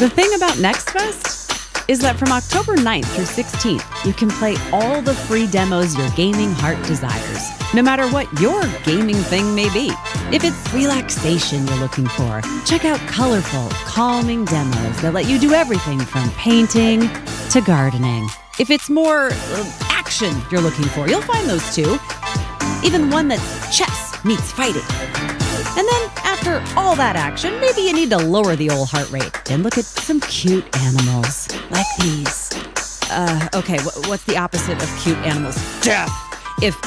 The thing about Next Fest is that from October 9th through 16th, you can play all the free demos your gaming heart desires, no matter what your gaming thing may be. If it's relaxation you're looking for, check out colorful, calming demos that let you do everything from painting to gardening. If it's more action you're looking for, you'll find those too. Even one that's chess meets fighting. And then, after all that action, maybe you need to lower the old heart rate and look at some cute animals, like these. Okay, what's the opposite of cute animals? Death! If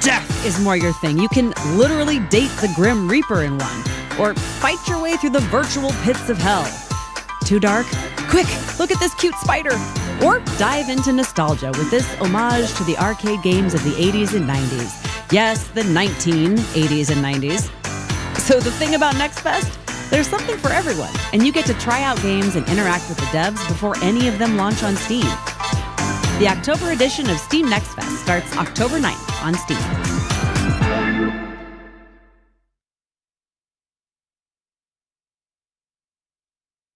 death is more your thing, you can literally date the Grim Reaper in one, or fight your way through the virtual pits of hell. Too dark? Quick, look at this cute spider! Or dive into nostalgia with this homage to the arcade games of the 80s and 90s. Yes, the 1980s and 90s. So the thing about Next Fest, there's something for everyone, and you get to try out games and interact with the devs before any of them launch on Steam. The October edition of Steam Next Fest starts October 9th on Steam.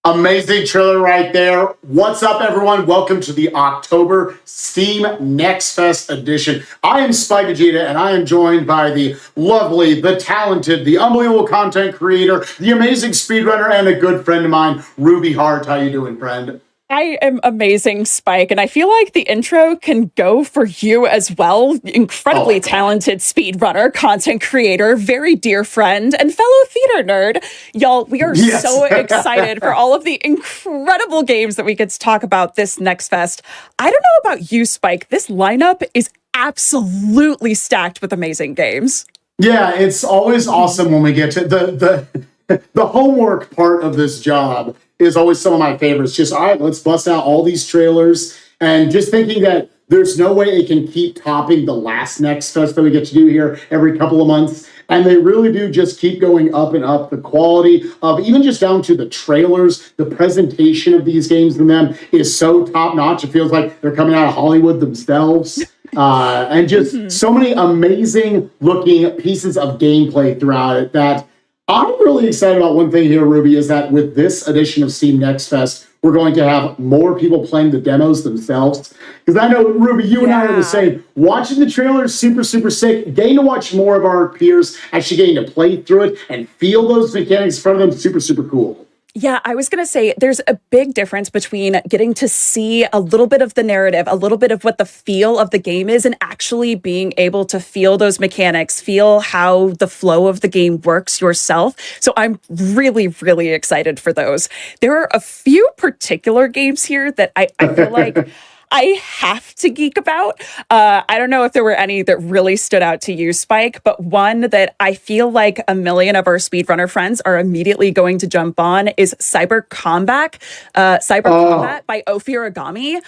Amazing trailer right there. What's up, everyone? Welcome to the October Steam Next Fest edition. I am Spike Vegeta, and I am joined by the lovely, the talented, the unbelievable content creator, the amazing speedrunner, and a good friend of mine, Ruby Hart. How you doing, friend? I am amazing, Spike, and I feel like the intro can go for you as well. Incredibly talented speedrunner, content creator, very dear friend, and fellow theater nerd. Y'all, we are so excited for all of the incredible games that we get to talk about this Next Fest. I don't know about you, Spike. This lineup is absolutely stacked with amazing games. Yeah, it's always awesome when we get to the homework part of this job is always some of my favorites. Just, all right, let's bust out all these trailers and just thinking that there's no way it can keep topping the last Next Fest that we get to do here every couple of months. And they really do just keep going up and up. The quality of even just down to the trailers, the presentation of these games in them is so top notch. It feels like they're coming out of Hollywood themselves. And just so many amazing looking pieces of gameplay throughout it that I'm really excited about. One thing here, Ruby, is that with this edition of Steam Next Fest, we're going to have more people playing the demos themselves. Because I know, Ruby, you and I are the same. Watching the trailers, super, super sick. Getting to watch more of our peers actually getting to play through it and feel those mechanics in front of them, super, super cool. Yeah, I was going to say there's a big difference between getting to see a little bit of the narrative, a little bit of what the feel of the game is, and actually being able to feel those mechanics, feel how the flow of the game works yourself. So I'm really, really excited for those. There are a few particular games here that I feel like I have to geek about. I don't know if there were any that really stood out to you, Spike, but one that I feel like a million of our speedrunner friends are immediately going to jump on is Cyber Combat by Ophirigami.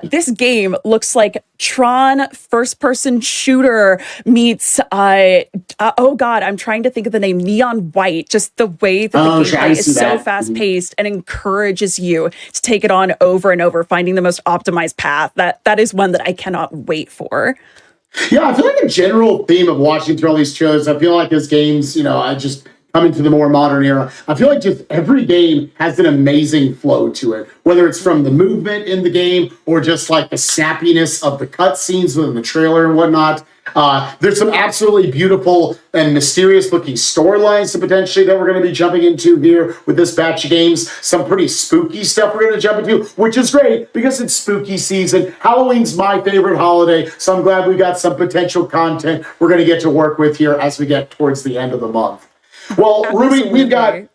This game looks like Tron first-person shooter meets, oh God, I'm trying to think of the name, Neon White. Just the way that the gameplay is so fast-paced and encourages you to take it on over and over, finding the most optimized path. That is one that I cannot wait for. Yeah, I feel like a general theme of watching through all these shows, I feel like as games, I just come into the more modern era, I feel like just every game has an amazing flow to it, whether it's from the movement in the game or just like the snappiness of the cutscenes within the trailer and whatnot. There's some absolutely beautiful and mysterious looking storylines potentially that we're going to be jumping into here with this batch of games. Some pretty spooky stuff we're going to jump into, which is great because it's spooky season. Halloween's my favorite holiday, so I'm glad we got some potential content we're going to get to work with here as we get towards the end of the month. Well, Ruby, we've got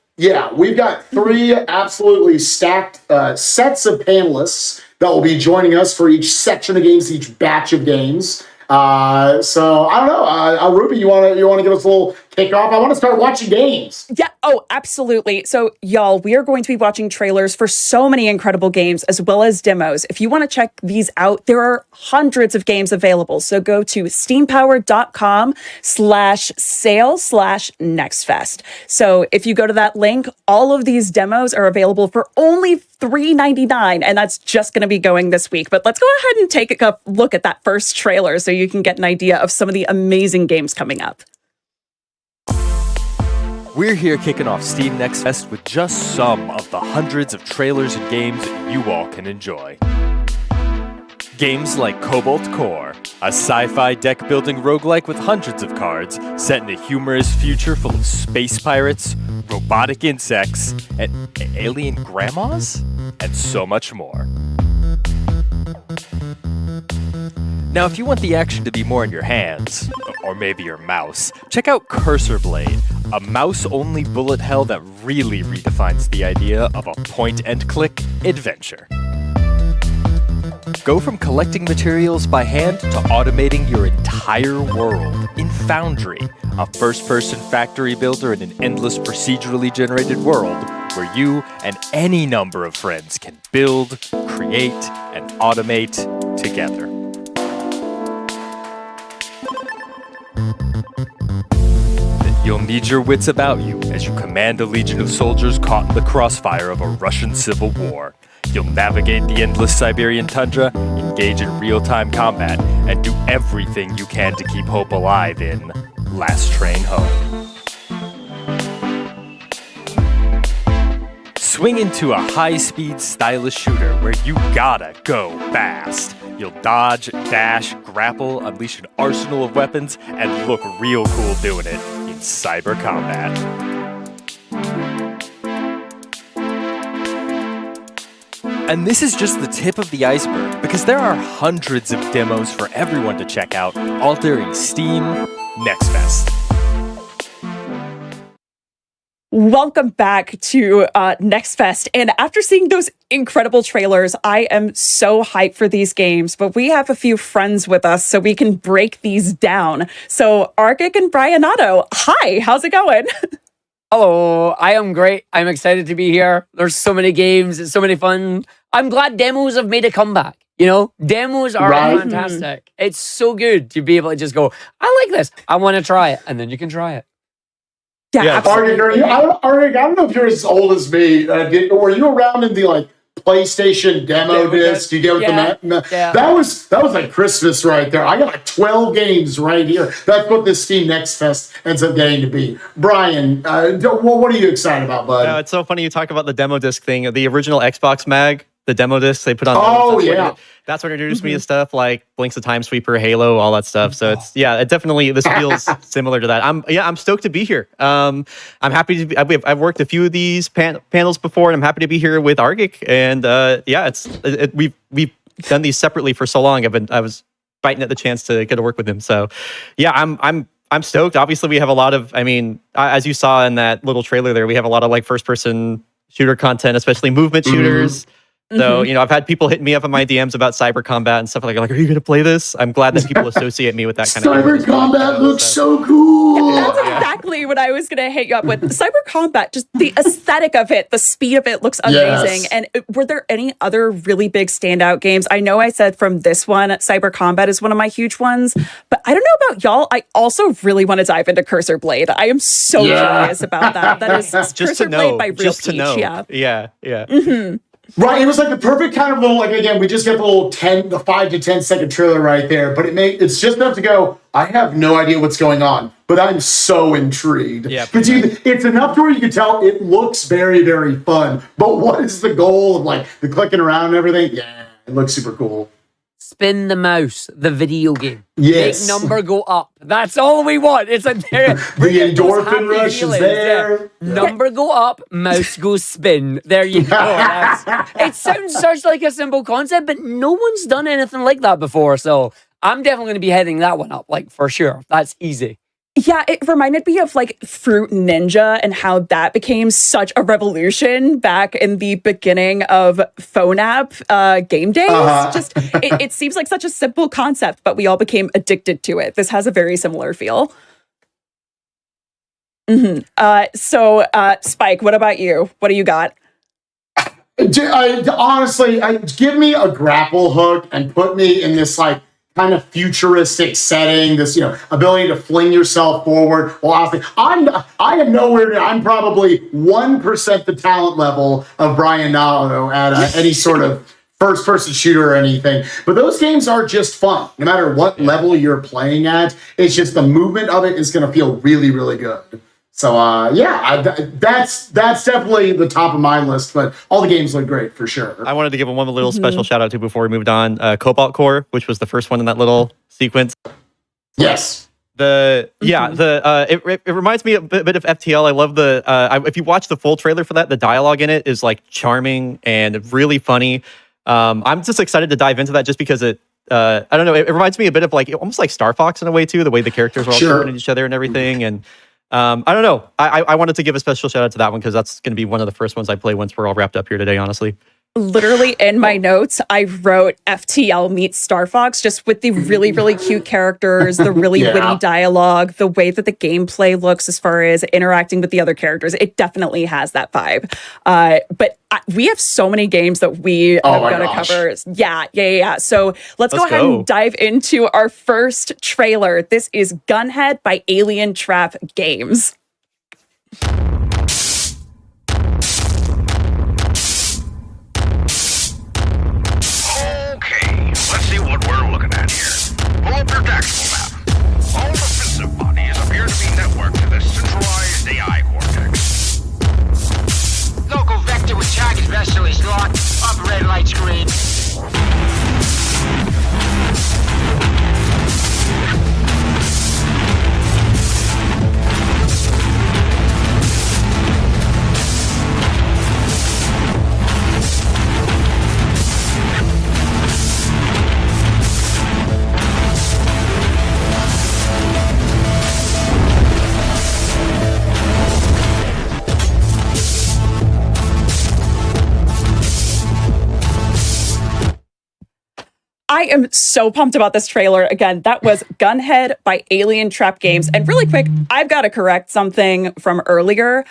three absolutely stacked sets of panelists that will be joining us for each section of games, each batch of games. So I don't know, Ruby, you want to give us a little kickoff? I want to start watching games. Yeah. Oh, absolutely. So y'all, we are going to be watching trailers for so many incredible games as well as demos. If you want to check these out, there are hundreds of games available. So go to steampower.com/sale/nextfest. So if you go to that link, all of these demos are available for only $3.99, and that's just going to be going this week. But let's go ahead and take a look at that first trailer so you can get an idea of some of the amazing games coming up. We're here kicking off Steam Next Fest with just some of the hundreds of trailers and games that you all can enjoy. Games like Cobalt Core, a sci-fi deck-building roguelike with hundreds of cards, set in a humorous future full of space pirates, robotic insects, and alien grandmas, and so much more. Now, if you want the action to be more in your hands, or maybe your mouse, check out Cursor Blade, a mouse-only bullet hell that really redefines the idea of a point-and-click adventure. Go from collecting materials by hand to automating your entire world in Foundry, a first-person factory builder in an endless procedurally generated world where you and any number of friends can build, create, and automate together. You'll need your wits about you as you command a legion of soldiers caught in the crossfire of a Russian civil war. You'll navigate the endless Siberian tundra, engage in real-time combat, and do everything you can to keep hope alive in Last Train Home. Swing into a high-speed, stylish shooter where you gotta go fast. You'll dodge, dash, grapple, unleash an arsenal of weapons, and look real cool doing it in Cyber Combat. And this is just the tip of the iceberg, because there are hundreds of demos for everyone to check out, all during Steam Next Fest. Welcome back to Next Fest. And after seeing those incredible trailers, I am so hyped for these games. But we have a few friends with us so we can break these down. So Arctic and Brianato, hi, how's it going? Hello, I am great. I'm excited to be here. There's so many games. It's so many fun. I'm glad demos have made a comeback. You know, demos are fantastic. It's so good to be able to just go, I like this. I want to try it. And then you can try it. Yeah, Arctic, I don't know if you're as old as me. Were you around in the PlayStation demo disc? You get with the that was like Christmas right there. I got like 12 games right here. That's what this Steam Next Fest ends up getting to be. Brian, what are you excited about, bud? Yeah, it's so funny you talk about the demo disc thing. The original Xbox mag, the demo disc they put on. That's what introduced me to stuff like Blinks of Time Sweeper, Halo, all that stuff. So it definitely this feels similar to that. I'm stoked to be here. I'm happy to be, I've worked a few of these panels before, and I'm happy to be here with Argic. And we've done these separately for so long. I was biting at the chance to get to work with him. So yeah, I'm stoked. Obviously, we have a lot of. I mean, as you saw in that little trailer there, we have a lot of like first person shooter content, especially movement shooters. So, I've had people hit me up in my DMs about cyber combat and stuff like, are you going to play this? I'm glad that people associate me with that kind of cyber combat looks so cool. Yeah, that's exactly what I was going to hit you up with. Cyber combat, just the aesthetic of it, the speed of it looks amazing. Yes. And were there any other really big standout games? I know I said from this one, cyber combat is one of my huge ones, but I don't know about y'all. I also really want to dive into Cursor Blade. I am so curious about that. That is just Cursor to know, Blade by Real just Peach. to know. Yeah. Right, it was like the perfect kind of little, again, we just get the 5 to 10 second trailer right there, but it's just enough to go, I have no idea what's going on, but I'm so intrigued. Yeah, it's enough to where you can tell it looks very, very fun, but what is the goal of the clicking around and everything? Yeah, it looks super cool. Spin the mouse, the video game. Yes. Make number go up. That's all we want. It's the endorphin rush is there. Yeah. Number go up, mouse goes spin. There you go. It sounds such like a simple concept, but no one's done anything like that before. So I'm definitely going to be heading that one up, for sure. That's easy. Yeah, it reminded me of Fruit Ninja and how that became such a revolution back in the beginning of phone app game days. Just it seems like such a simple concept, but we all became addicted to it. This has a very similar feel. So, Spike, what about you? What do you got? Honestly, give me a grapple hook and put me in this kind of futuristic setting, this ability to fling yourself forward. Well, I am nowhere near. I'm probably 1% the talent level of Brian Nato at any sort of first-person shooter or anything. But those games are just fun, no matter what level you're playing at. It's just the movement of it is going to feel really, really good. So that's definitely the top of my list, but all the games look great for sure. I wanted to give one little special shout out to before we moved on. Cobalt Core, which was the first one in that little sequence. Yes. It reminds me a bit of FTL. I love if you watch the full trailer for that, the dialogue in it is charming and really funny. I'm just excited to dive into that just because I don't know, it reminds me a bit of almost like Star Fox in a way too, the way the characters are all shooting at each other and everything. And I don't know. I wanted to give a special shout out to that one because that's going to be one of the first ones I play once we're all wrapped up here today, honestly. Literally in my notes, I wrote FTL meets Star Fox, just with the really, really cute characters, the really witty dialogue, the way that the gameplay looks as far as interacting with the other characters. It definitely has that vibe. But we have so many games that we are going to cover. Yeah. So let's go ahead and dive into our first trailer. This is Gunhead by Alien Trap Games. Let's see what we're looking at here. Pull up your tactical map. All defensive bodies appear to be networked to the centralized AI cortex. Local vector with target vessel is locked. Up red light screen. I am so pumped about this trailer. Again, that was Gunhead by Alien Trap Games. And really quick, I've got to correct something from earlier.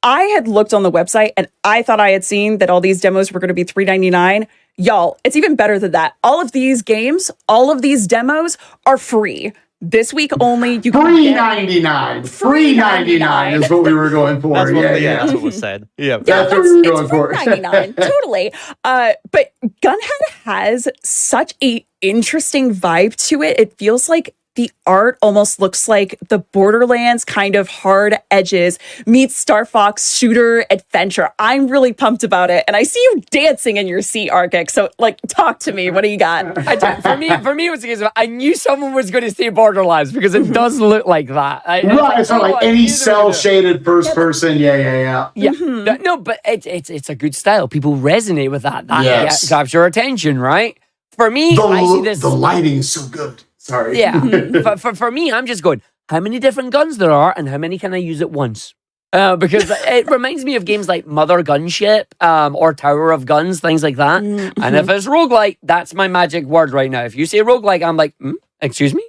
I had looked on the website and I thought I had seen that all these demos were going to be $3.99. Y'all, it's even better than that. All of these games, all of these demos are free. This week only, you can $3.99. $3.99 is what we were going for. That's what was said. Yeah, that's what we were going for. $4.99, totally. But Gunhead has such a interesting vibe to it. It feels like the art almost looks like the Borderlands kind of hard edges meets Star Fox shooter adventure. I'm really pumped about it. And I see you dancing in your seat, Arctic. So, like, talk to me. What do you got? For me, it was the case of I knew someone was going to say Borderlands because it does look like that. Right, it's not like any cell-shaded first person. Yeah. No, but it's a good style. People resonate with that. Yes. Capture attention, right? For me, I see this. The lighting is so good. Sorry. Yeah. For me, I'm just going, how many different guns there are and how many can I use at once? Because it reminds me of games like Mother Gunship or Tower of Guns, things like that. Mm-hmm. And if it's roguelike, that's my magic word right now. If you say roguelike, I'm like, excuse me?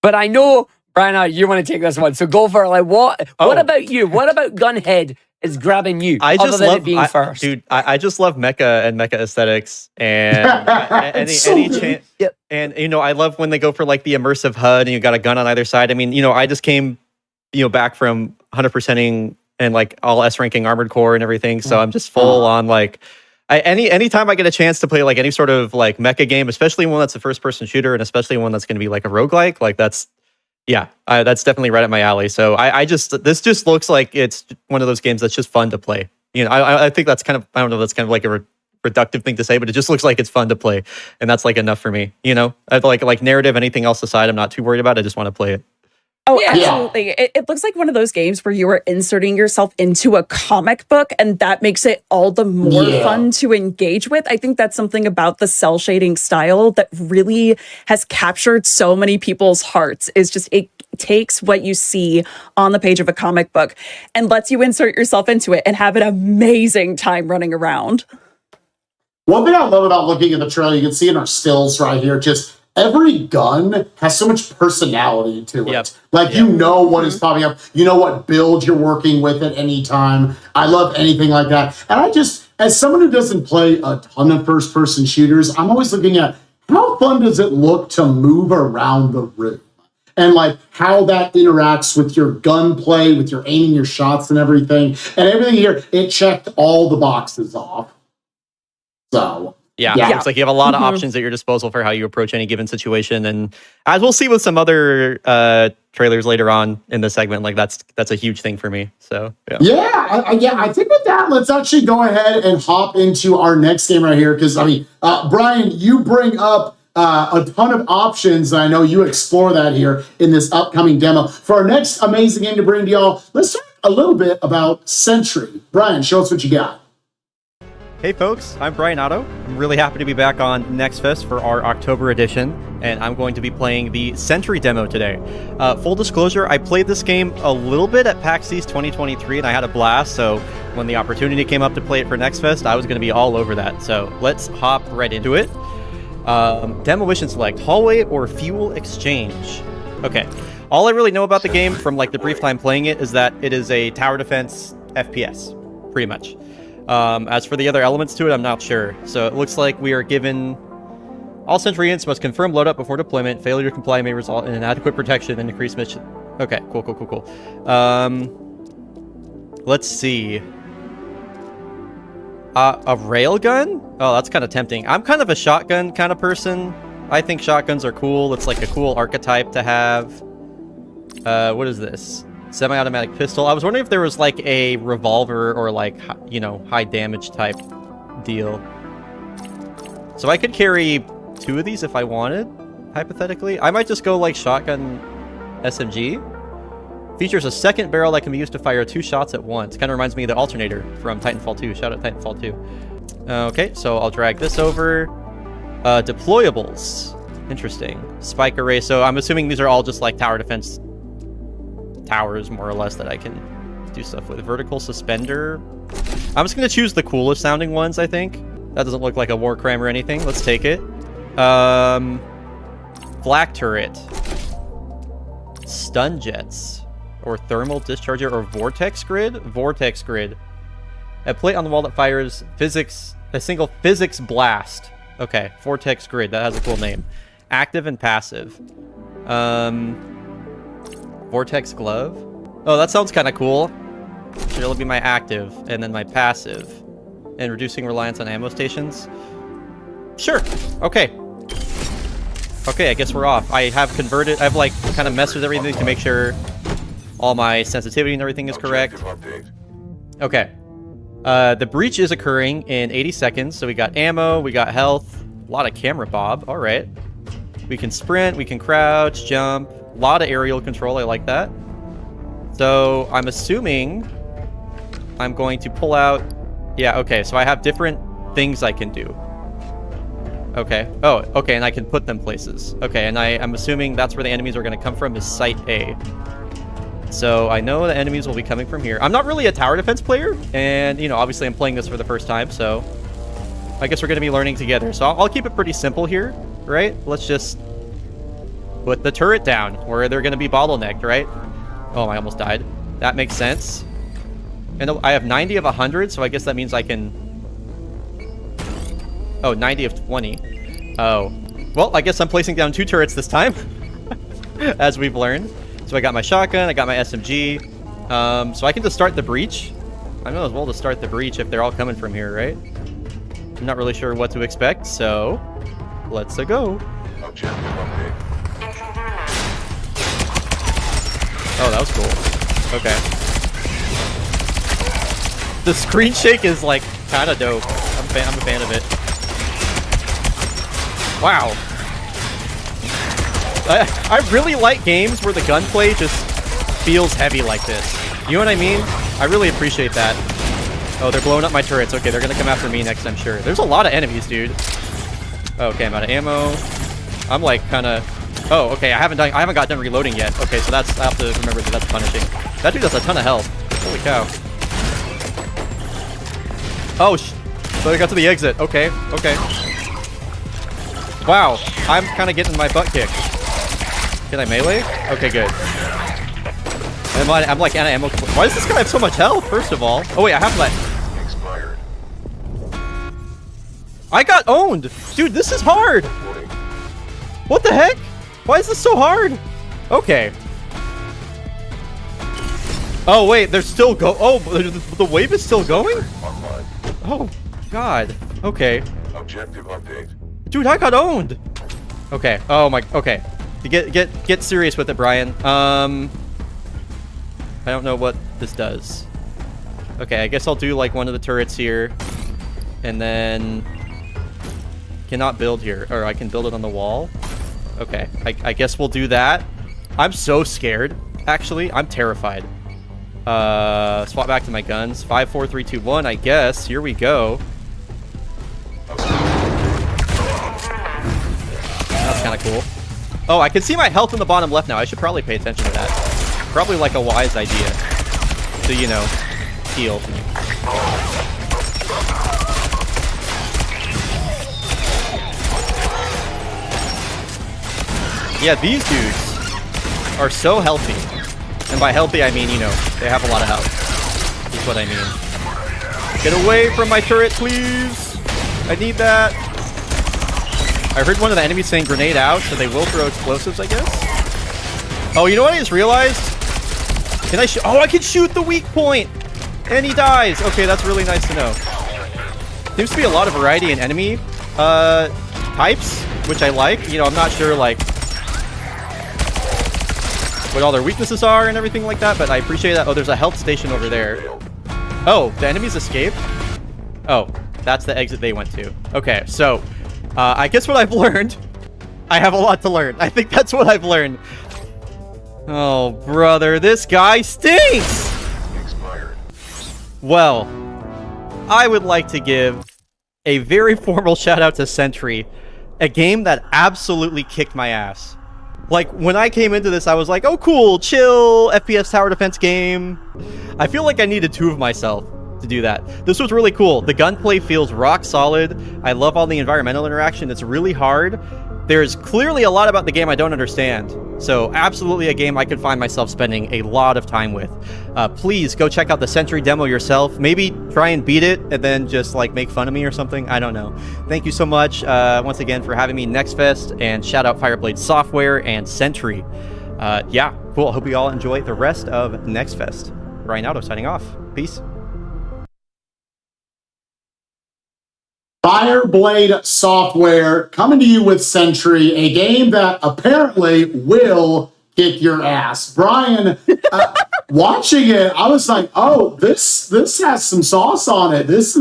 But I know, Brian, you want to take this one. So go for it. Like, what about you? What about Gunhead is grabbing you? I just other than love it being first. Dude, I just love mecha and mecha aesthetics and any chance. Yep. And I love when they go for like the immersive HUD and you got a gun on either side. I mean, I just came back from 100%ing and like all S ranking Armored Core and everything. So I'm just full on like anytime I get a chance to play like any sort of like mecha game, especially one that's a first person shooter and especially one that's going to be like a roguelike, like that's definitely right up my alley. So this just looks like it's one of those games that's just fun to play. I think that's kind of, I don't know, that's kind of like a reductive thing to say, but it just looks like it's fun to play. And that's like enough for me. I like narrative, anything else aside, I'm not too worried about. I just want to play it. Oh, absolutely. It looks like one of those games where you are inserting yourself into a comic book, and that makes it all the more fun to engage with. I think that's something about the cell shading style that really has captured so many people's hearts. Is just it takes what you see on the page of a comic book and lets you insert yourself into it and have an amazing time running around. One thing I love about looking at the trailer, you can see in our stills right here, just every gun has so much personality to it. You know what is popping up. You know what build you're working with at any time. I love anything like that. And I just, as someone who doesn't play a ton of first-person shooters, I'm always looking at how fun does it look to move around the room? And like how that interacts with your gunplay, with your aiming your shots and everything. And everything here, it checked all the boxes off. So... Yeah, it's like you have a lot of options at your disposal for how you approach any given situation, and as we'll see with some other trailers later on in the segment, like that's a huge thing for me. So I think with that, let's actually go ahead and hop into our next game right here, because I mean, Brian, you bring up a ton of options, and I know you explore that here in this upcoming demo. For our next amazing game to bring to y'all, let's talk a little bit about SENTRY. Brian, show us what you got. Hey folks, I'm Brian Otto. I'm really happy to be back on NextFest for our October edition, and I'm going to be playing the SENTRY demo today. Full disclosure, I played this game a little bit at PAX East 2023, and I had a blast, so when the opportunity came up to play it for NextFest, I was going to be all over that. So let's hop right into it. Demolition select, hallway or fuel exchange. Okay, all I really know about the game from like the brief time playing it is that it is a tower defense FPS, pretty much. As for the other elements to it, I'm not sure. So it looks like we are given all SENTRY units must confirm loadout before deployment. Failure to comply may result in inadequate protection and increased mission. Okay, cool. Let's see. A railgun? Oh, that's kind of tempting. I'm kind of a shotgun kind of person. I think shotguns are cool. It's like a cool archetype to have. What is this? Semi-automatic pistol. I was wondering if there was like a revolver or like, high damage type deal. So I could carry 2 of these if I wanted, hypothetically. I might just go like shotgun SMG. Features a second barrel that can be used to fire 2 shots at once. Kind of reminds me of the alternator from Titanfall 2. Shout out Titanfall 2. Okay, so I'll drag this over. Deployables. Interesting. Spike array. So I'm assuming these are all just like tower defense towers, more or less, that I can do stuff with. Vertical suspender. I'm just going to choose the coolest sounding ones, I think. That doesn't look like a war crime or anything. Let's take it. Flak turret. Stun jets. Or thermal discharger or vortex grid? Vortex grid. A plate on the wall that fires a single physics blast. Okay, vortex grid. That has a cool name. Active and passive. Vortex glove. Oh, that sounds kind of cool. So it'll be my active and then my passive. And reducing reliance on ammo stations. Sure. Okay. Okay, I guess we're off. I have converted. I've like kind of messed with everything to make sure all my sensitivity and everything is correct. Okay. The breach is occurring in 80 seconds. So we got ammo, we got health, a lot of camera bob. All right. We can sprint, we can crouch, jump, a lot of aerial control. I like that. So I'm assuming I'm going to pull out. Yeah, okay. So I have different things I can do. Okay. Oh, okay. And I can put them places. Okay. And I'm assuming that's where the enemies are going to come from is Site A. So I know the enemies will be coming from here. I'm not really a tower defense player. And, you know, obviously I'm playing this for the first time. So I guess we're going to be learning together. So I'll keep it pretty simple here, right? Let's just put the turret down where they're going to be bottlenecked, right? Oh, I almost died. That makes sense. And I have 90 of 100, so I guess that means I can... Oh, 90 of 20. Oh. Well, I guess I'm placing down 2 turrets this time, as we've learned. So I got my shotgun, I got my SMG. So I can just start the breach. I might as well just start the breach if they're all coming from here, right? I'm not really sure what to expect, so let's go. Oh, that was cool. Okay. The screen shake is like kind of dope. I'm a fan of it. Wow. I really like games where the gunplay just feels heavy like this. You know what I mean? I really appreciate that. Oh, they're blowing up my turrets. Okay, they're gonna come after me next, I'm sure. There's a lot of enemies, dude. Okay, I'm out of ammo. I'm like kind of... Oh, okay, I haven't got done reloading yet. Okay, so I have to remember that that's punishing. That dude has a ton of health. Holy cow. Oh, so I got to the exit. Okay, okay. Wow, I'm kind of getting my butt kicked. Can I melee? Okay, good. I'm like out of ammo. Why does this guy have so much health, first of all? Oh, wait, I have that. Expired. I got owned. Dude, this is hard. What the heck? Why is this so hard? Okay. Oh, wait, they're still Oh, the wave is still going? Oh, God. Okay. Objective update. Dude, I got owned. Okay. Oh, my... Okay. Get serious with it, Brian. I don't know what this does. Okay, I guess I'll do, like, one of the turrets here. And then... Cannot build here. Or I can build it on the wall. Okay, I guess we'll do that. I'm so scared, actually. I'm terrified. Swap back to my guns. 5, 4, 3, 2, 1, I guess. Here we go. That's kind of cool. Oh, I can see my health in the bottom left now. I should probably pay attention to that. Probably like a wise idea to, you know, heal. Yeah, these dudes are so healthy. And by healthy, I mean, you know, they have a lot of health. That's what I mean. Get away from my turret, please. I need that. I heard one of the enemies saying grenade out, so they will throw explosives, I guess. Oh, you know what I just realized? Can I shoot? Oh, I can shoot the weak point. And he dies. Okay, that's really nice to know. Seems to be a lot of variety in enemy types, which I like. You know, I'm not sure, like, what all their weaknesses are and everything like that, but I appreciate that. Oh, there's a health station over there. Oh, the enemies escaped? Oh, that's the exit they went to. Okay, so I guess what I've learned, I have a lot to learn. I think that's what I've learned. Oh, brother, this guy stinks! Expired. Well, I would like to give a very formal shout out to SENTRY, a game that absolutely kicked my ass. Like, when I came into this, I was like, oh, cool, chill, FPS tower defense game. I feel like I needed 2 of myself. to do that. This was really cool. The gunplay feels rock solid. I love all the environmental interaction. It's really hard. There's clearly a lot about the game I don't understand. So absolutely a game I could find myself spending a lot of time with. Please go check out the SENTRY demo yourself. Maybe try and beat it and then just like make fun of me or something. I don't know. Thank you so much once again for having me Next Fest, and shout out Fireblade Software and SENTRY. Yeah, cool. I hope you all enjoy the rest of Next Fest. Ryan Auto signing off. Peace. Fireblade Software coming to you with SENTRY, a game that apparently will kick your ass. Brian, watching it, I was like, oh, this has some sauce on it. There's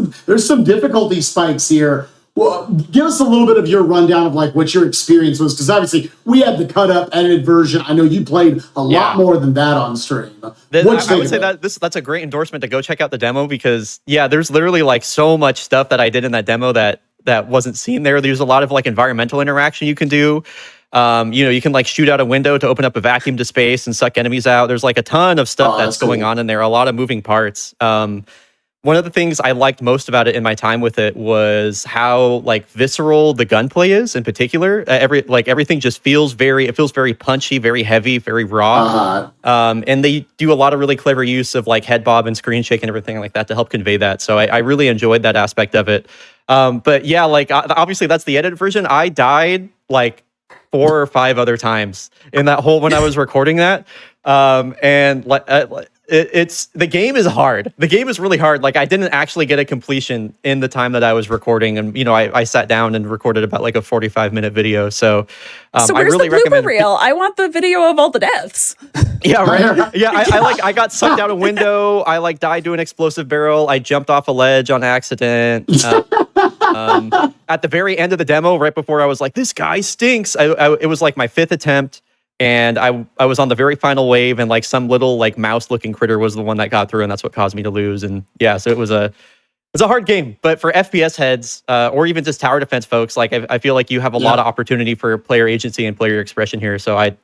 some difficulty spikes here. Well, give us a little bit of your rundown of like what your experience was, because obviously we had the cut up, edited version. I know you played a lot more than that on stream. I would say that's a great endorsement to go check out the demo, because there's literally like so much stuff that I did in that demo that wasn't seen there. There's a lot of like environmental interaction you can do. You can like shoot out a window to open up a vacuum to space and suck enemies out. There's like a ton of stuff that's going on in there. A lot of moving parts. One of the things I liked most about it in my time with it was how like visceral the gunplay is in particular. Everything just feels very punchy, very heavy, very raw. And they do a lot of really clever use of like head bob and screen shake and everything like that to help convey that. So I really enjoyed that aspect of it. But yeah, like obviously that's the edited version. I died like 4 or 5 other times in that whole when I was recording that. And it's the game is hard. The game is really hard. Like I didn't actually get a completion in the time that I was recording, and I sat down and recorded about like a 45-minute video. So so where's the blooper reel? I want the video of all the deaths. Yeah, right. Yeah, I got sucked out a window. I like died to an explosive barrel. I jumped off a ledge on accident. At the very end of the demo, right before I was like, this guy stinks. It was like my 5th attempt. And I was on the very final wave, and like some little like mouse-looking critter was the one that got through, and that's what caused me to lose. And yeah, so it was a hard game. But for FPS heads, or even just tower defense folks, like I feel like you have a lot of opportunity for player agency and player expression here. So I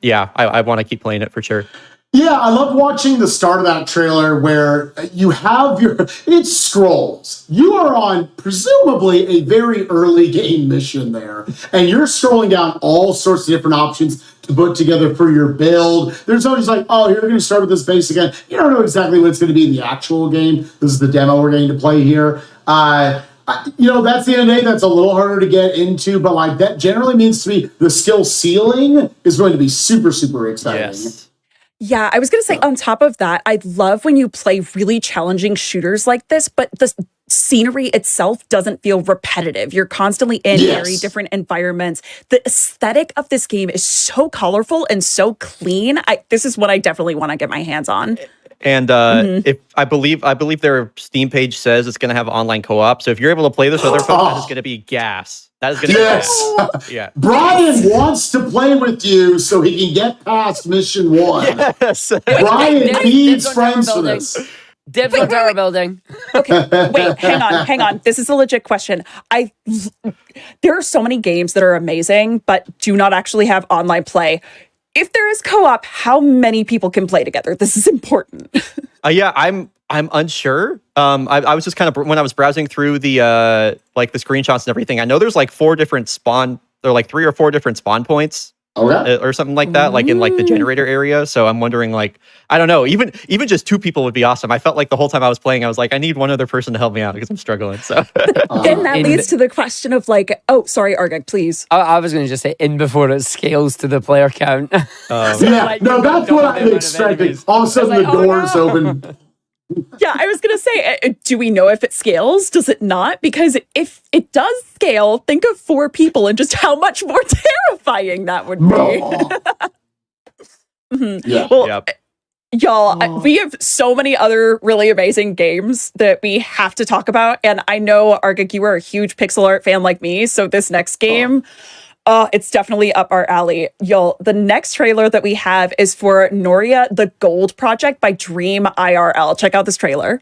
want to keep playing it for sure. Yeah, I love watching the start of that trailer where you have it scrolls. You are on presumably a very early game mission there, and you're scrolling down all sorts of different options to put together for your build. There's always like, oh, you're going to start with this base again. You don't know exactly what it's going to be in the actual game. This is the demo we're going to play here. That's the end of the day. That's a little harder to get into, but like that generally means to me the skill ceiling is going to be super, super exciting. Yes. Yeah, I was going to say on top of that, I love when you play really challenging shooters like this, but the scenery itself doesn't feel repetitive. You're constantly in very different environments. The aesthetic of this game is so colorful and so clean. This is what I definitely want to get my hands on. And if I believe their Steam page says it's going to have online co-op. So if you're able to play this with other folks, that is going to be gas. That is going to be gas. Yeah. Brian wants to play with you so he can get past mission 1. Yes. Brian needs friends for this. Dibs on tower building. Okay, wait, hang on. This is a legit question. There are so many games that are amazing, but do not actually have online play. If there is co-op, how many people can play together? This is important. Yeah, I'm unsure. I was just kind of when I was browsing through the like the screenshots and everything. I know there's like 4 different spawn. There are like 3 or 4 different spawn points. Or something like that, like in like the generator area. So I'm wondering, like, I don't know, even just 2 people would be awesome. I felt like the whole time I was playing, I was like, I need one other person to help me out because I'm struggling. So then that leads to the question of like, oh, sorry, Argag, please. I was going to just say in before it scales to the player count. That's what I expected. All of a sudden the doors open. Yeah, I was going to say, do we know if it scales? Does it not? Because if it does scale, think of 4 people and just how much more terrifying that would be. Y'all, we have so many other really amazing games that we have to talk about. And I know, Argag, you are a huge pixel art fan like me. So this next game... it's definitely up our alley. Y'all, the next trailer that we have is for Noreya, the Gold Project by Dream IRL. Check out this trailer.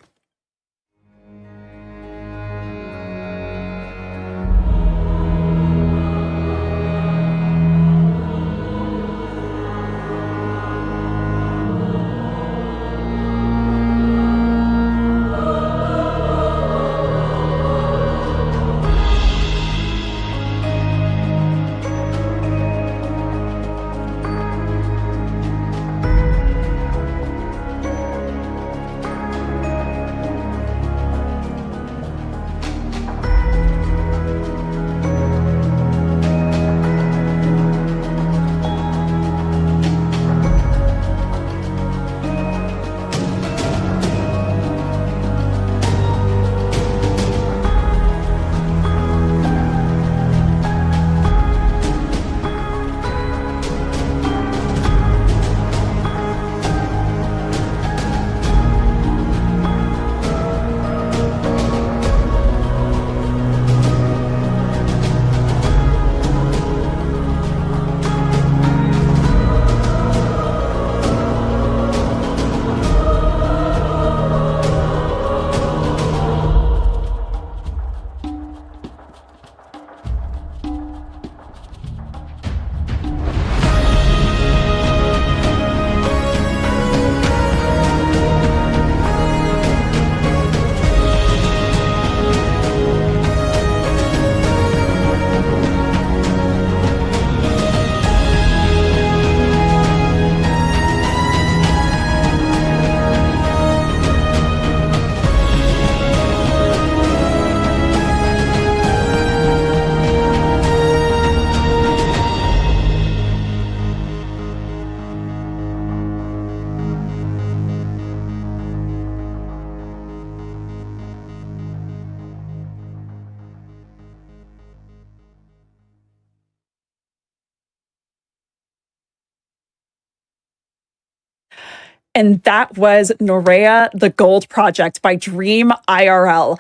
and that was Noreya, the Gold Project by Dream IRL.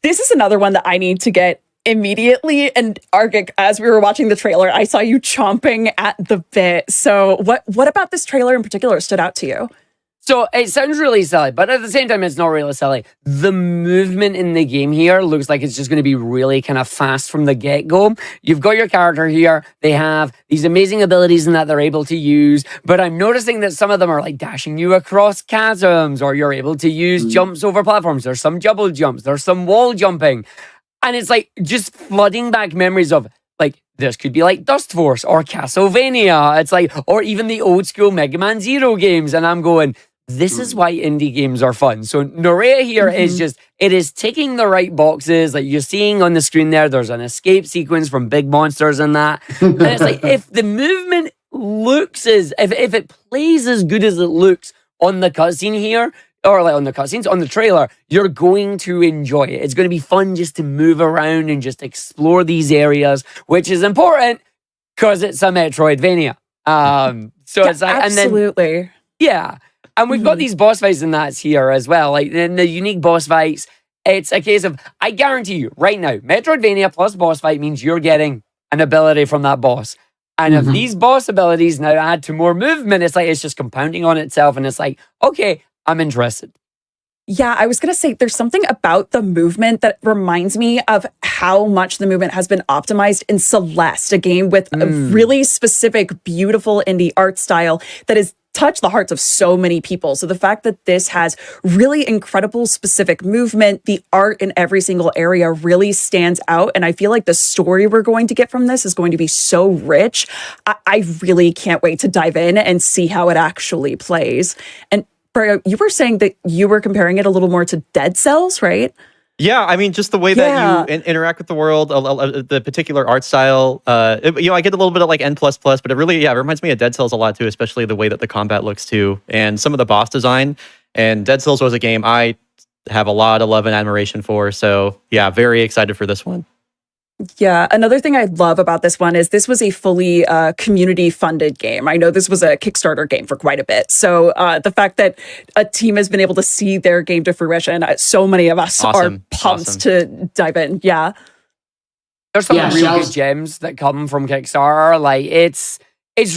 This is another one that I need to get immediately. And Arctic, as we were watching the trailer, I saw you chomping at the bit. So what about this trailer in particular stood out to you? So it sounds really silly, but at the same time, it's not really silly. The movement in the game here looks like it's just going to be really kind of fast from the get-go. You've got your character here. They have these amazing abilities in that they're able to use, but I'm noticing that some of them are like dashing you across chasms, or you're able to use jumps over platforms. There's some double jumps. There's some wall jumping. And it's like just flooding back memories of like, this could be like Dust Force or Castlevania. It's like, or even the old school Mega Man Zero games. And I'm going, this is why indie games are fun. So Noreya here is just, it is ticking the right boxes. Like you're seeing on the screen there's an escape sequence from big monsters and that. And it's like, if the movement looks if it plays as good as it looks on the cutscene here, or like on the cutscenes, on the trailer, you're going to enjoy it. It's going to be fun just to move around and just explore these areas, which is important because it's a Metroidvania. So it's like, absolutely. And then, yeah. And we've got these boss fights and that's here as well. Like in the unique boss fights, it's a case of, I guarantee you right now, Metroidvania plus boss fight means you're getting an ability from that boss. And if these boss abilities now add to more movement, it's like, it's just compounding on itself. And it's like, okay, I'm interested. Yeah, I was going to say there's something about the movement that reminds me of how much the movement has been optimized in Celeste, a game with a really specific, beautiful indie art style that has touched the hearts of so many people. So the fact that this has really incredible specific movement, the art in every single area really stands out. And I feel like the story we're going to get from this is going to be so rich. I really can't wait to dive in and see how it actually plays. And you were saying that you were comparing it a little more to Dead Cells, right? Yeah, I mean, just the way that you interact with the world, the particular art style. I get a little bit of like N++, but it really, it reminds me of Dead Cells a lot too, especially the way that the combat looks too, and some of the boss design. And Dead Cells was a game I have a lot of love and admiration for. So yeah, very excited for this one. Yeah, another thing I love about this one is this was a fully community-funded game. I know this was a Kickstarter game for quite a bit. So the fact that a team has been able to see their game to fruition, so many of us are pumped to dive in. Yeah. There's some real good gems that come from Kickstarter. Like it's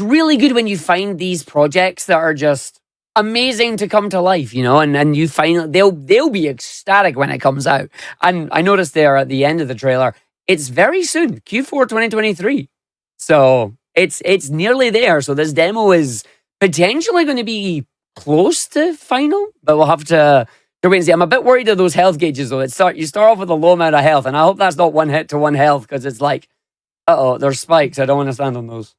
really good when you find these projects that are just amazing to come to life, and you find they'll be ecstatic when it comes out. And I noticed there at the end of the trailer, it's very soon, Q4 2023. So it's nearly there. So this demo is potentially going to be close to final, but we'll have to wait and see. I'm a bit worried of those health gauges though. You start off with a low amount of health, and I hope that's not 1 hit to 1 health, because it's like, there's spikes. I don't want to stand on those.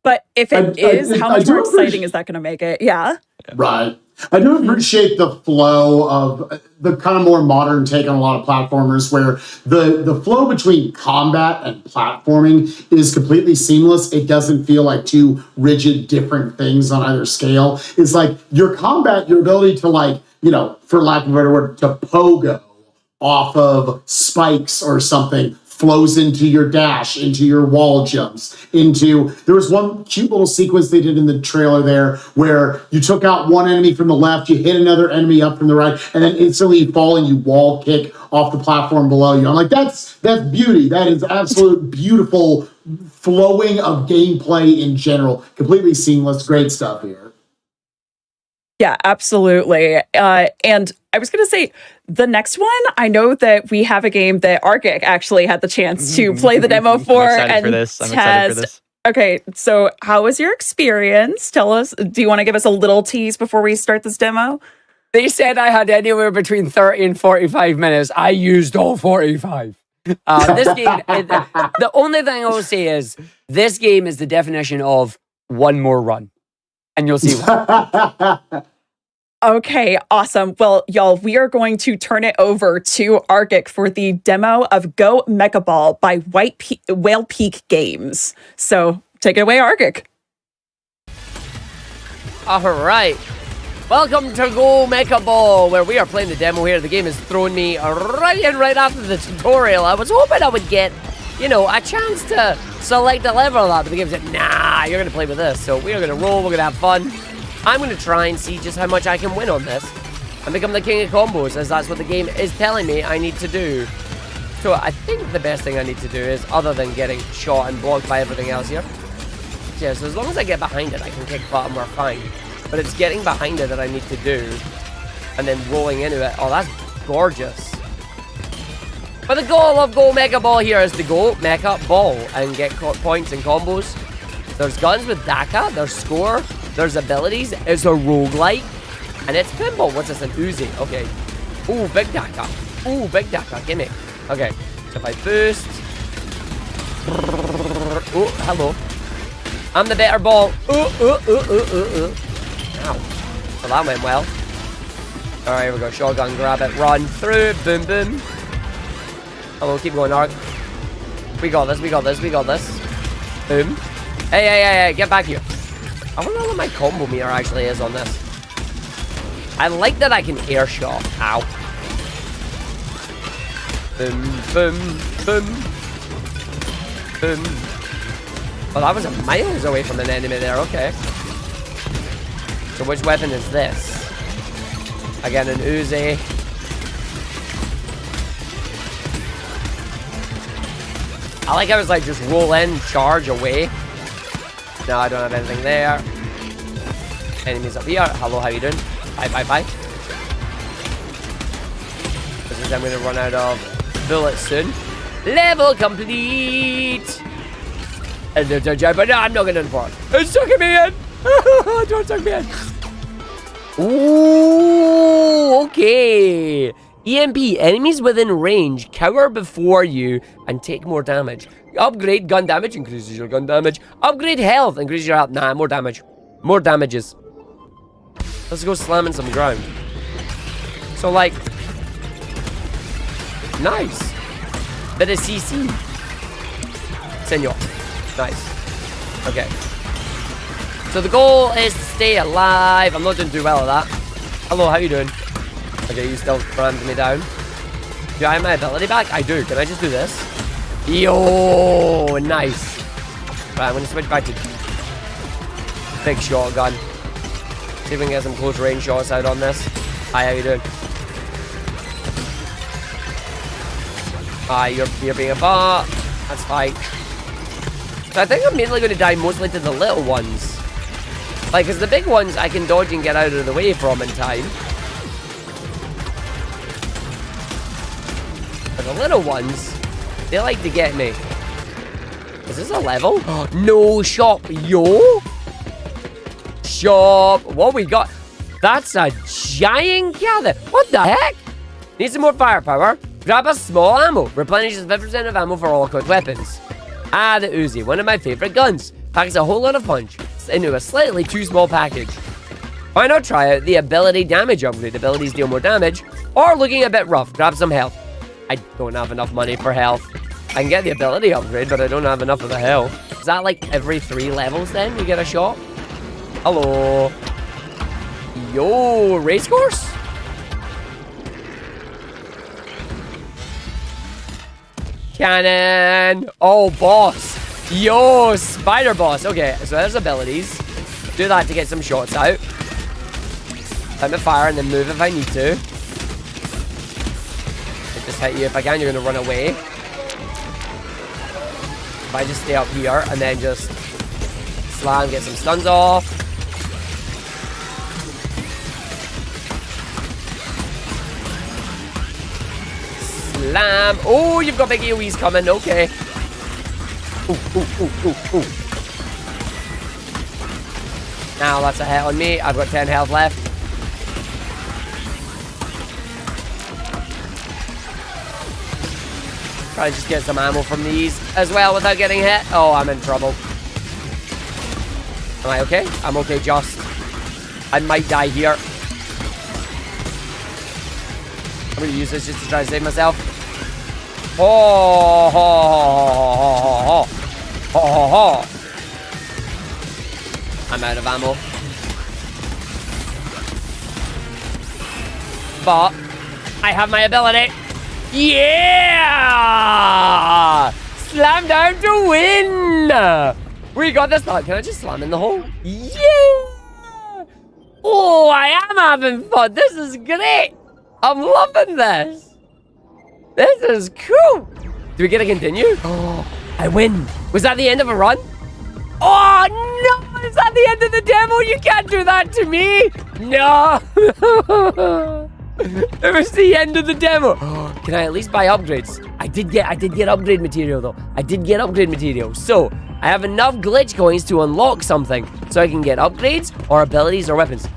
But if it is, how much more exciting is that going to make it? Yeah. Right. I do appreciate the flow of the kind of more modern take on a lot of platformers, where the flow between combat and platforming is completely seamless. It doesn't feel like two rigid, different things on either scale. It's like your combat, your ability to for lack of a better word, to pogo off of spikes or something, flows into your dash, into your wall jumps, there was one cute little sequence they did in the trailer there where you took out one enemy from the left, you hit another enemy up from the right, and then instantly you fall and you wall kick off the platform below you. I'm like, that's beauty. That is absolute beautiful flowing of gameplay in general. Completely seamless. Great stuff here. Yeah, absolutely. And I was going to say, the next one, I know that we have a game that Arctic actually had the chance to play the demo for. I'm excited for this. Okay, so how was your experience? Tell us, do you want to give us a little tease before we start this demo? They said I had anywhere between 30 and 45 minutes. I used all 45. This game, the only thing I will say is, this game is the definition of one more run. And you'll see why. Okay, awesome. Well, y'all, we are going to turn it over to Arctic for the demo of Go Mecha Ball by Whale Peak Games. So take it away, Arctic. All right. Welcome to Go Mecha Ball, where we are playing the demo here. The game has thrown me right in right after the tutorial. I was hoping I would get, a chance to select a level of that, but the game said, nah, you're going to play with this. So we are going to roll, we're going to have fun. I'm going to try and see just how much I can win on this and become the king of combos, as that's what the game is telling me I need to do. So I think the best thing I need to do is, other than getting shot and blocked by everything else here, yeah, so as long as I get behind it, I can kick butt and we're fine. But it's getting behind it that I need to do, and then rolling into it. Oh, that's gorgeous. But the goal of Go Mecha Ball here is to go Mecha Ball and get points and combos. There's guns with Daka, there's score, there's abilities, it's a roguelike, and it's pinball. What's this, an Uzi? Okay. Ooh, big Daka. Ooh, big Daka, gimme. Okay, so if I boost. Oh, hello. I'm the better ball. Ow. So that went well. Alright, here we go. Shotgun, grab it, run through, boom, boom. And we'll keep going, Arc. We got this, we got this, we got this. Boom. Hey, get back here. I wonder what my combo meter actually is on this. I like that I can air shot. Ow. Boom, boom, boom. Boom. Oh, that was a miles away from an enemy there, okay. So which weapon is this? Again, an Uzi. I like how it's like just roll in, charge away. No, I don't have anything there. Enemies up here. Hello, how you doing? Bye. This is I'm gonna run out of bullets soon. Level complete! But no, I'm not gonna for it. It's sucking me in! Don't suck me in! Ooh, okay. EMP, enemies within range cower before you and take more damage. Upgrade gun damage, increases your gun damage. Upgrade health, increases your health. Nah, more damage. More damages. Let's go slamming some ground. So, like, nice. Bit of CC. Senor. Nice. Okay. So the goal is to stay alive. I'm not doing too well at that. Hello, how you doing? Okay, you still rammed me down. Do I have my ability back? I do. Can I just do this? Yo, nice. Right, I'm going to switch back to big shotgun. See if we can get some close range shots out on this. Hi, how you doing? Hi, you're being a bot. That's fine. So I think I'm mainly going to die mostly to the little ones. Like, because the big ones I can dodge and get out of the way from in time. But the little ones, they like to get me. Is this a level? No, shop. Yo. Shop. What we got? That's a giant gather. What the heck? Need some more firepower. Grab a small ammo. Replenishes 50% of ammo for all equipped weapons. Ah, the Uzi. One of my favorite guns. Packs a whole lot of punch into a slightly too small package. Why not try out the ability damage upgrade? Abilities deal more damage. Or looking a bit rough. Grab some health. I don't have enough money for health. I can get the ability upgrade, but I don't have enough of the health. Is that like every 3 levels then you get a shot? Hello. Yo, race course? Cannon. Oh, boss. Yo, spider boss. Okay, so there's abilities. Do that to get some shots out. Time to fire and then move if I need to. I just hit you if I can. You're going to run away. If I just stay up here and then just slam, get some stuns off. Slam. Oh, you've got big AoEs coming. Okay. Ooh. Now that's a hit on me. I've got 10 health left. Try to just get some ammo from these as well without getting hit. Oh, I'm in trouble. Am I okay? I'm okay, just. I might die here. I'm going to use this just to try to save myself. Oh, I'm out of ammo. But I have my ability. Yeah! Slam down to win! We got this. Can I just slam in the hole? Yeah! Oh, I am having fun. This is great. I'm loving this. This is cool. Do we get to continue? Oh, I win. Was that the end of a run? Oh, no. Is that the end of the demo? You can't do that to me. No. It was the end of the demo. Can I at least buy upgrades? I did get upgrade material though. I did get upgrade material. So I have enough glitch coins to unlock something so I can get upgrades or abilities or weapons.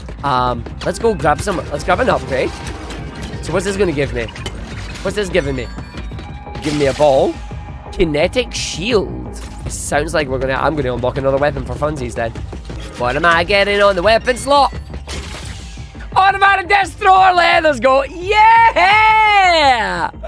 Let's go grab some. Let's grab an upgrade. So what's this gonna give me? What's this giving me? Give me a ball. Kinetic shield. Sounds like I'm gonna unlock another weapon for funsies then. What am I getting on the weapon slot? Automatic death thrower, let's go. Yeah!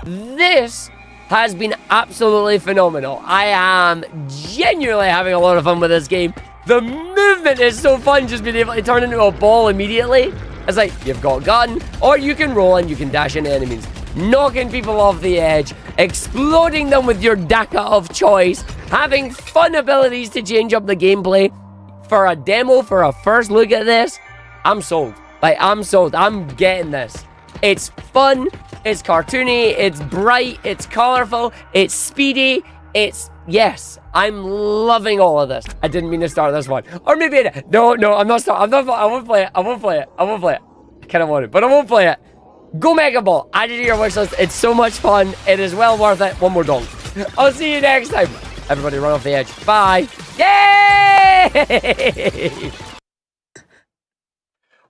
This has been absolutely phenomenal. I am genuinely having a lot of fun with this game. The movement is so fun, just being able to turn into a ball immediately. It's like, you've got a gun, or you can roll and you can dash into enemies. Knocking people off the edge, exploding them with your DACA of choice, having fun abilities to change up the gameplay. For a demo, for a first look at this, I'm sold. Like, I'm sold. I'm getting this. It's fun. It's cartoony. It's bright. It's colorful. It's speedy. Yes, I'm loving all of this. I didn't mean to start this one. Or maybe no, I'm not starting. I won't play it. I kind of want it, but I won't play it. Go Mecha Ball. Add it to your wish list. It's so much fun. It is well worth it. One more dong. I'll see you next time. Everybody run off the edge. Bye. Yay!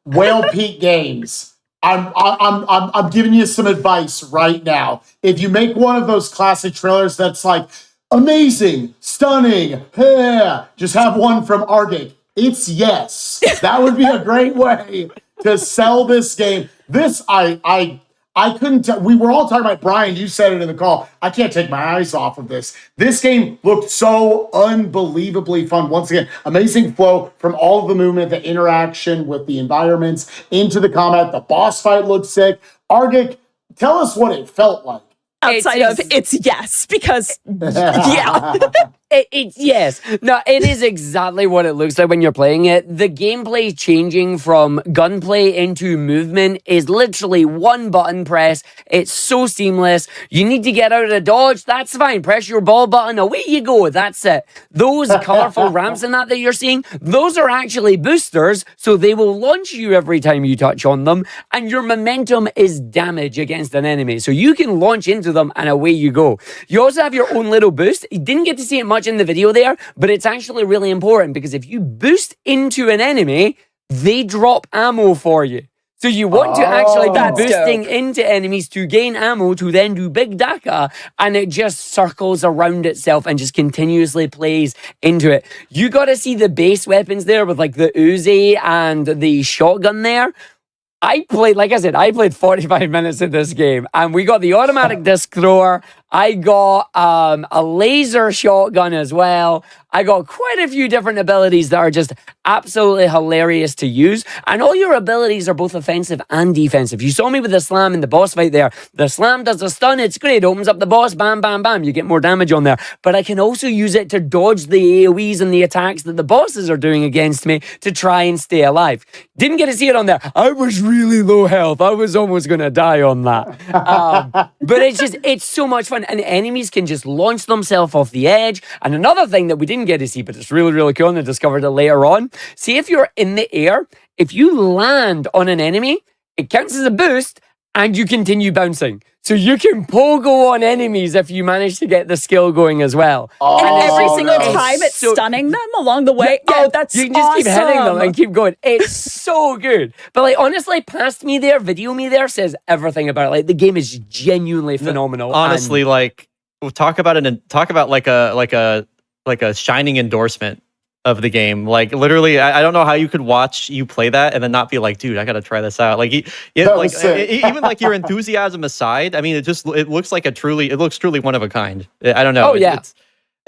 Whale Peak Games. I'm giving you some advice right now. If you make one of those classic trailers that's like amazing, stunning, yeah, just have one from Arcadia. It's yes. That would be a great way to sell this game. This I couldn't tell. We were all talking about, Brian, you said it in the call. I can't take my eyes off of this. This game looked so unbelievably fun. Once again, amazing flow from all of the movement, the interaction with the environments, into the combat. The boss fight looked sick. Argic, tell us what it felt like. Outside of it's yes, because yeah. It's yes. No, it is exactly what it looks like when you're playing it. The gameplay changing from gunplay into movement is literally one button press. It's so seamless. You need to get out of the dodge. That's fine. Press your ball button. Away you go. That's it. Those colorful ramps and that you're seeing, those are actually boosters. So they will launch you every time you touch on them. And your momentum is damage against an enemy. So you can launch into them and away you go. You also have your own little boost. You didn't get to see it much in the video there, but it's actually really important because if you boost into an enemy, they drop ammo for you. So you want to actually be boosting into enemies to gain ammo to then do big DACA, and it just circles around itself and just continuously plays into it. You got to see the base weapons there with like the Uzi and the shotgun there. I played 45 minutes in this game, and we got the automatic disc thrower. I got a laser shotgun as well. I got quite a few different abilities that are just absolutely hilarious to use. And all your abilities are both offensive and defensive. You saw me with the slam in the boss fight there. The slam does a stun. It's great. Opens up the boss. Bam, bam, bam. You get more damage on there. But I can also use it to dodge the AoEs and the attacks that the bosses are doing against me to try and stay alive. Didn't get to see it on there. I was really low health. I was almost going to die on that. But it's so much fun. And enemies can just launch themselves off the edge. And another thing that we didn't get to see, but it's really, really cool, and I discovered it later on. See, if you're in the air, if you land on an enemy, it counts as a boost, and you continue bouncing. So you can pogo on enemies if you manage to get the skill going as well. And every single time it's stunning them along the way. Yeah, that's you can just keep hitting them and keep going. It's so good. But like, honestly, past me there, video me there says everything about it. Like, the game is genuinely phenomenal. Honestly, like, we'll talk about it and talk about like a shining endorsement of the game. Like, literally, I don't know how you could watch you play that and then not be like, dude, I gotta try this out. Like, even like your enthusiasm aside, I mean, it looks truly one of a kind. I don't know. Oh yeah.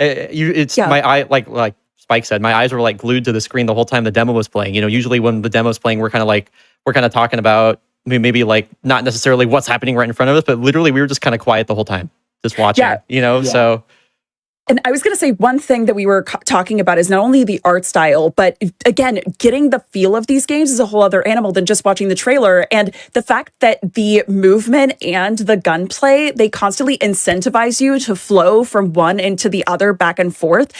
My eye, like Spike said, my eyes were like glued to the screen the whole time the demo was playing. You know, usually when the demo's playing, we're kind of talking about maybe like not necessarily what's happening right in front of us, but literally we were just kind of quiet the whole time, just watching. Yeah. You know, so. And I was going to say one thing that we were talking about is not only the art style, but again, getting the feel of these games is a whole other animal than just watching the trailer. And the fact that the movement and the gunplay, they constantly incentivize you to flow from one into the other back and forth.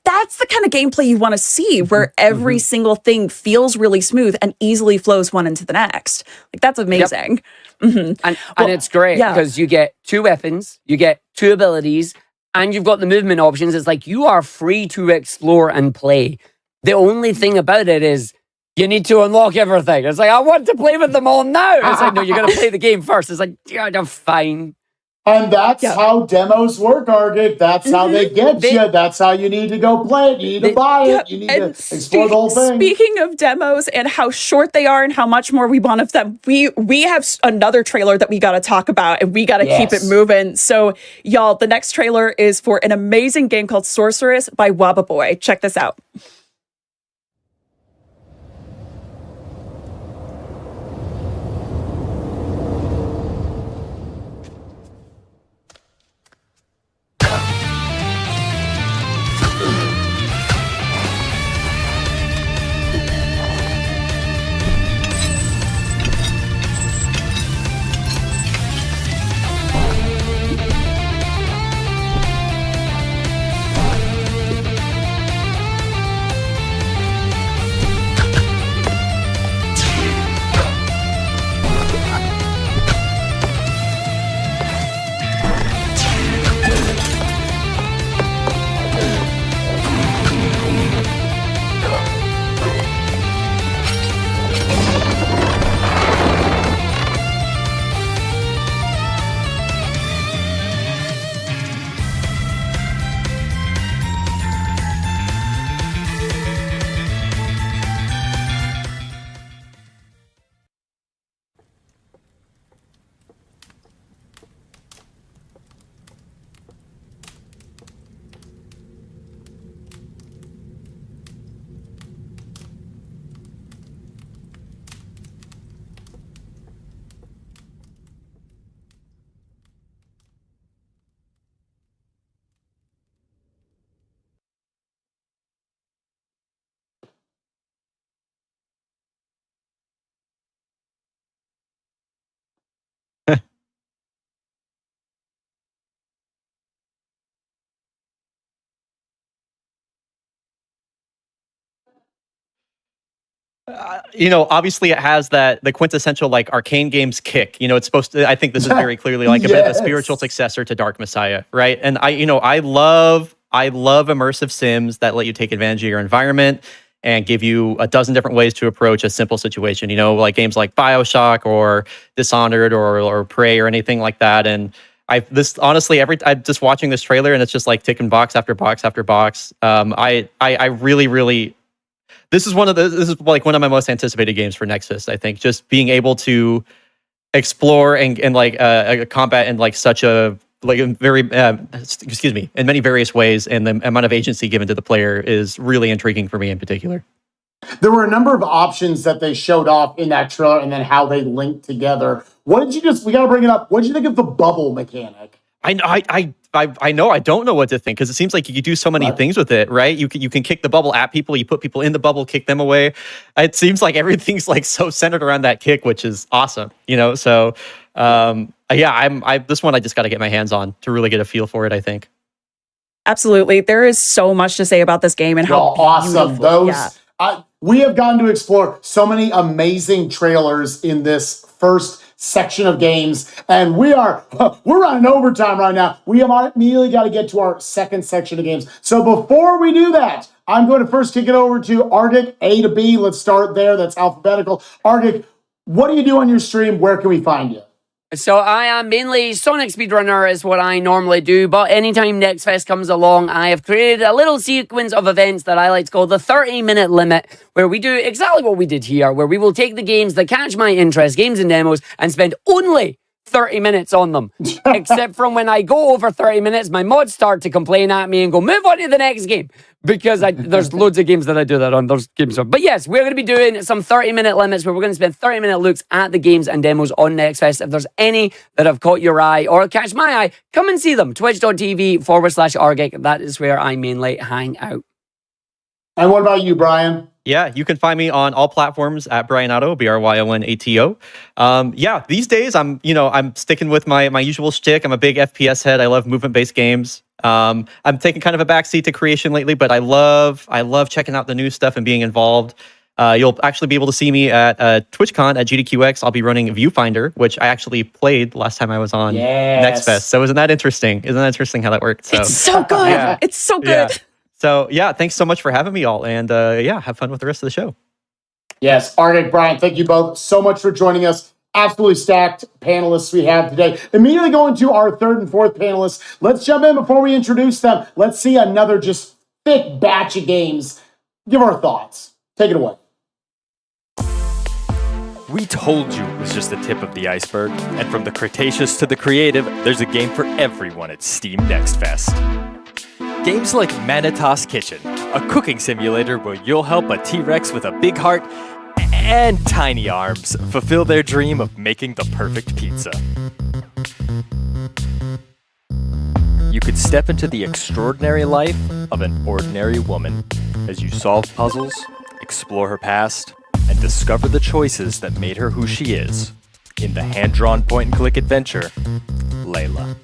That's the kind of gameplay you want to see, where every single thing feels really smooth and easily flows one into the next. Like, that's amazing. Yep. And it's great because you get 2 weapons, you get 2 abilities, and you've got the movement options. It's like you are free to explore and play. The only thing about it is you need to unlock everything. It's like, I want to play with them all now. It's like, no, you're going to play the game first. It's like, yeah, I'm fine. And that's how demos work, Arcade. That's how they get you. That's how you need to go play it. You need to buy it. You need to explore the whole thing. Speaking of demos and how short they are and how much more we want of them, we have another trailer that we got to talk about, and we got to keep it moving. So, y'all, the next trailer is for an amazing game called Sorceress by Wababoy. Check this out. Obviously it has the quintessential like Arcane games kick. It's supposed to. I think this is very clearly like a bit of a spiritual successor to Dark Messiah, right? And I love immersive sims that let you take advantage of your environment and give you a dozen different ways to approach a simple situation. Like games like BioShock or Dishonored or Prey or anything like that. And I'm just watching this trailer and it's just like ticking box after box after box. I really. This is one of my most anticipated games for Nexus. I think just being able to explore and combat in like such a very in many various ways, and the amount of agency given to the player is really intriguing for me in particular. There were a number of options that they showed off in that trailer, and then how they linked together. We got to bring it up. What did you think of the bubble mechanic? I know. I don't know what to think, because it seems like you could do so many things with it, right? You can kick the bubble at people. You put people in the bubble, kick them away. It seems like everything's like so centered around that kick, which is awesome. So this one I just got to get my hands on to really get a feel for it, I think. Absolutely. There is so much to say about this game and how awesome we have gotten to explore so many amazing trailers in this first section of games, and we're running overtime right now. We immediately got to get to our second section of games. So before we do that, I'm going to first kick it over to Arctic, A to B. Let's start there. That's alphabetical. Arctic, what do you do on your stream? Where can we find you? So I am mainly Sonic Speedrunner is what I normally do, but anytime Next Fest comes along, I have created a little sequence of events that I like to call the 30-minute limit, where we do exactly what we did here, where we will take the games that catch my interest, games and demos, and spend only 30 minutes on them. Except from when I go over 30 minutes, my mods start to complain at me and go, move on to the next game. Because there's loads of games that I do that on. Those games are. But yes, we're going to be doing some 30-minute limits where we're going to spend 30-minute looks at the games and demos on NextFest. If there's any that have caught your eye or catch my eye, come and see them. Twitch.tv/Argeek. That is where I mainly hang out. And what about you, Brian? Yeah, you can find me on all platforms at Bryonato, BRYONATO. Yeah, these days I'm sticking with my usual shtick. I'm a big FPS head. I love movement-based games. I'm taking kind of a backseat to creation lately, but I love checking out the new stuff and being involved. You'll actually be able to see me at TwitchCon at GDQX. I'll be running Viewfinder, which I actually played last time I was on NextFest. So isn't that interesting? Isn't that interesting how that worked? So, it's so good. Yeah. It's so good. Yeah. So yeah, thanks so much for having me all. And have fun with the rest of the show. Yes, Arctic, Brian, thank you both so much for joining us. Absolutely stacked panelists we have today. Immediately going to our third and fourth panelists. Let's jump in before we introduce them. Let's see another just thick batch of games. Give our thoughts. Take it away. We told you it was just the tip of the iceberg, and from the Cretaceous to the creative, there's a game for everyone at Steam Next Fest. Games like Manitas Kitchen, a cooking simulator where you'll help a T-Rex with a big heart and tiny arms fulfill their dream of making the perfect pizza. You could step into the extraordinary life of an ordinary woman as you solve puzzles, explore her past, and discover the choices that made her who she is in the hand-drawn point-and-click adventure, Layla.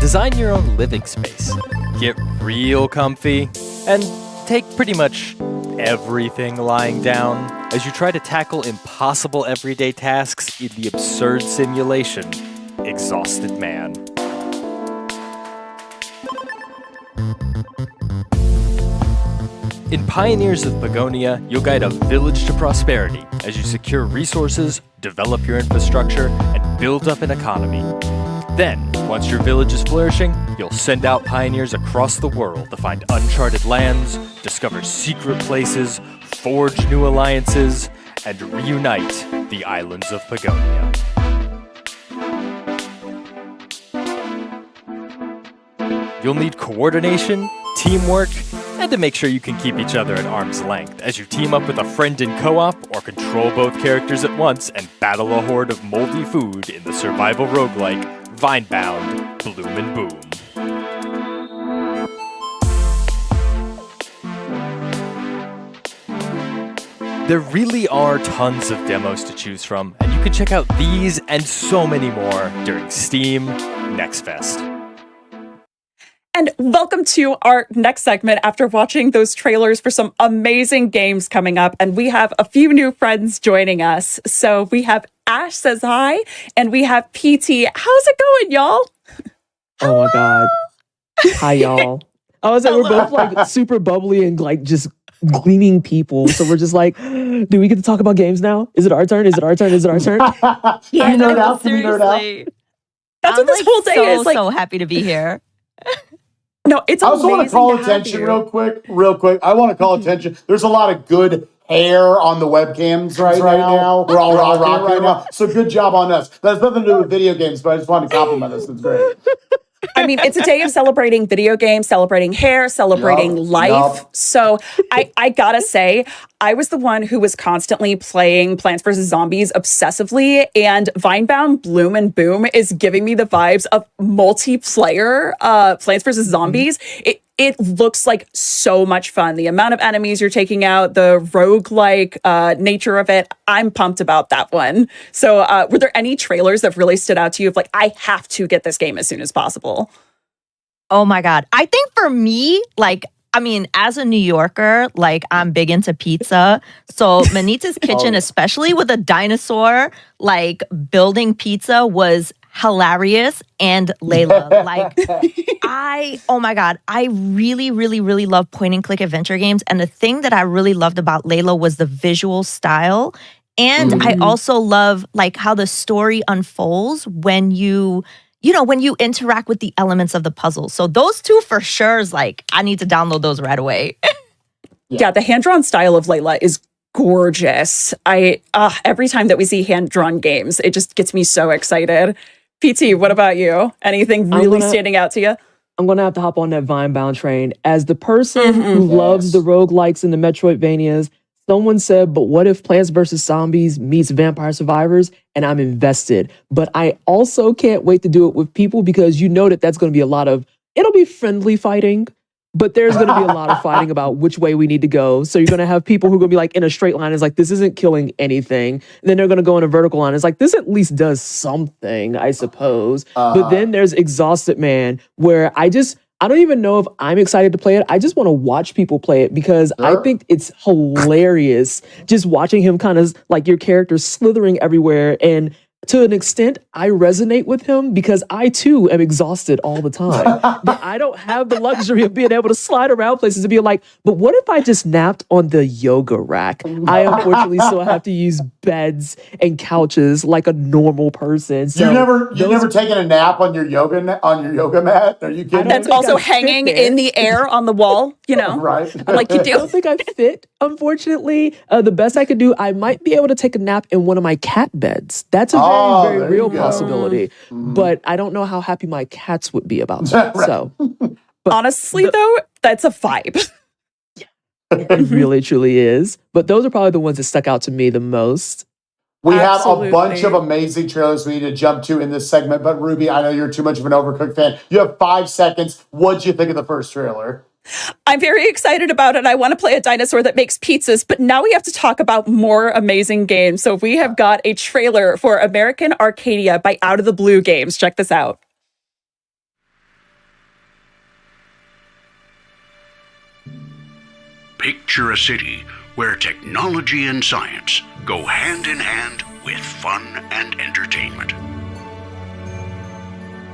Design your own living space, get real comfy, and take pretty much everything lying down as you try to tackle impossible everyday tasks in the absurd simulation, Exhausted Man. In Pioneers of Begonia, you'll guide a village to prosperity as you secure resources, develop your infrastructure, and build up an economy. Then, once your village is flourishing, you'll send out pioneers across the world to find uncharted lands, discover secret places, forge new alliances, and reunite the islands of Begonia. You'll need coordination, teamwork, and to make sure you can keep each other at arm's length as you team up with a friend in co-op or control both characters at once and battle a horde of moldy food in the survival roguelike Vinebound Bloom and Boom. There really are tons of demos to choose from, and you can check out these and so many more during Steam Next Fest. And welcome to our next segment after watching those trailers for some amazing games coming up. And we have a few new friends joining us. So we have Ash says hi, and we have PT. How's it going, y'all? Oh my God. Hi, y'all. I was like, we're both like super bubbly and like just gleaming people. So we're just like, do we get to talk about games now? Is it our turn? Is it our turn? Is it our turn? Yeah, no, seriously. That's what this whole day is like. So happy to be here. No, it's I also want to call attention real quick. I want to call attention. There's a lot of good hair on the webcams right now. We're all rocking right now. So good job on us. That has nothing to do with video games, but I just wanted to compliment us. It's great. I mean, it's a day of celebrating video games, celebrating hair, celebrating life. Yep. So I gotta say, I was the one who was constantly playing Plants vs. Zombies obsessively, and Vinebound Bloom and Boom is giving me the vibes of multiplayer Plants vs. Zombies. It looks like so much fun. The amount of enemies you're taking out, the roguelike nature of it, I'm pumped about that one. So were there any trailers that really stood out to you of like, I have to get this game as soon as possible? Oh my God. I think for me, like, I mean, as a New Yorker, like I'm big into pizza. So Manita's Kitchen, especially with a dinosaur, like building pizza was hilarious. And Layla, like oh my God, I really, really, really love point and click adventure games. And the thing that I really loved about Layla was the visual style. And I also love like how the story unfolds when you interact with the elements of the puzzle. So those two for sure is like, I need to download those right away. Yeah, the hand-drawn style of Layla is gorgeous. Every time that we see hand-drawn games, it just gets me so excited. PT, what about you? Anything really standing out to you? I'm going to have to hop on that Vine-bound train. As the person who loves the roguelikes and the Metroidvanias, someone said, but what if Plants vs. Zombies meets Vampire Survivors? And I'm invested. But I also can't wait to do it with people because you know that's going to be a lot of, it'll be friendly fighting, but there's going to be a lot of fighting about which way we need to go. So you're going to have people who are going to be like in a straight line. It's like, this isn't killing anything. And then they're going to go in a vertical line. It's like, this at least does something, I suppose. But then there's Exhausted Man, where I don't even know if I'm excited to play it. I just want to watch people play it because I think it's hilarious just watching him kind of like your character slithering everywhere. And to an extent, I resonate with him because I too am exhausted all the time. But I don't have the luxury of being able to slide around places and be like, but what if I just napped on the yoga rack? I unfortunately still have to use beds and couches like a normal person. So you've never taken a nap on your yoga mat? Are you kidding? That's also hanging in the air on the wall, you know? Right. Like you do. I don't think I fit, unfortunately. The best I could do, I might be able to take a nap in one of my cat beds. That's a very real possibility. But I don't know how happy my cats would be about that. So, honestly, though, that's a vibe. It really, truly is. But those are probably the ones that stuck out to me the most. We have a bunch of amazing trailers we need to jump to in this segment. But Ruby, I know you're too much of an Overcooked fan. You have 5 seconds. What'd you think of the first trailer? I'm very excited about it. I want to play a dinosaur that makes pizzas, but now we have to talk about more amazing games. So we have got a trailer for American Arcadia by Out of the Blue Games. Check this out. Picture a city where technology and science go hand in hand with fun and entertainment.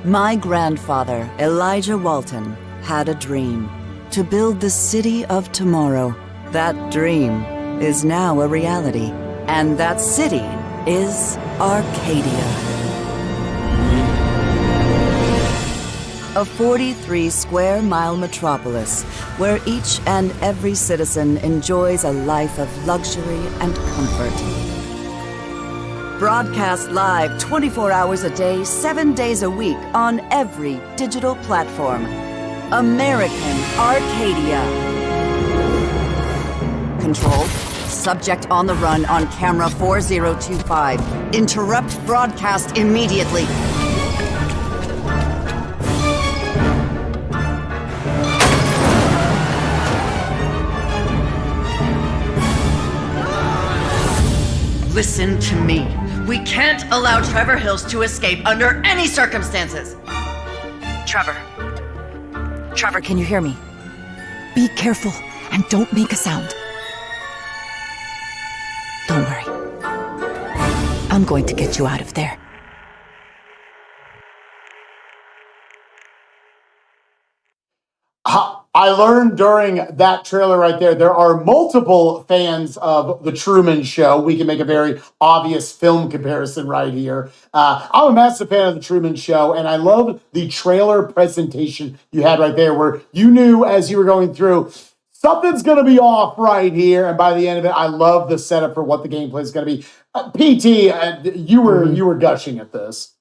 My grandfather, Elijah Walton, had a dream to build the city of tomorrow. That dream is now a reality, and that city is Arcadia. A 43-square-mile metropolis where each and every citizen enjoys a life of luxury and comfort. Broadcast live 24 hours a day, 7 days a week on every digital platform. American Arcadia. Control. Subject on the run on camera 4025. Interrupt broadcast immediately. Listen to me. We can't allow Trevor Hills to escape under any circumstances. Trevor, can you hear me? Be careful and don't make a sound. Don't worry. I'm going to get you out of there. I learned during that trailer right there are multiple fans of The Truman Show. We can make a very obvious film comparison right here. I'm a massive fan of The Truman Show, and I love the trailer presentation you had right there where you knew as you were going through, something's going to be off right here. And by the end of it, I love the setup for what the gameplay is going to be. PT, you were gushing at this.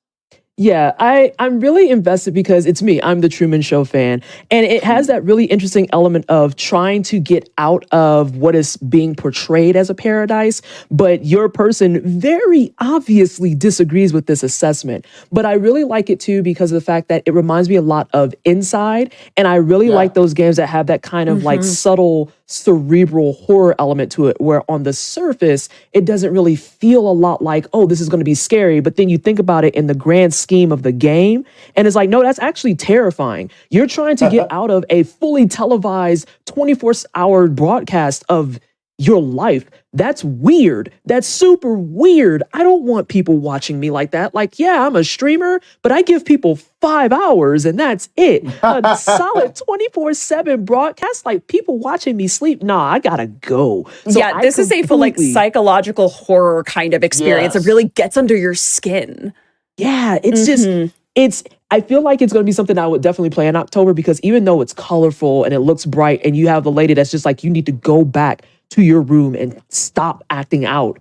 Yeah, I'm really invested because it's me. I'm the Truman Show fan. And it has that really interesting element of trying to get out of what is being portrayed as a paradise. But your person very obviously disagrees with this assessment. But I really like it too because of the fact that it reminds me a lot of Inside. And I really like those games that have that kind of like subtle cerebral horror element to it, where on the surface, it doesn't really feel a lot like, oh, this is going to be scary. But then you think about it in the grand scheme of the game, and it's like, no, that's actually terrifying. You're trying to get out of a fully televised 24-hour broadcast of your life. That's weird. That's super weird. I don't want people watching me like that. Like, yeah, I'm a streamer, but I give people 5 hours and that's it. A solid 24/7 broadcast, like people watching me sleep. Nah, I gotta go. So yeah, this is a full like psychological horror kind of experience. It really gets under your skin. Yeah, it's just, I feel like it's going to be something I would definitely play in October because even though it's colorful and it looks bright and you have the lady that's just like, you need to go back to your room and stop acting out.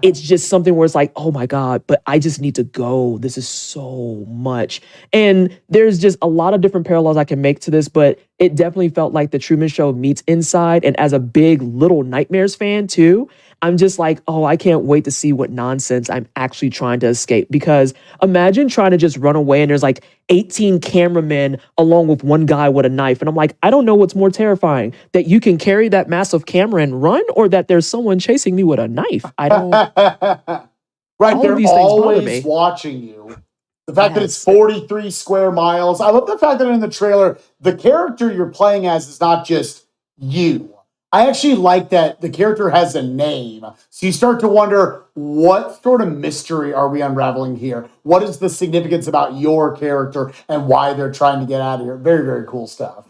It's just something where it's like, oh my God, but I just need to go. This is so much. And there's just a lot of different parallels I can make to this, but it definitely felt like the Truman Show meets Inside. And as a big Little Nightmares fan too, I'm just like, oh, I can't wait to see what nonsense I'm actually trying to escape. Because imagine trying to just run away and there's like 18 cameramen along with one guy with a knife. And I'm like, I don't know what's more terrifying, that you can carry that massive camera and run, or that there's someone chasing me with a knife. I don't. Right, they're always watching you. The fact that it's 43 square miles. I love the fact that in the trailer, the character you're playing as is not just you. I actually like that the character has a name. So you start to wonder, what sort of mystery are we unraveling here? What is the significance about your character and why they're trying to get out of here? Very, very cool stuff.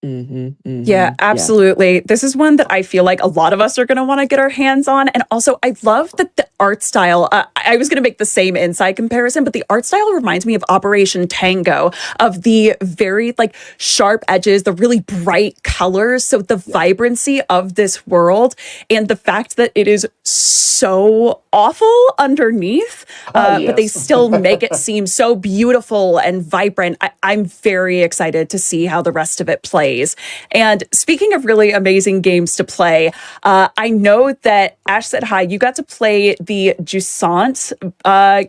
Yeah, absolutely. This is one that I feel like a lot of us are going to want to get our hands on. And also, I love that the art style, I was going to make the same Inside comparison, but the art style reminds me of Operation Tango, of the very like sharp edges, the really bright colors. So the vibrancy of this world and the fact that it is so awful underneath, but they still make it seem so beautiful and vibrant. I'm very excited to see how the rest of it plays. And speaking of really amazing games to play, I know that Ash said hi. You got to play the Jusant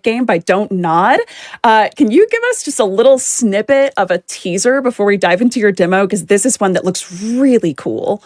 game by Don't Nod. Can you give us just a little snippet of a teaser before we dive into your demo? Because this is one that looks really cool.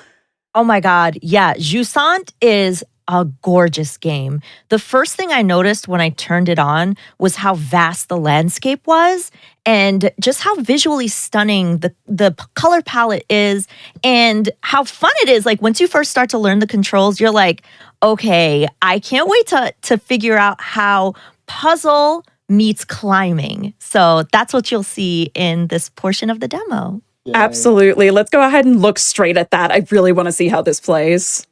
Oh my God. Yeah. Jusant is a gorgeous game. The first thing I noticed when I turned it on was how vast the landscape was and just how visually stunning the color palette is and how fun it is. Like once you first start to learn the controls, you're like, okay, I can't wait to figure out how puzzle meets climbing. So that's what you'll see in this portion of the demo. Yay. Absolutely. Let's go ahead and look straight at that. I really want to see how this plays.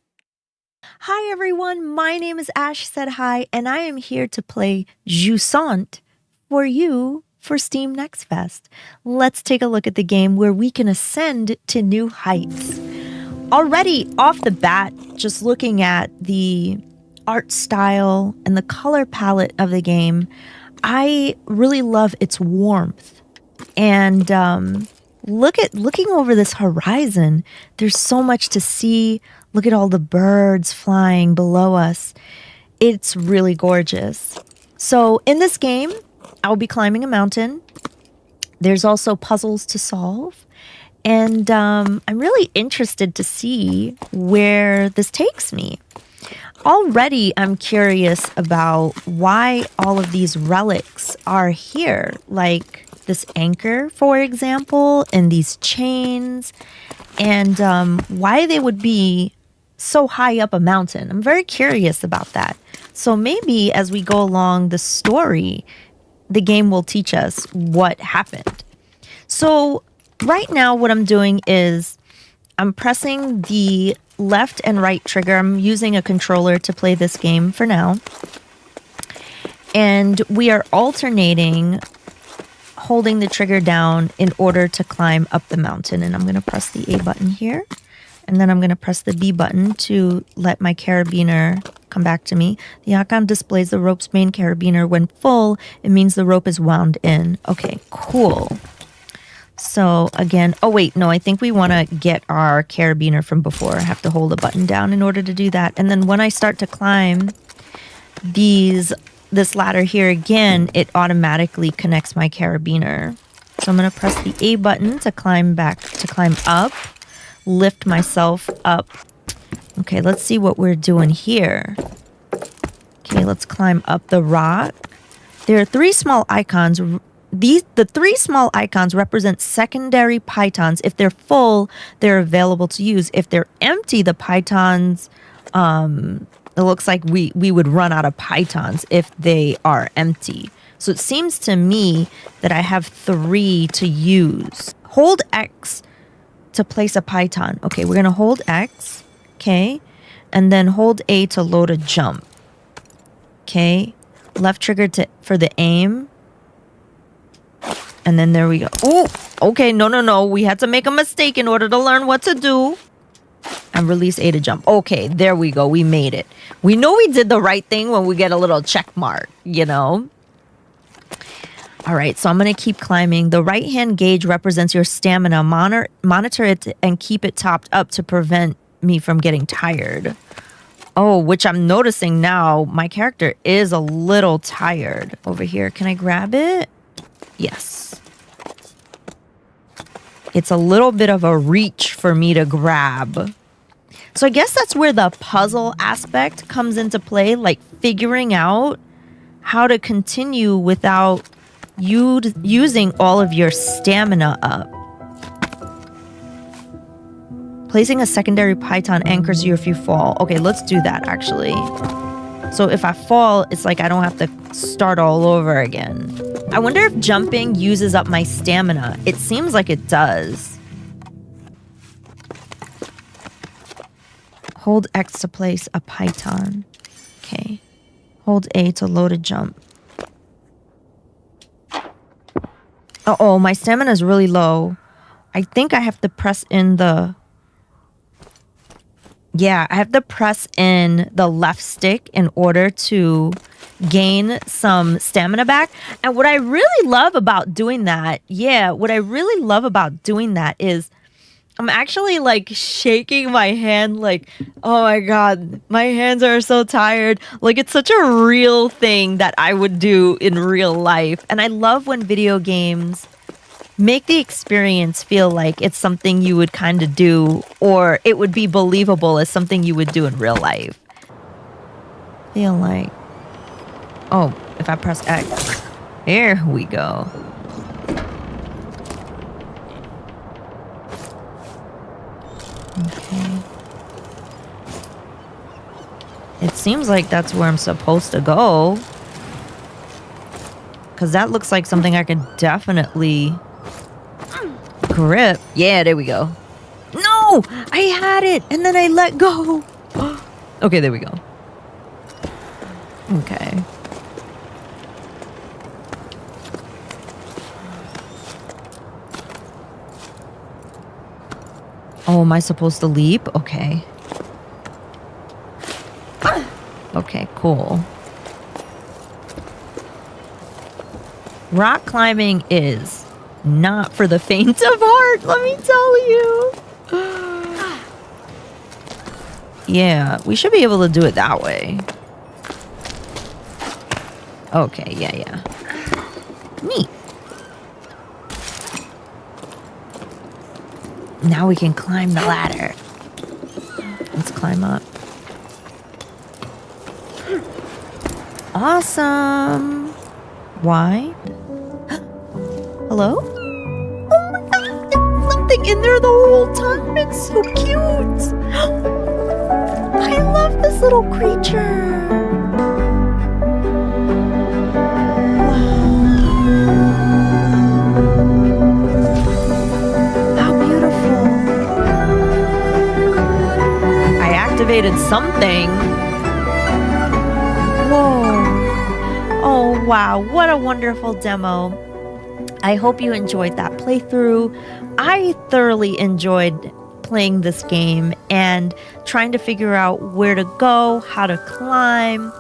Hi everyone, my name is Ash Said Hi, and I am here to play Jusant for you for Steam Next Fest. Let's take a look at the game where we can ascend to new heights. Already off the bat, just looking at the art style and the color palette of the game, I really love its warmth. And looking over this horizon, there's so much to see. Look at all the birds flying below us. It's really gorgeous. So in this game, I'll be climbing a mountain. There's also puzzles to solve. And I'm really interested to see where this takes me. Already, I'm curious about why all of these relics are here. Like this anchor, for example, and these chains. And why they would be so high up a mountain. I'm very curious about that. So maybe as we go along the story, the game will teach us what happened. So right now what I'm doing is I'm pressing the left and right trigger. I'm using a controller to play this game for now. And we are alternating holding the trigger down in order to climb up the mountain. And I'm going to press the A button here. And then I'm going to press the B button to let my carabiner come back to me. The icon displays the rope's main carabiner. When full, it means the rope is wound in. Okay, cool. So again, oh wait, no, I think we want to get our carabiner from before. I have to hold the button down in order to do that. And then when I start to climb this ladder here again, it automatically connects my carabiner. So I'm going to press the A button to climb up. Lift myself up. Okay, let's see what we're doing here. Okay, let's climb up the rock. There are 3 small icons. The 3 small icons represent secondary pythons. If they're full, they're available to use. If they're empty, the pythons, it looks like we would run out of pythons if they are empty. So it seems to me that I have 3 to use. Hold X to place a python. Okay, we're going to hold X. Okay. And then hold A to load a jump. Okay. Left trigger for the aim. And then there we go. Oh, okay. No. We had to make a mistake in order to learn what to do. And release A to jump. Okay, there we go. We made it. We know we did the right thing when we get a little check mark, you know? All right, so I'm going to keep climbing. The right-hand gauge represents your stamina. Monitor it and keep it topped up to prevent me from getting tired. Oh, which I'm noticing now, my character is a little tired. Over here, can I grab it? Yes. It's a little bit of a reach for me to grab. So I guess that's where the puzzle aspect comes into play, like figuring out how to continue without using all of your stamina up. Placing a secondary python anchors you if you fall. Okay, let's do that actually. So if I fall, it's like I don't have to start all over again. I wonder if jumping uses up my stamina. It seems like it does. Hold X to place a python. Okay. Hold A to load a jump. Uh-oh, my stamina is really low. I think I have to press in the... Yeah, I have to press in the left stick in order to gain some stamina back. And what I really love about doing that, is I'm actually like shaking my hand like, oh my God, my hands are so tired. Like it's such a real thing that I would do in real life. And I love when video games make the experience feel like it's something you would kind of do, or it would be believable as something you would do in real life. Feel like, oh, if I press X, here we go. Okay. It seems like that's where I'm supposed to go. Because that looks like something I could definitely grip. Yeah, there we go. No! I had it! And then I let go. Okay, there we go. Okay. Oh, am I supposed to leap? Okay. Okay, cool. Rock climbing is not for the faint of heart, let me tell you. Yeah, we should be able to do it that way. Okay, yeah. Neat. Now we can climb the ladder. Let's climb up. Awesome. Why? Hello? Oh my God, there's something in there the whole time. It's so cute. I love this little creature. Activated something. Whoa. Oh, wow. What a wonderful demo. I hope you enjoyed that playthrough. I thoroughly enjoyed playing this game and trying to figure out where to go, how to climb,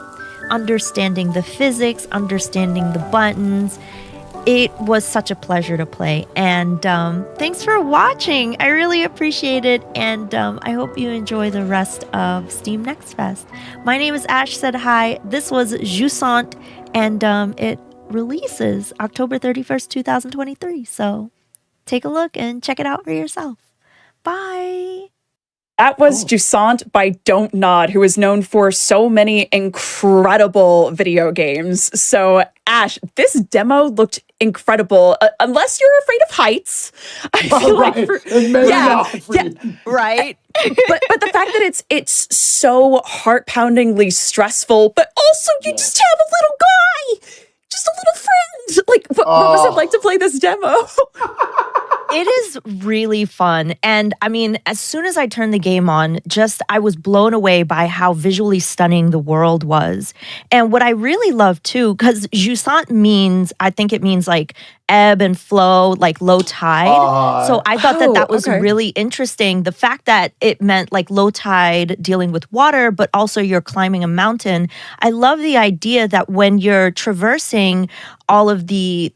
understanding the physics, understanding the buttons. It was such a pleasure to play, and thanks for watching. I really appreciate it, and I hope you enjoy the rest of Steam Next Fest. My name is Ash Said Hi. This was Jusant, and it releases October 31st, 2023. So take a look and check it out for yourself. Bye. That was Jusant by Don't Nod, who is known for so many incredible video games. So, Ash, this demo looked incredible. Unless you're afraid of heights, I feel like right. but the fact that it's so heart-poundingly stressful, but also you just have a little guy, just a little friend. Like, what was it like to play this demo? It is really fun. And I mean, as soon as I turned the game on, I was blown away by how visually stunning the world was. And what I really love too, because Jusant means, I think it means like ebb and flow, like low tide. So I thought that was really interesting. The fact that it meant like low tide dealing with water, but also you're climbing a mountain. I love the idea that when you're traversing all of the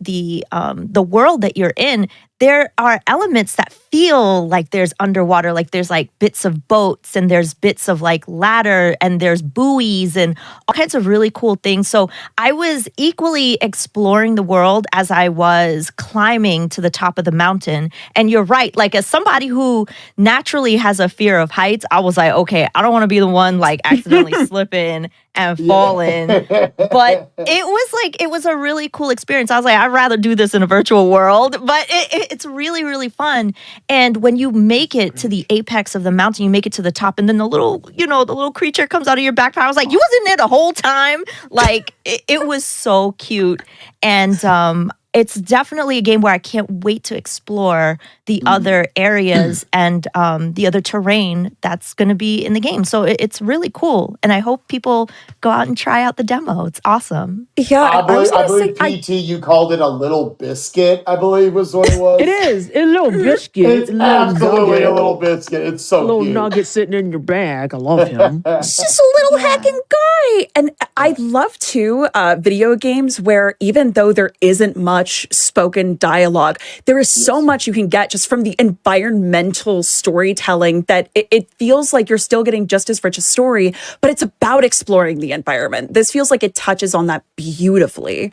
world that you're in, there are elements that feel like there's underwater, like there's like bits of boats and there's bits of like ladder and there's buoys and all kinds of really cool things. So I was equally exploring the world as I was climbing to the top of the mountain. And you're right, like as somebody who naturally has a fear of heights, I was like, okay, I don't want to be the one like accidentally slipping and falling. But it was a really cool experience. I was like, I'd rather do this in a virtual world, but it's really, really fun. And when you make it to the apex of the mountain, you make it to the top, and then the little creature comes out of your backpack. I was like, you wasn't there the whole time. Like it was so cute. And it's definitely a game where I can't wait to explore the other areas and the other terrain that's going to be in the game. So it's really cool. And I hope people go out and try out the demo. It's awesome. Yeah, I believe PT, you called it a little biscuit, I believe was what it was. It is. A little biscuit. It's absolutely a little biscuit. It's so a little cute. nugget sitting in your bag. I love him. It's just a little hacking guy. And I love, too, video games where even though there isn't much spoken dialogue, there is so much you can get just from the environmental storytelling that it feels like you're still getting just as rich a story, but it's about exploring the environment. This feels like it touches on that beautifully.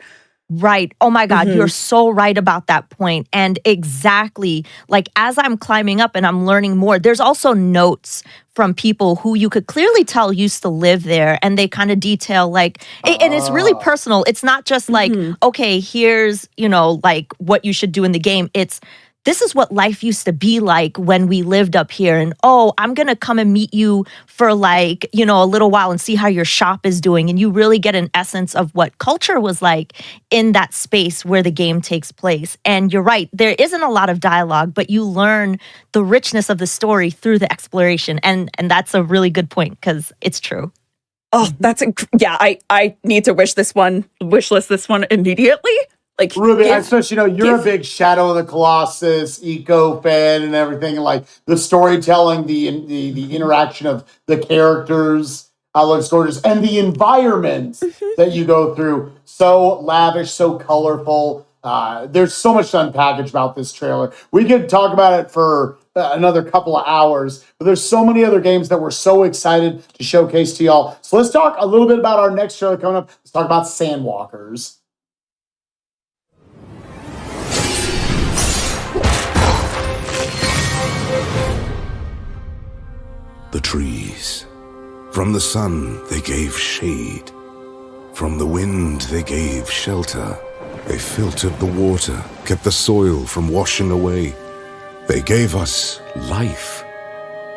Right. Oh my God, you're so right about that point. And exactly, like as I'm climbing up and I'm learning more, there's also notes from people who you could clearly tell used to live there, and they kind of detail like, and it's really personal. It's not just like, okay, here's, like what you should do in the game. It's, this is what life used to be like when we lived up here. And, oh, I'm going to come and meet you for like, a little while and see how your shop is doing. And you really get an essence of what culture was like in that space where the game takes place. And you're right, there isn't a lot of dialogue, but you learn the richness of the story through the exploration. And that's a really good point because it's true. Oh, I need to wish list this one immediately. Like Ruby, especially, you're a big Shadow of the Colossus eco fan and everything. Like the storytelling, the interaction of the characters, looks gorgeous, and the environment that you go through. So lavish, so colorful. There's so much to unpackage about this trailer. We could talk about it for another couple of hours, but there's so many other games that we're so excited to showcase to y'all. So let's talk a little bit about our next trailer coming up. Let's talk about Sandwalkers. The trees. From the sun, they gave shade. From the wind, they gave shelter. They filtered the water, kept the soil from washing away. They gave us life,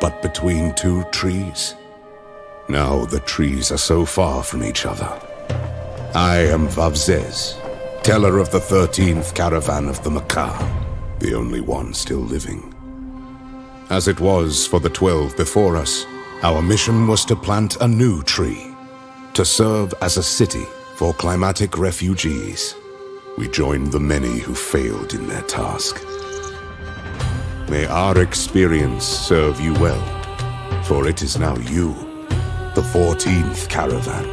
but between two trees. Now the trees are so far from each other. I am Vavzez, teller of the 13th caravan of the Mecha, the only one still living. As it was for the 12 before us, our mission was to plant a new tree, to serve as a city for climatic refugees. We joined the many who failed in their task. May our experience serve you well, for it is now you, the 14th caravan,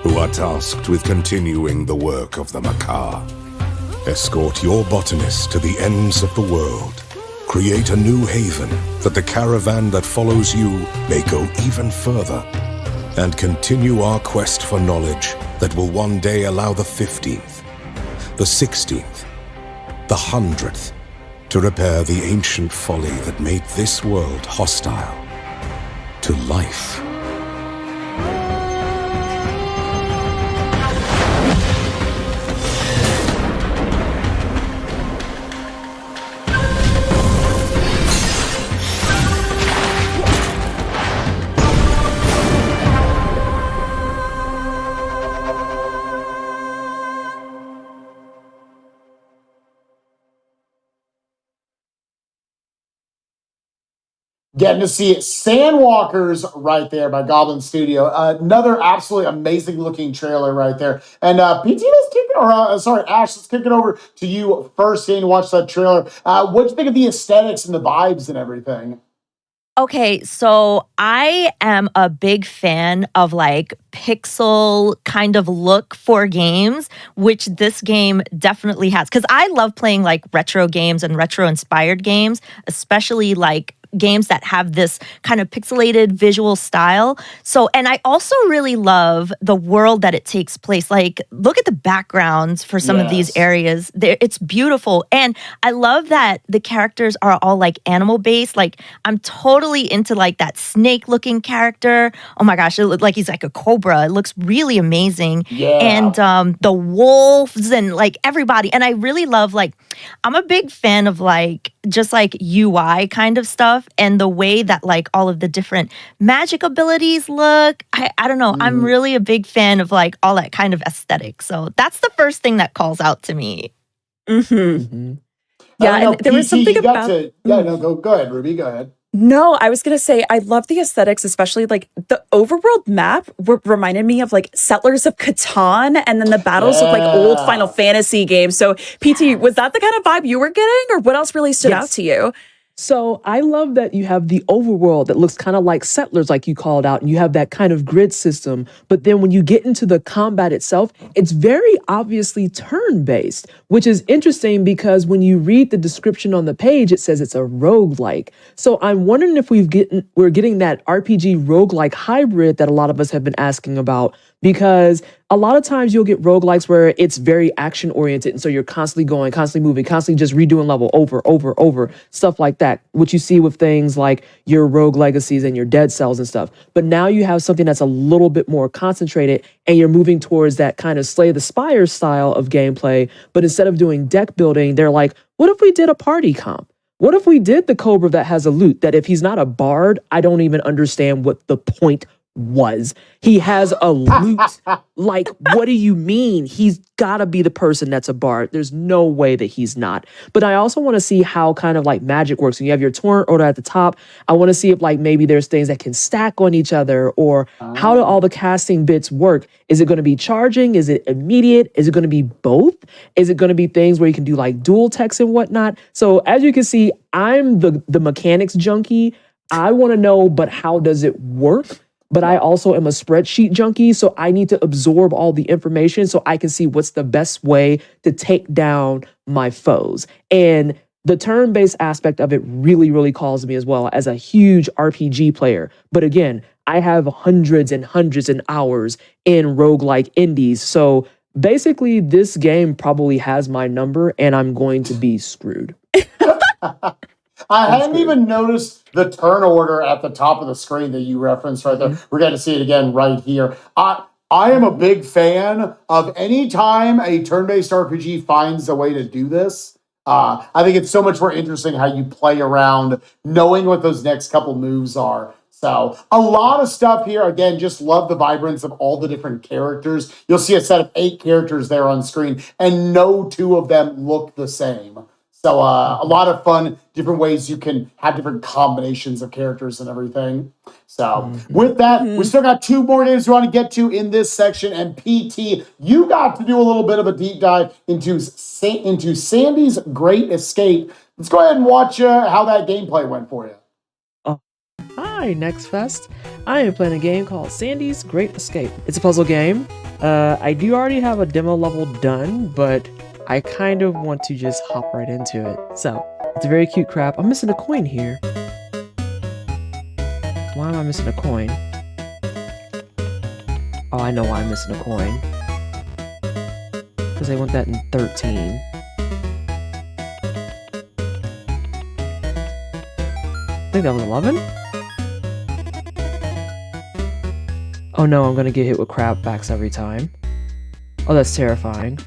who are tasked with continuing the work of the Mecha. Escort your botanists to the ends of the world. Create a new haven that the caravan that follows you may go even further, and continue our quest for knowledge that will one day allow the 15th, the 16th, the 100th to repair the ancient folly that made this world hostile to life. Getting to see Sandwalkers right there by Goblin Studio. Another absolutely amazing looking trailer right there. And PT, let's kick sorry, Ash, let's kick it over to you first. Getting to watch that trailer. What'd you think of the aesthetics and the vibes and everything? Okay, so I am a big fan of like pixel kind of look for games, which this game definitely has. Because I love playing like retro games and retro inspired games, especially like games that have this kind of pixelated visual style. So, and I also really love the world that it takes place. Like, look at the backgrounds for some of these areas. It's beautiful. And I love that the characters are all like animal based. Like, I'm totally into like that snake looking character. Oh my gosh, it looks like he's like a cobra. It looks really amazing. Yeah. And the wolves and like everybody. And I really love like, I'm a big fan of like, just like UI kind of stuff and the way that like all of the different magic abilities look. I don't know. I'm really a big fan of like all that kind of aesthetic. So that's the first thing that calls out to me. Yeah, and there was something about... Go ahead, Ruby, go ahead. No, I was going to say, I love the aesthetics, especially like the overworld map reminded me of like Settlers of Catan and then the battles of like old Final Fantasy games. So PT, was that the kind of vibe you were getting or what else really stood out to you? So I love that you have the overworld that looks kind of like Settlers, like you called out, and you have that kind of grid system. But then when you get into the combat itself, it's very obviously turn-based, which is interesting because when you read the description on the page, it says it's a roguelike. So I'm wondering if we're getting that RPG roguelike hybrid that a lot of us have been asking about, because a lot of times you'll get roguelikes where it's very action oriented. And so you're constantly going, constantly moving, constantly just redoing level over, stuff like that, which you see with things like your Rogue Legacies and your Dead Cells and stuff. But now you have something that's a little bit more concentrated and you're moving towards that kind of Slay the Spire style of gameplay. But instead of doing deck building, they're like, what if we did a party comp? What if we did the Cobra that has a loot that if he's not a bard, I don't even understand what the point was. He has a loot. Like, what do you mean? He's gotta be the person that's a bard. There's no way that he's not. But I also want to see how kind of like magic works. When you have your torrent order at the top, I want to see if like maybe there's things that can stack on each other, or how do all the casting bits work? Is it going to be charging? Is it immediate? Is it going to be both? Is it going to be things where you can do like dual techs and whatnot? So as you can see, I'm the mechanics junkie. I want to know, but how does it work? But I also am a spreadsheet junkie, so I need to absorb all the information so I can see what's the best way to take down my foes. And the turn-based aspect of it really, really calls me as well as a huge RPG player. But again, I have hundreds and hundreds of hours in roguelike indies. So basically, this game probably has my number, and I'm going to be screwed. I hadn't even noticed the turn order at the top of the screen that you referenced right there. We're going to see it again right here. I am a big fan of any time a turn-based RPG finds a way to do this. I think it's so much more interesting how you play around knowing what those next couple moves are. So a lot of stuff here. Again, just love the vibrance of all the different characters. You'll see a set of 8 characters there on screen, and no 2 of them look the same. So a lot of fun, different ways you can have different combinations of characters and everything. So with that, we still got 2 more games we want to get to in this section. And PT, you got to do a little bit of a deep dive into Sandy's Great Escape. Let's go ahead and watch how that gameplay went for you. Hi, Next Fest. I am playing a game called Sandy's Great Escape. It's a puzzle game. I do already have a demo level done, but I kind of want to just hop right into it. So, it's a very cute crap. I'm missing a coin here. Why am I missing a coin? Oh, I know why I'm missing a coin. Because I want that in 13. I think that was 11? Oh no, I'm gonna get hit with crab backs every time. Oh, that's terrifying.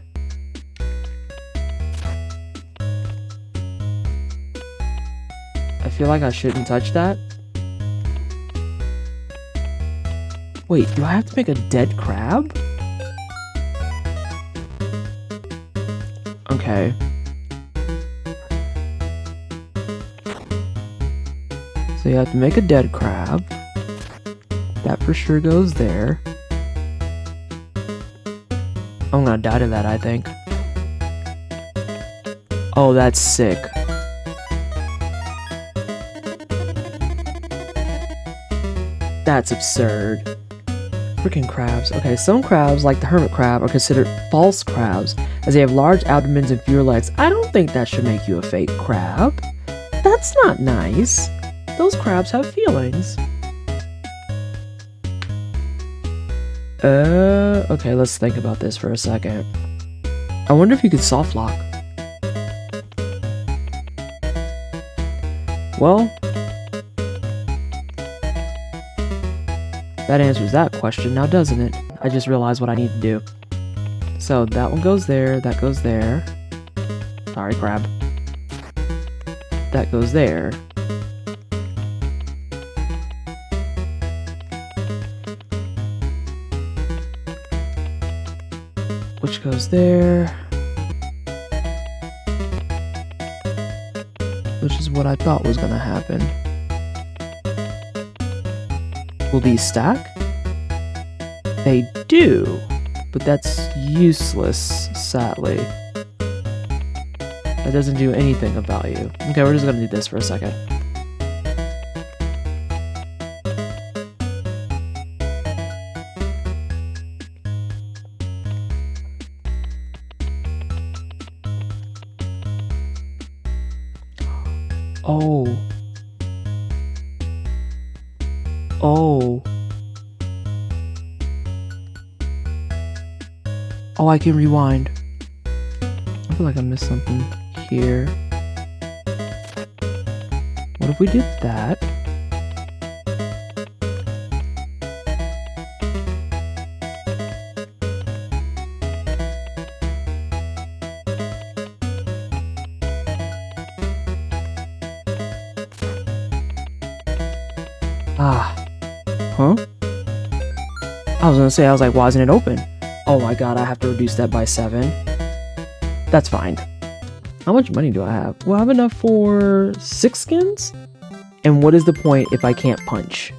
I feel like I shouldn't touch that. Wait, do I have to make a dead crab? Okay. So you have to make a dead crab. That for sure goes there. I'm gonna die to that, I think. Oh, that's sick. That's absurd. Freaking crabs. Okay, some crabs, like the hermit crab, are considered false crabs, as they have large abdomens and fewer legs. I don't think that should make you a fake crab. That's not nice. Those crabs have feelings. Okay, let's think about this for a second. I wonder if you could soft lock. Well, that answers that question now, doesn't it? I just realized what I need to do. So that one goes there, that goes there. Sorry, crab. That goes there. Which goes there. Which is what I thought was gonna happen. Will these stack? They do, but that's useless, sadly. That doesn't do anything of value. Okay, we're just gonna do this for a second. Oh. Oh. Oh, I can rewind. I feel like I missed something here. What if we did that? Ah. Huh? I was gonna say, I was like, why isn't it open? Oh my god, I have to reduce that by 7. That's fine. How much money do I have? Well, I have enough for 6 skins? And what is the point if I can't punch?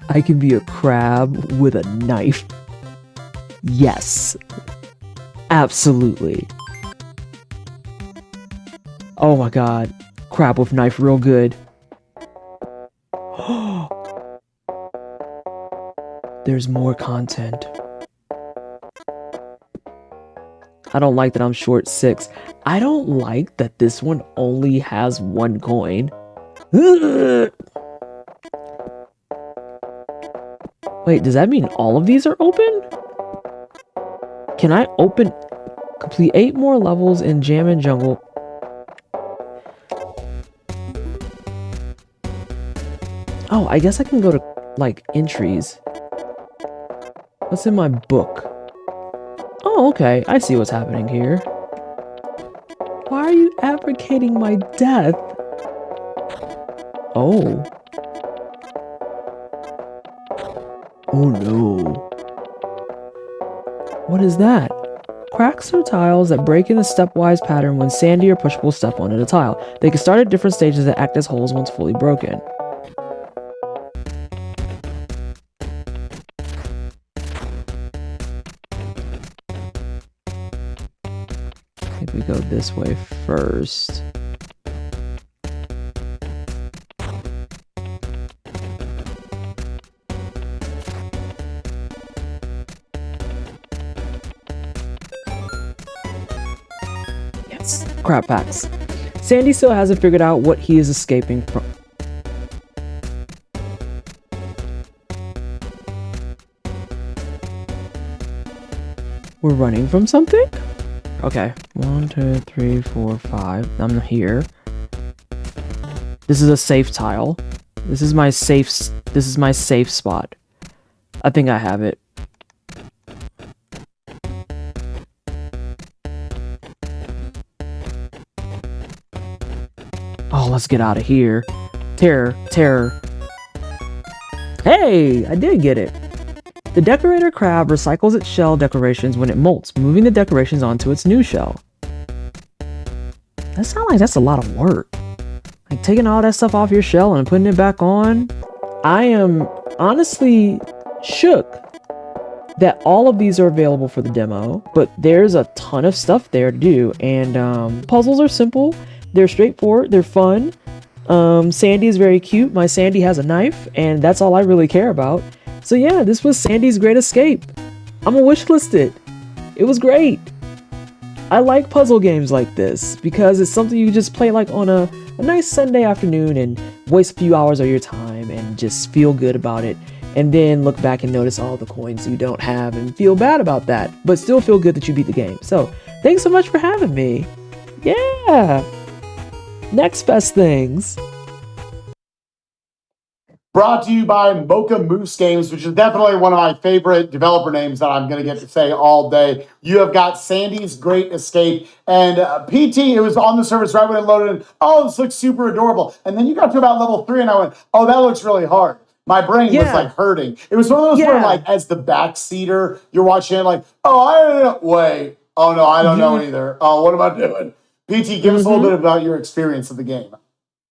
I can be a crab with a knife. Yes. Absolutely. Oh my god. Crab with knife real good. There's more content. I don't like that I'm short 6. I don't like that this one only has 1 coin. Wait, does that mean all of these are open? Can I complete 8 more levels in Jam and Jungle? Oh, I guess I can go to, like, entries. What's in my book? Oh, okay. I see what's happening here. Why are you advocating my death? Oh. Oh no. What is that? Cracks are tiles that break in a stepwise pattern when Sandy or Pushable step onto the tile. They can start at different stages and act as holes once fully broken. I think we go this way first. Yes, crap packs. Sandy still hasn't figured out what he is escaping from. We're running from something? Okay. 1, 2, 3, 4, 5. I'm here. This is a safe tile. This is my safe spot. I think I have it. Oh, let's get out of here. Terror. Hey, I did get it. The decorator crab recycles its shell decorations when it molts, moving the decorations onto its new shell. that sounds like that's a lot of work. Like taking all that stuff off your shell and putting it back on. I am honestly shook that all of these are available for the demo, but there's a ton of stuff there to do. And puzzles are simple, they're straightforward, they're fun. Sandy is very cute. My Sandy has a knife, and that's all I really care about. So yeah, this was Sandy's Great Escape. I'm gonna wishlist it. It was great. I like puzzle games like this because it's something you just play like on a nice Sunday afternoon and waste a few hours of your time and just feel good about it. And then look back and notice all the coins you don't have and feel bad about that, but still feel good that you beat the game. So thanks so much for having me. Yeah. Next best things. Brought to you by Mocha Moose Games, which is definitely one of my favorite developer names that I'm going to get to say all day. You have got Sandy's Great Escape, and PT, it was on the service right when it loaded in. Oh, this looks super adorable. And then you got to about level 3, and I went, oh, that looks really hard. My brain was like hurting. It was one of those where, like, as the backseater, you're watching it like, oh, I don't know. Wait. Oh, no, I don't know either. Oh, what am I doing? PT, give us a little bit about your experience of the game.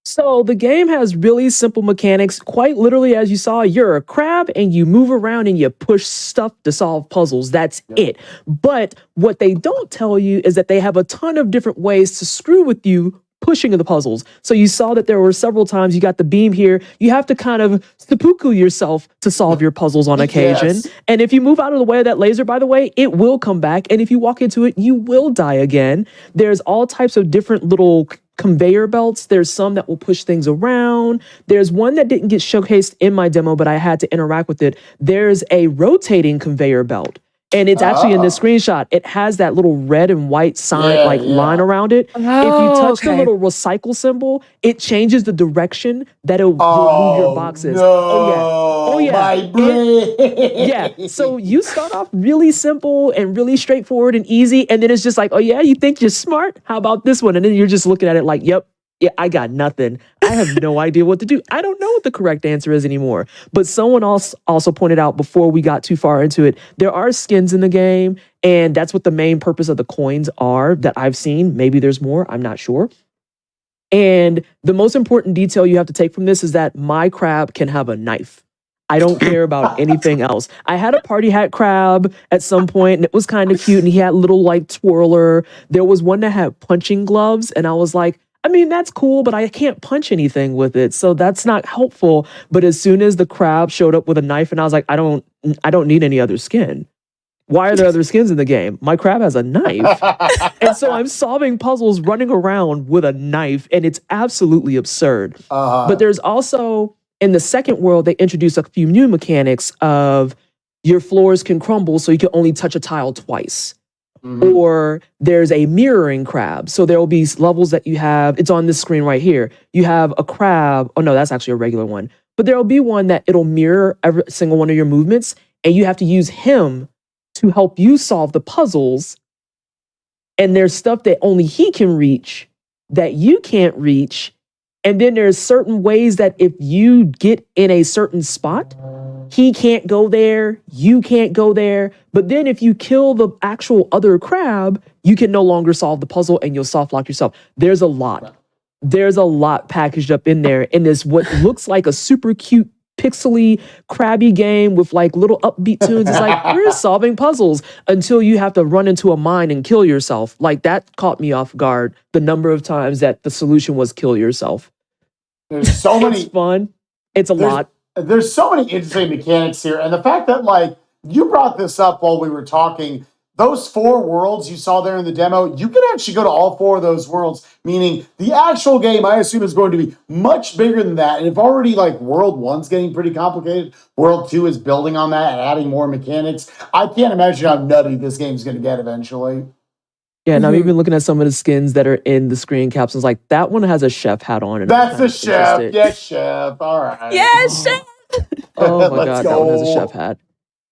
So the game has really simple mechanics. Quite literally, as you saw, you're a crab and you move around and you push stuff to solve puzzles. That's it. But what they don't tell you is that they have a ton of different ways to screw with you pushing the puzzles. So you saw that there were several times you got the beam here. You have to kind of seppuku yourself to solve your puzzles on occasion. Yes. And if you move out of the way of that laser, by the way, it will come back. And if you walk into it, you will die again. There's all types of different little conveyor belts. There's some that will push things around. There's one that didn't get showcased in my demo, but I had to interact with it. There's a rotating conveyor belt. And it's actually in this screenshot. It has that little red and white sign, line around it. If you touch the little recycle symbol, it changes the direction that it'll move your boxes. Oh yeah. My brain. So you start off really simple and really straightforward and easy. And then it's just like, oh yeah, you think you're smart? How about this one? And then you're just looking at it like, yep. Yeah, I got nothing. I have no idea what to do. I don't know what the correct answer is anymore. But someone else also pointed out before we got too far into it, there are skins in the game, and that's what the main purpose of the coins are that I've seen. Maybe there's more. I'm not sure. And the most important detail you have to take from this is that my crab can have a knife. I don't care about anything else. I had a party hat crab at some point, and it was kind of cute, and he had a little like twirler. There was one that had punching gloves, and I was like, I mean, that's cool, but I can't punch anything with it, so that's not helpful. But as soon as the crab showed up with a knife, and I was like, I don't need any other skin. Why are there other skins in the game? My crab has a knife. And so I'm solving puzzles running around with a knife, and it's absolutely absurd. But there's also, in the second world, they introduced a few new mechanics of your floors can crumble, so you can only touch a tile twice. Or there's a mirroring crab. So there will be levels that you have, it's on this screen right here. You have a crab, oh no, that's actually a regular one. But there will be one that it'll mirror every single one of your movements, and you have to use him to help you solve the puzzles. And there's stuff that only he can reach that you can't reach. And then there's certain ways that if you get in a certain spot, he can't go there, you can't go there. But then if you kill the actual other crab, you can no longer solve the puzzle and you'll soft lock yourself. There's a lot. There's a lot packaged up in there in this what looks like a super cute pixely crabby game with like little upbeat tunes. It's like, we're solving puzzles until you have to run into a mine and kill yourself. Like that caught me off guard, the number of times that the solution was kill yourself. There's so many. It's fun. It's a lot. There's so many interesting mechanics here. And the fact that, like, you brought this up while we were talking, those 4 worlds you saw there in the demo, you can actually go to all 4 of those worlds, meaning the actual game, I assume, is going to be much bigger than that. And if already, like, World 1's getting pretty complicated, World 2 is building on that and adding more mechanics. I can't imagine how nutty this game's going to get eventually. Yeah, and I'm even looking at some of the skins that are in the screen captions. Like, that one has a chef hat on. And that's a chef. Yes, chef. All right. Yes, chef. Oh, my God. That one has a chef hat.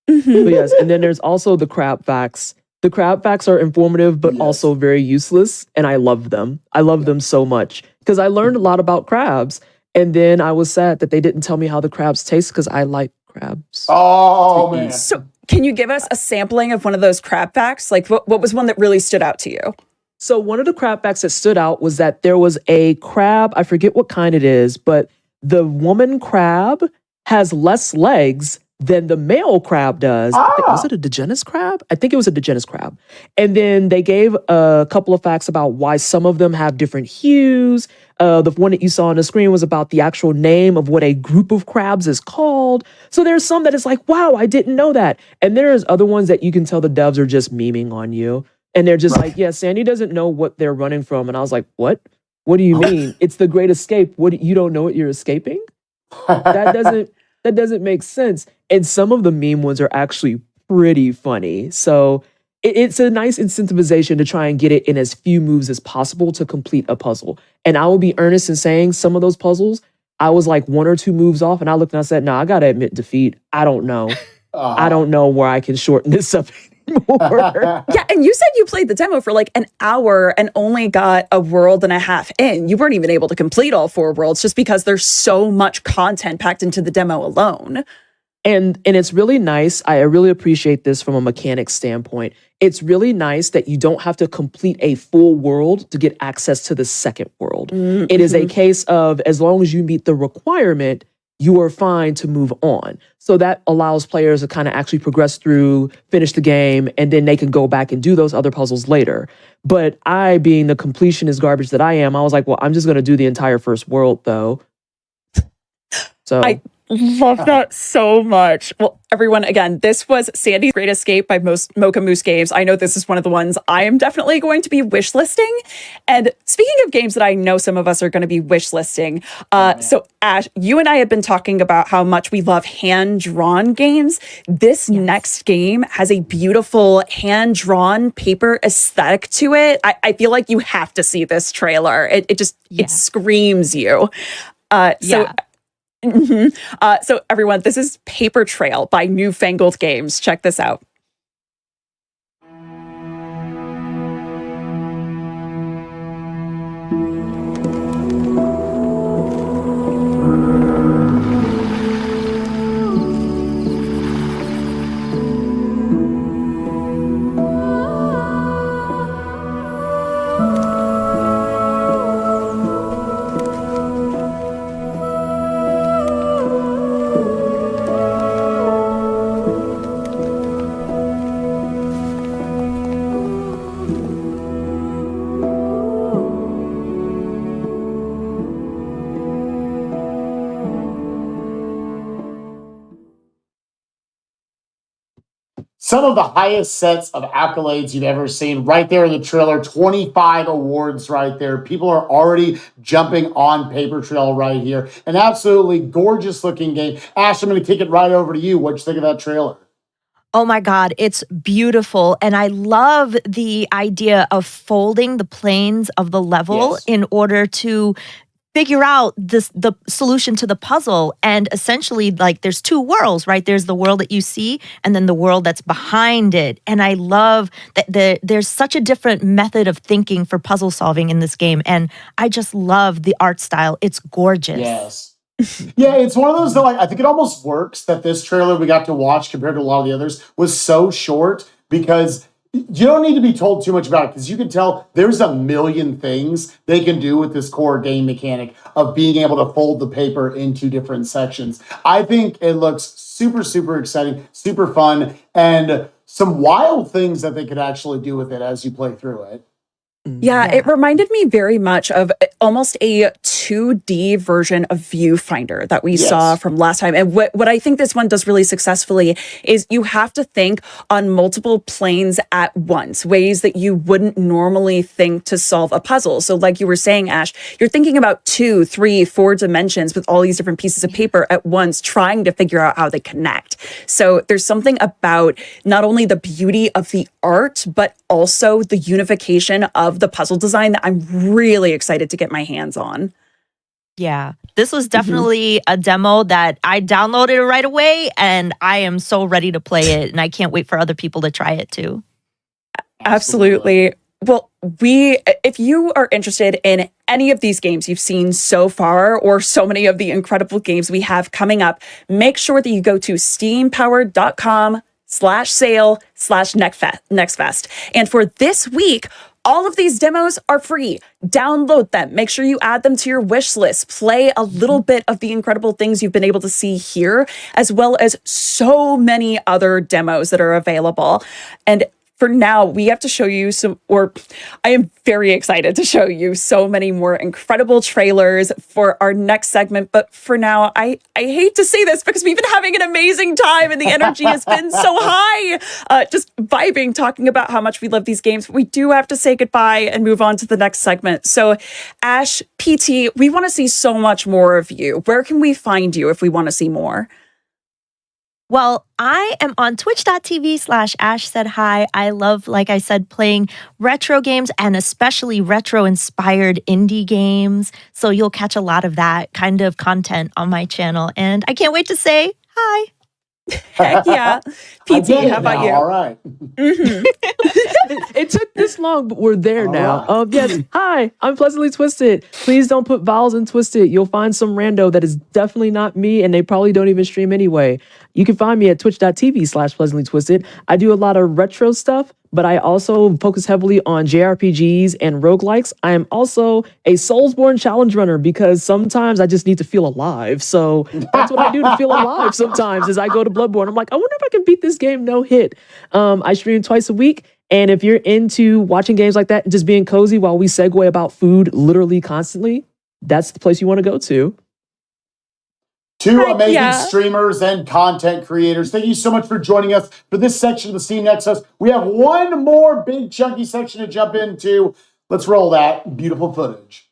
But yes, and then there's also the crab facts. The crab facts are informative, but also very useless. And I love them. I love them so much. Because I learned a lot about crabs. And then I was sad that they didn't tell me how the crabs taste because I like crabs. Oh, man. So can you give us a sampling of one of those crab facts? Like, what was one that really stood out to you? So one of the crab facts that stood out was that there was a crab, I forget what kind it is, but the woman crab has less legs than the male crab does. Was it a Digenous crab? I think it was a Digenous crab. And then they gave a couple of facts about why some of them have different hues. The one that you saw on the screen was about the actual name of what a group of crabs is called. So there's some that is like, wow, I didn't know that. And there's other ones that you can tell the devs are just memeing on you. And they're just like, yeah, Sandy doesn't know what they're running from. And I was like, what? What do you mean? It's the Great Escape. What, you don't know what you're escaping? That doesn't make sense. And some of the meme ones are actually pretty funny. So it's a nice incentivization to try and get it in as few moves as possible to complete a puzzle. And I will be earnest in saying some of those puzzles, I was like 1 or 2 moves off, and I looked and I said, I gotta admit defeat. I don't know. I don't know where I can shorten this up anymore. Yeah, and you said you played the demo for like an hour and only got a world and a half in. You weren't even able to complete all 4 worlds just because there's so much content packed into the demo alone. And it's really nice. I really appreciate this from a mechanics standpoint. It's really nice that you don't have to complete a full world to get access to the second world. Mm-hmm. It is a case of, as long as you meet the requirement, you are fine to move on. So that allows players to kind of actually progress through, finish the game, and then they can go back and do those other puzzles later. But I, being the completionist garbage that I am, I was like, well, I'm just going to do the entire first world, though. So I love that so much. Well, everyone, again, this was Sandy's Great Escape by Mocha Moose Games. I know this is one of the ones I am definitely going to be wish listing. And speaking of games that I know some of us are going to be wish listing, so Ash, you and I have been talking about how much we love hand-drawn games. This next game has a beautiful hand-drawn paper aesthetic to it. I feel like you have to see this trailer. It screams you. So everyone, this is Paper Trail by Newfangled Games. Check this out. Some of the highest sets of accolades you've ever seen right there in the trailer. 25 awards right there. People are already jumping on Paper Trail right here. An absolutely gorgeous looking game. Ash, I'm going to kick it right over to you. What'd you think of that trailer? Oh my God, it's beautiful. And I love the idea of folding the planes of the level in order to figure out the solution to the puzzle. And essentially, like, there's 2 worlds, right? There's the world that you see and then the world that's behind it. And I love that there's such a different method of thinking for puzzle solving in this game. And I just love the art style. It's gorgeous. Yes. Yeah, it's one of those that, like, I think it almost works that this trailer we got to watch compared to a lot of the others was so short, because you don't need to be told too much about it, because you can tell there's a million things they can do with this core game mechanic of being able to fold the paper into different sections. I think it looks super, super exciting, super fun, and some wild things that they could actually do with it as you play through it. Yeah, it reminded me very much of almost a 2D version of Viewfinder that we saw from last time. And what I think this one does really successfully is you have to think on multiple planes at once, ways that you wouldn't normally think to solve a puzzle. So like you were saying, Ash, you're thinking about 2, 3, 4 dimensions with all these different pieces of paper at once, trying to figure out how they connect. So there's something about not only the beauty of the art, but also the unification of the puzzle design that I'm really excited to get my hands on. Yeah, this was definitely a demo that I downloaded right away, and I am so ready to play it, and I can't wait for other people to try it too. Absolutely. Well, if you are interested in any of these games you've seen so far, or so many of the incredible games we have coming up, make sure that you go to steampowered.com/sale/nextfest. And for this week, All of these demos are free. Download them. Make sure you add them to your wish list. Play a little bit of the incredible things you've been able to see here, as well as so many other demos that are available. And for now, we have to show you I am very excited to show you so many more incredible trailers for our next segment. But for now, I hate to say this because we've been having an amazing time and the energy has been so high. Just vibing, talking about how much we love these games. But we do have to say goodbye and move on to the next segment. So Ash, PT, we want to see so much more of you. Where can we find you if we want to see more? Well, I am on twitch.tv/Ash Said Hi. I love, like I said, playing retro games and especially retro-inspired indie games. So you'll catch a lot of that kind of content on my channel. And I can't wait to say hi. Heck yeah. PT, how about you? All right. Mm-hmm. It took this long, but we're there now. Right. Yes. Hi, I'm Pleasantly Twisted. Please don't put vowels in Twisted. You'll find some rando that is definitely not me, and they probably don't even stream anyway. You can find me at twitch.tv/Pleasantly Twisted. I do a lot of retro stuff, but I also focus heavily on JRPGs and roguelikes. I am also a Soulsborne challenge runner because sometimes I just need to feel alive. So that's what I do to feel alive sometimes is I go to Bloodborne. I'm like, I wonder if I can beat this game no hit. I stream twice a week. And if you're into watching games like that and just being cozy while we segue about food literally constantly, that's the place you want to go to. Two amazing streamers and content creators. Thank you so much for joining us for this section of the Steam Next Fest. We have one more big chunky section to jump into. Let's roll that beautiful footage.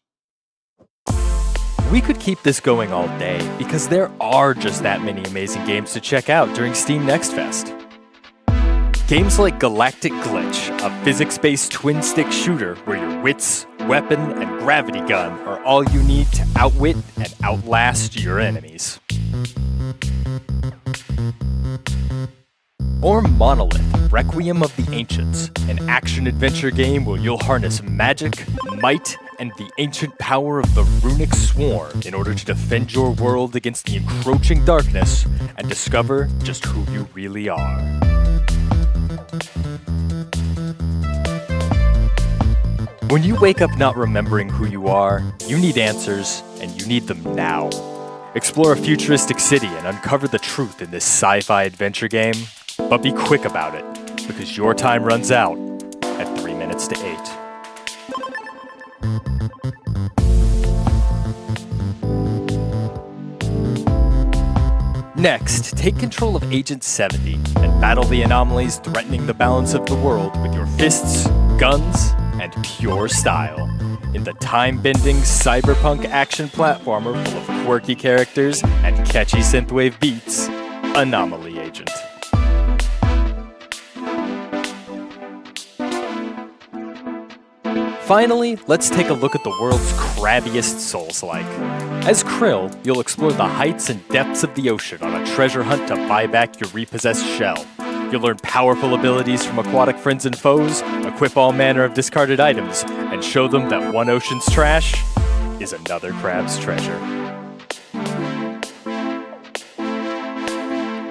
We could keep this going all day because there are just that many amazing games to check out during Steam Next Fest. Games like Galactic Glitch, a physics-based twin-stick shooter where your wits, weapon, and gravity gun are all you need to outwit and outlast your enemies. Or Monolith, Requiem of the Ancients, an action-adventure game where you'll harness magic, might, and the ancient power of the runic swarm in order to defend your world against the encroaching darkness and discover just who you really are. When you wake up not remembering who you are, you need answers, and you need them now. Explore a futuristic city and uncover the truth in this sci-fi adventure game, but be quick about it, because your time runs out at 3 minutes to 8. Next, take control of Agent 70 and battle the anomalies threatening the balance of the world with your fists, guns, and pure style. In the time-bending cyberpunk action platformer full of quirky characters and catchy synthwave beats, Anomaly Agent. Finally, let's take a look at the world's crabbiest Souls-like. As Krill, you'll explore the heights and depths of the ocean on a treasure hunt to buy back your repossessed shell. You'll learn powerful abilities from aquatic friends and foes, equip all manner of discarded items, and show them that one ocean's trash is another crab's treasure.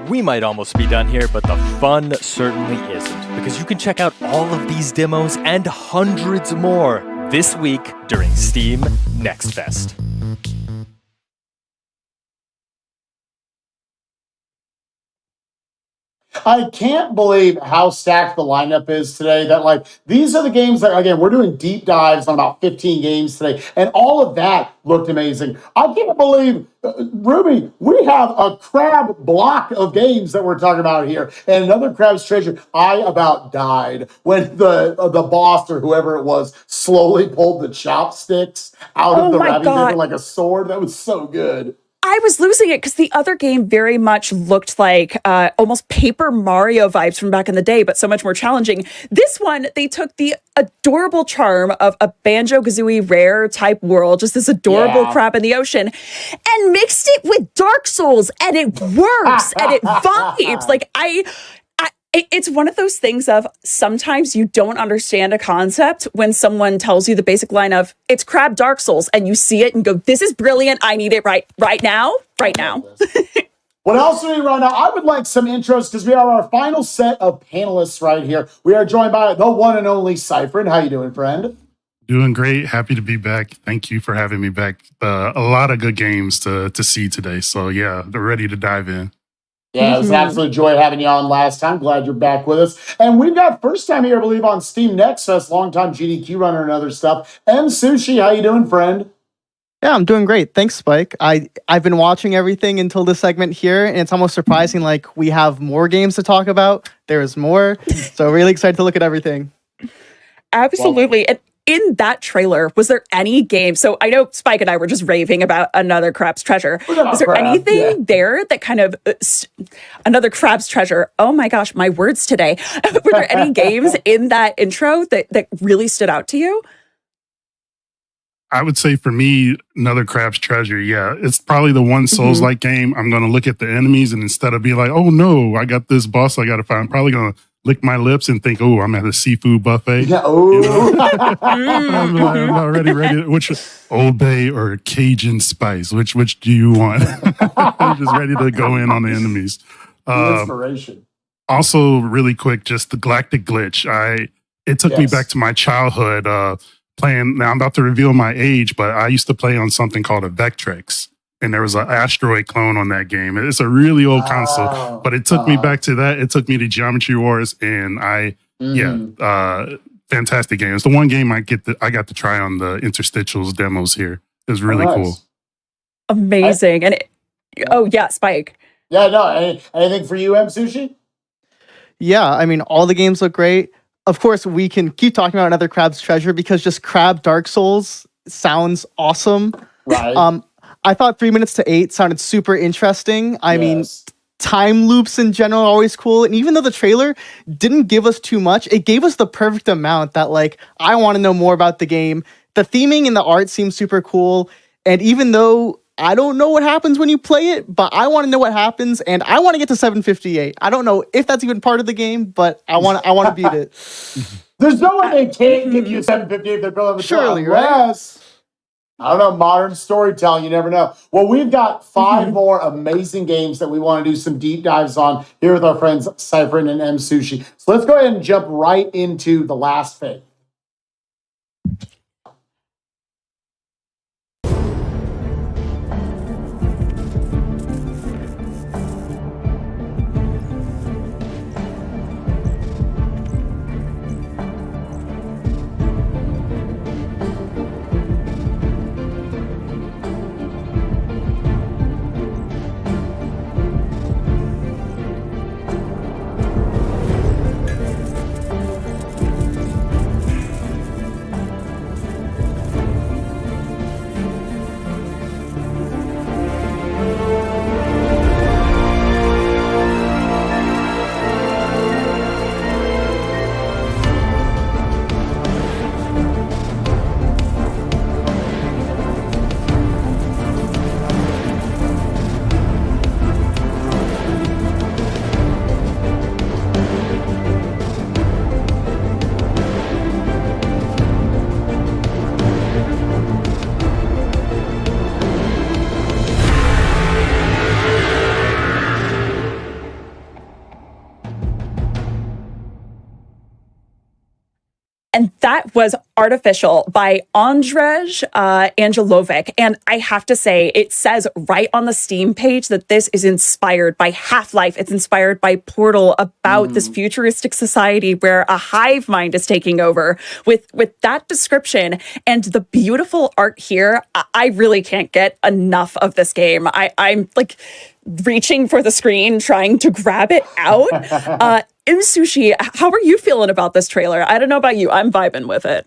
We might almost be done here, but the fun certainly isn't, because you can check out all of these demos and hundreds more this week during Steam Next Fest. I can't believe how stacked the lineup is today. That these are the games that, again, we're doing deep dives on about 15 games today, and all of that looked amazing. I can't believe, Ruby, we have a crab block of games that we're talking about here, and another crab's treasure. I about died when the boss or whoever it was slowly pulled the chopsticks out of the rabbit like a sword. That was so good. I was losing it because the other game very much looked like almost Paper Mario vibes from back in the day, but so much more challenging. This one, they took the adorable charm of a Banjo-Kazooie Rare type world, just this adorable crab in the ocean, and mixed it with Dark Souls, and it works, and it vibes. It's one of those things of sometimes you don't understand a concept when someone tells you the basic line of it's crab Dark Souls and you see it and go, this is brilliant. I need it right now. What else do we run now? I would like some intros because we are our final set of panelists right here. We are joined by the one and only Cypher. How you doing, friend? Doing great. Happy to be back. Thank you for having me back. A lot of good games to see today. So yeah, they're ready to dive in. Yeah, it was an absolute joy having you on last time. Glad you're back with us. And we've got first time here, I believe, on Steam Next Fest, longtime GDQ runner and other stuff. M Sushi, how you doing, friend? Yeah, I'm doing great. Thanks, Spike. I've been watching everything until this segment here, and it's almost surprising like we have more games to talk about. There's more. So really excited to look at everything. Absolutely. And in that trailer, was there any game? So I know Spike and I were just raving about Another Crab's Treasure. Was there anything there that kind of Another Crab's Treasure? Oh my gosh, my words today. Were there any games in that intro that really stood out to you? I would say for me, Another Crab's Treasure. Yeah, it's probably the one Souls-like game. I'm going to look at the enemies and instead of being like, oh no, I got this boss I got to find, I'm probably going to lick my lips and think, oh, I'm at a seafood buffet. Yeah, I'm already ready. Which Old Bay or Cajun spice? Which do you want? I'm just ready to go in on the enemies. Inspiration. Also, really quick, just the Galactic Glitch. It took me back to my childhood. Playing, now I'm about to reveal my age, but I used to play on something called a Vectrex, and there was an asteroid clone on that game. It's a really old console, but it took me back to that. It took me to Geometry Wars, and fantastic game. It's the one game I got to try on the interstitials demos here. It was really cool. Amazing. Spike. Yeah, no, anything for you, M Sushi? Yeah, I mean, all the games look great. Of course, we can keep talking about Another Crab's Treasure because just Crab Dark Souls sounds awesome. Right. I thought 3 minutes to 8 sounded super interesting. I mean, time loops in general are always cool. And even though the trailer didn't give us too much, it gave us the perfect amount that, like, I want to know more about the game. The theming and the art seems super cool. And even though I don't know what happens when you play it, but I want to know what happens, and I want to get to 758. I don't know if that's even part of the game, but I want to beat it. There's no way they can't give you 758 if they're building the surely, right? I don't know, modern storytelling, you never know. Well, we've got 5 more amazing games that we want to do some deep dives on here with our friends Cypher and M Sushi. So let's go ahead and jump right into the last phase. And that was Artificial by Andrzej Angelovic. And I have to say, it says right on the Steam page that this is inspired by Half-Life. It's inspired by Portal, about this futuristic society where a hive mind is taking over. With that description and the beautiful art here, I really can't get enough of this game. I'm like reaching for the screen, trying to grab it out. M Sushi, how are you feeling about this trailer? I don't know about you. I'm vibing with it.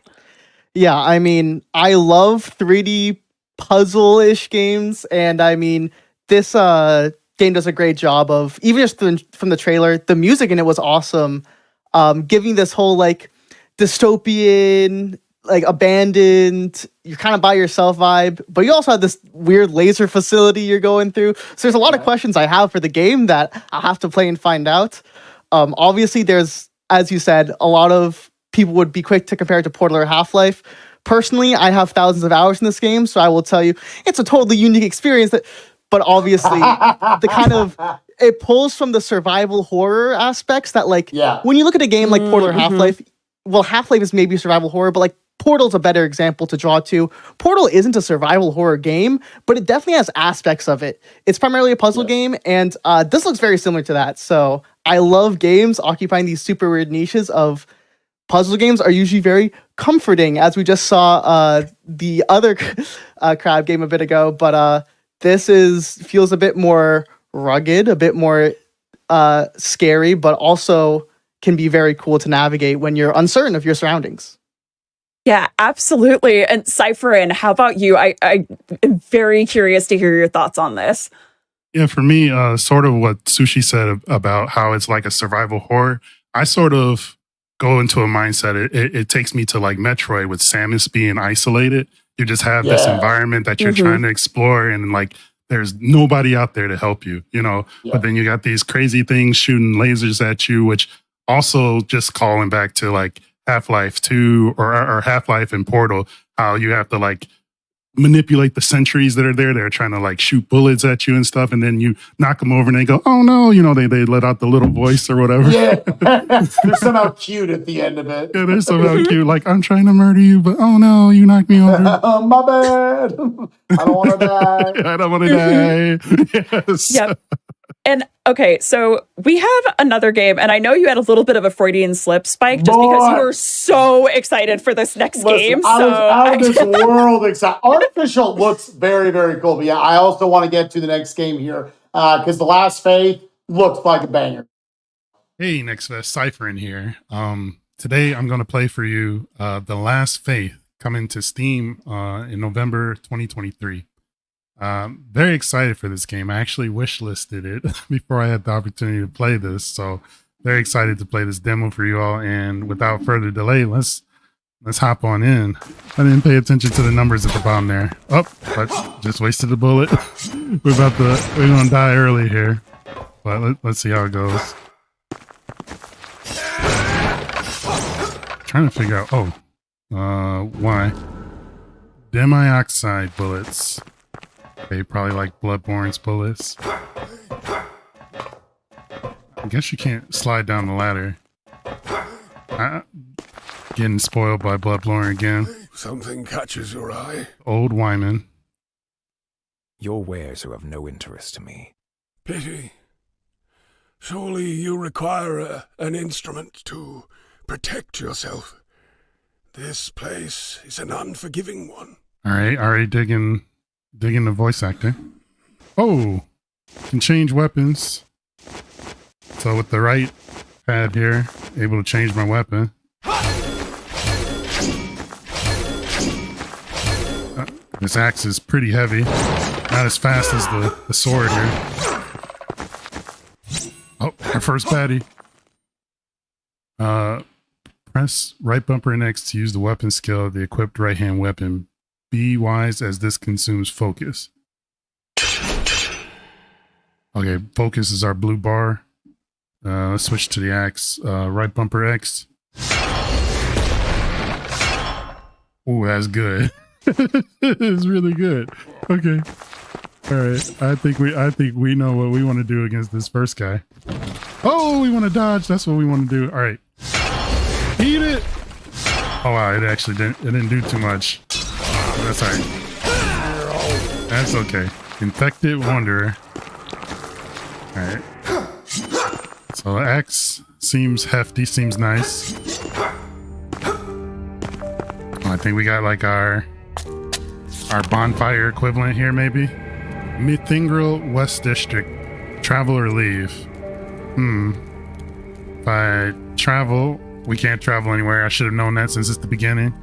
Yeah, I mean, I love 3D puzzle-ish games, and I mean, this game does a great job of, even just from the trailer, the music in it was awesome, giving this whole, like, dystopian, like, abandoned, you're kind of by yourself vibe, but you also have this weird laser facility you're going through. So there's a lot of questions I have for the game that I'll have to play and find out. Obviously, there's, as you said, a lot of people would be quick to compare it to Portal or Half-Life. Personally, I have thousands of hours in this game, so I will tell you, it's a totally unique experience that but obviously the kind of it pulls from the survival horror aspects that like when you look at a game like Portal or Half-Life, well, Half-Life is maybe survival horror, but like Portal's a better example to draw to. Portal isn't a survival horror game, but it definitely has aspects of it. It's primarily a puzzle game, and this looks very similar to that. So I love games occupying these super weird niches of puzzle games are usually very comforting, as we just saw the other crab game a bit ago, but this feels a bit more rugged, a bit more scary, but also can be very cool to navigate when you're uncertain of your surroundings. Yeah, absolutely. And Cypherin, how about you? I am very curious to hear your thoughts on this. Yeah, for me, sort of what Sushi said about how it's like a survival horror, I sort of go into a mindset. It takes me to like Metroid with Samus being isolated. You just have this environment that you're trying to explore, and like there's nobody out there to help you, you know. But then you got these crazy things shooting lasers at you, which also just calling back to like Half-Life 2 or Half-Life and Portal, how you have to like manipulate the sentries that are there. They're trying to like shoot bullets at you and stuff, and then you knock them over and they go, oh no, you know, they let out the little voice or whatever. Yeah, they're somehow cute at the end of it. Yeah, they're somehow cute. Like, I'm trying to murder you, but oh no, you knocked me over. My bad. I don't want to die. I don't want to die. Yes. Yep. And okay, so we have another game, and I know you had a little bit of a Freudian slip, Spike, just because you were so excited for this next game. I was out of this world excited. Artificial looks very, very cool. But yeah, I also want to get to the next game here because The Last Faith looks like a banger. Hey, Next Fest, Cypher in here. Today I'm going to play for you The Last Faith, coming to Steam in November 2023. Very excited for this game. I actually wishlisted it before I had the opportunity to play this, so very excited to play this demo for you all. And without further delay, let's hop on in. I didn't pay attention to the numbers at the bottom there. Oh, but just wasted a bullet. we're gonna die early here, but let's see how it goes. Trying to figure out. Why demi-oxide bullets? Okay, probably like Bloodborne's bullets. I guess you can't slide down the ladder. Getting spoiled by Bloodborne again. Something catches your eye. Old Wyman. Your wares are of no interest to me. Pity. Surely you require an instrument to protect yourself. This place is an unforgiving one. Alright, already digging the voice acting. Oh, can change weapons. So with the right pad here, able to change my weapon. This axe is pretty heavy. Not as fast as the sword here. Oh, our first baddie. Press right bumper and X to use the weapon skill of the equipped right hand weapon. Be wise as this consumes focus. Okay, focus is our blue bar. Let's switch to the axe. Right bumper X. Oh, that's good. It's really good. Okay. All right. I think we know what we want to do against this first guy. Oh, we want to dodge. That's what we want to do. All right. Eat it. Oh wow, it actually didn't do too much. That's all right. That's okay. Infected Wanderer. All right. So X seems hefty, seems nice. I think we got like our bonfire equivalent here, maybe. Mythingrel West District. Travel or leave? If I travel, we can't travel anywhere. I should have known that since it's the beginning.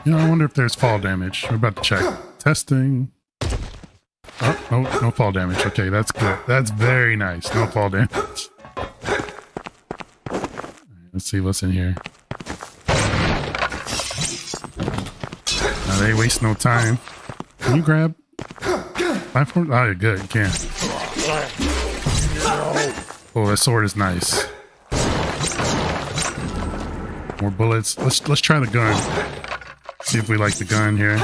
You know, I wonder if there's fall damage. We're about to check. Testing. Oh, no fall damage. Okay, that's good. That's very nice. No fall damage. Let's see what's in here. Now they waste no time. Can you grab platform? Oh, you're good. You can. Oh, that sword is nice. More bullets. Let's try the gun. See if we like the gun here.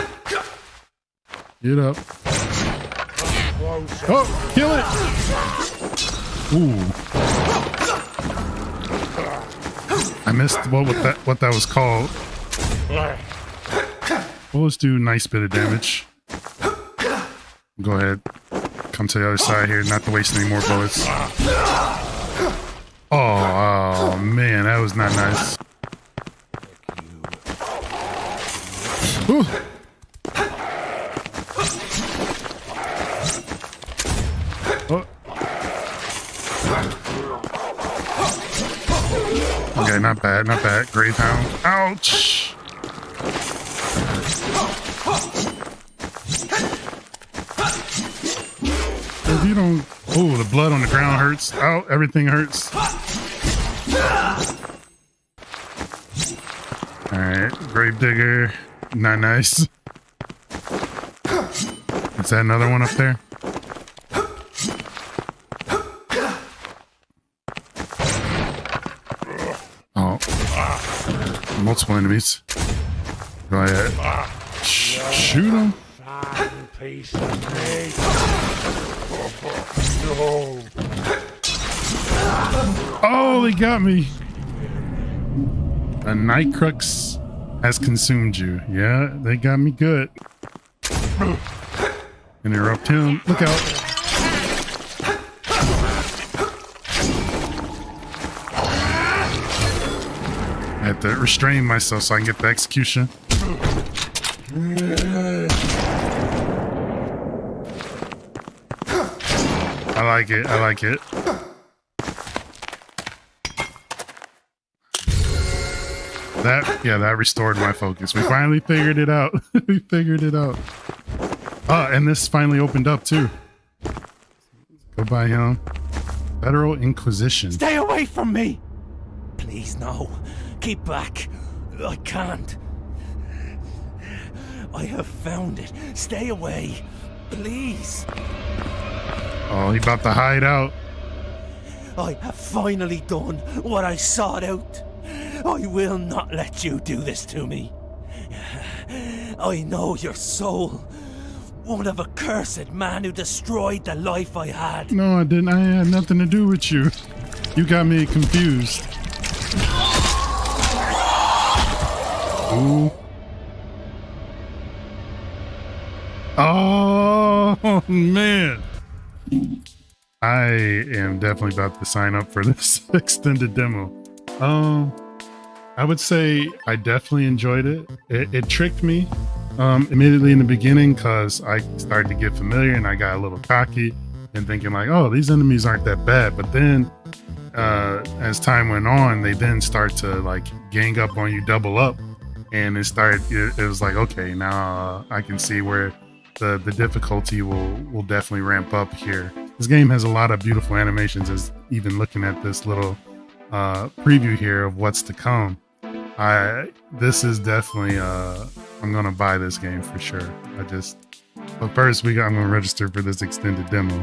Get up. Oh, kill it! Ooh. I missed what that was called. Well, let's do a nice bit of damage. Go ahead. Come to the other side here, not to waste any more bullets. Oh man, that was not nice. Ooh. Oh. Okay, not bad, not bad. Greyhound. Ouch! If you don't... Oh, the blood on the ground hurts. Ow, everything hurts. Alright, Gravedigger. Not nice. Is that another one up there? Oh. Multiple enemies. Go ahead. Shoot them. Oh, they got me. A night crux has consumed you. Yeah, they got me good. Interrupt him. Look out. I have to restrain myself so I can get the execution. I like it. I like it. That restored my focus. We finally figured it out. We figured it out. Oh, and this finally opened up too. Go by him. Federal Inquisition. Stay away from me! Please, no. Keep back. I can't. I have found it. Stay away. Please. Oh, he about to hide out. I have finally done what I sought out. I will not let you do this to me. I know your soul. One of a cursed man who destroyed the life I had. No, I didn't. I had nothing to do with you. You got me confused. Ooh. Oh, man. I am definitely about to sign up for this extended demo. I would say I definitely enjoyed it. It tricked me immediately in the beginning because I started to get familiar and I got a little cocky and thinking like, oh, these enemies aren't that bad. But then as time went on, they then start to like gang up on you, double up. And it was like, okay, now I can see where the difficulty will definitely ramp up here. This game has a lot of beautiful animations, as even looking at this little preview here of what's to come. This is definitely I'm gonna buy this game for sure. But first I'm gonna register for this extended demo.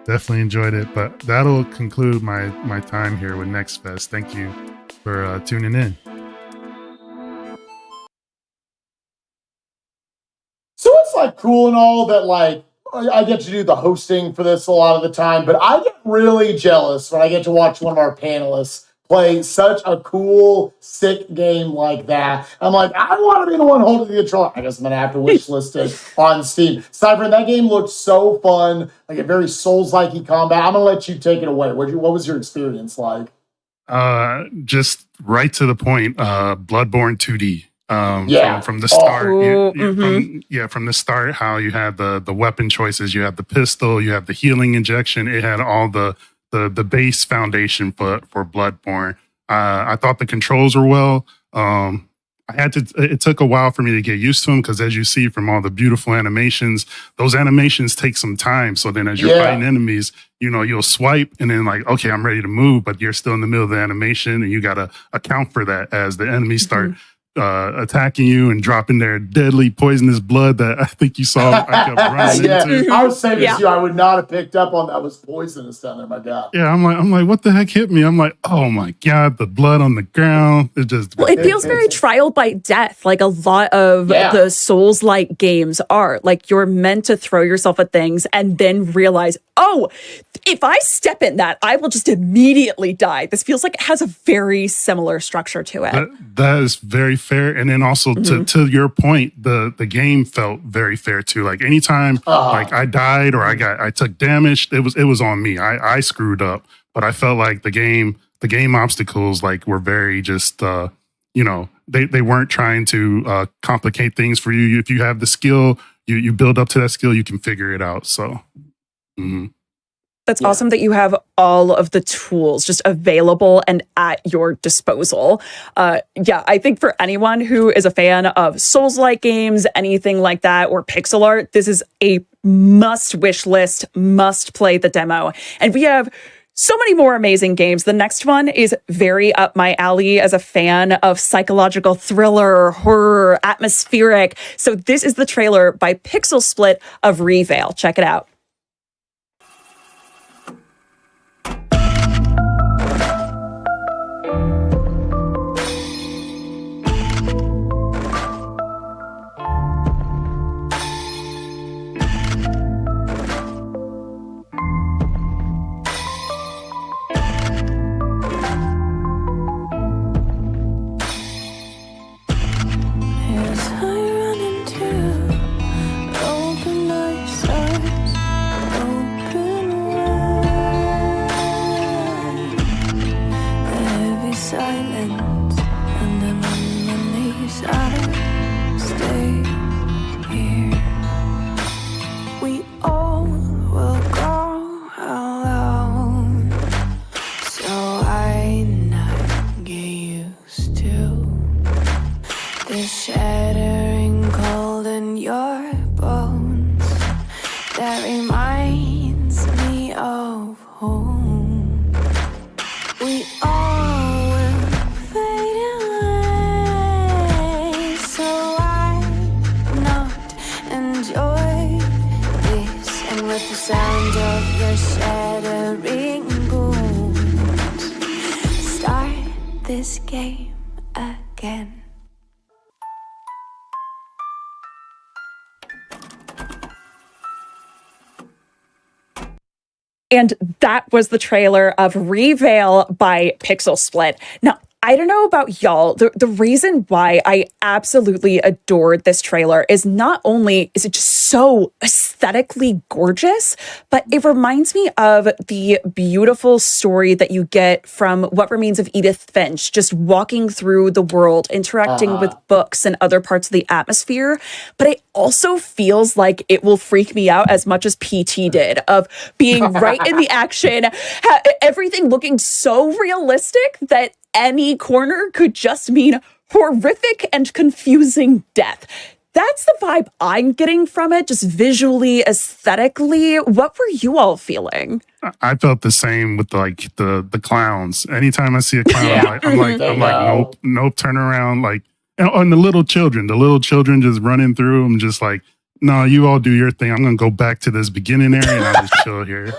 Definitely enjoyed it, but that'll conclude my time here with Next Fest. Thank you for tuning in. So it's like cool and all that like I get to do the hosting for this a lot of the time, but I get really jealous when I get to watch one of our panelists play such a cool, sick game like that. I'm like, I want to be the one holding the controller. I guess I'm going to have to wishlist it on Steam. Cypher, that game looked so fun, like a very Souls-like combat. I'm going to let you take it away. What was your experience like? Just right to the point, Bloodborne 2D. From the start, from the start, how you had the weapon choices, you had the pistol, you have the healing injection. It had all the base foundation for Bloodborne. I thought the controls were well. It took a while for me to get used to them because, as you see from all the beautiful animations, those animations take some time. So then, as you're fighting enemies, you'll swipe and then like, okay, I'm ready to move, but you're still in the middle of the animation, and you got to account for that as the enemies start attacking you and dropping their deadly poisonous blood that I think you saw I kept running into. I was saying this to you, I would not have picked up on that was poisonous down there, my God. Yeah, I'm like, what the heck hit me? I'm like, oh my God, the blood on the ground. It just it feels very trial by death, like a lot of the Souls-like games are. Like you're meant to throw yourself at things and then realize, oh, if I step in that, I will just immediately die. This feels like it has a very similar structure to it. That is very fair. And then also to your point, the game felt very fair too. Like anytime like I died or I took damage, it was on me. I screwed up. But I felt like the game obstacles like were very just they weren't trying to complicate things for you. If you have the skill, you build up to that skill, you can figure it out. So That's awesome that you have all of the tools just available and at your disposal. I think for anyone who is a fan of Souls-like games, anything like that, or pixel art, this is a must wish list, must play the demo. And we have so many more amazing games. The next one is very up my alley as a fan of psychological thriller, horror, atmospheric. So this is the trailer by Pixel Split of REVEIL. Check it out. And that was the trailer of REVEIL by Pixel Split. Now, I don't know about y'all. The reason why I absolutely adored this trailer is not only is it just so aesthetically gorgeous, but it reminds me of the beautiful story that you get from What Remains of Edith Finch, just walking through the world, interacting with books and other parts of the atmosphere. But it also feels like it will freak me out as much as PT did, of being right in the action, everything looking so realistic that any corner could just mean horrific and confusing death. That's the vibe I'm getting from it, just visually, aesthetically. What were you all feeling? I felt the same with like the clowns. Anytime I see a clown, I'm like, nope, turn around. Like, and the little children just running through them, just like, no, you all do your thing. I'm gonna go back to this beginning area and I'll just chill here.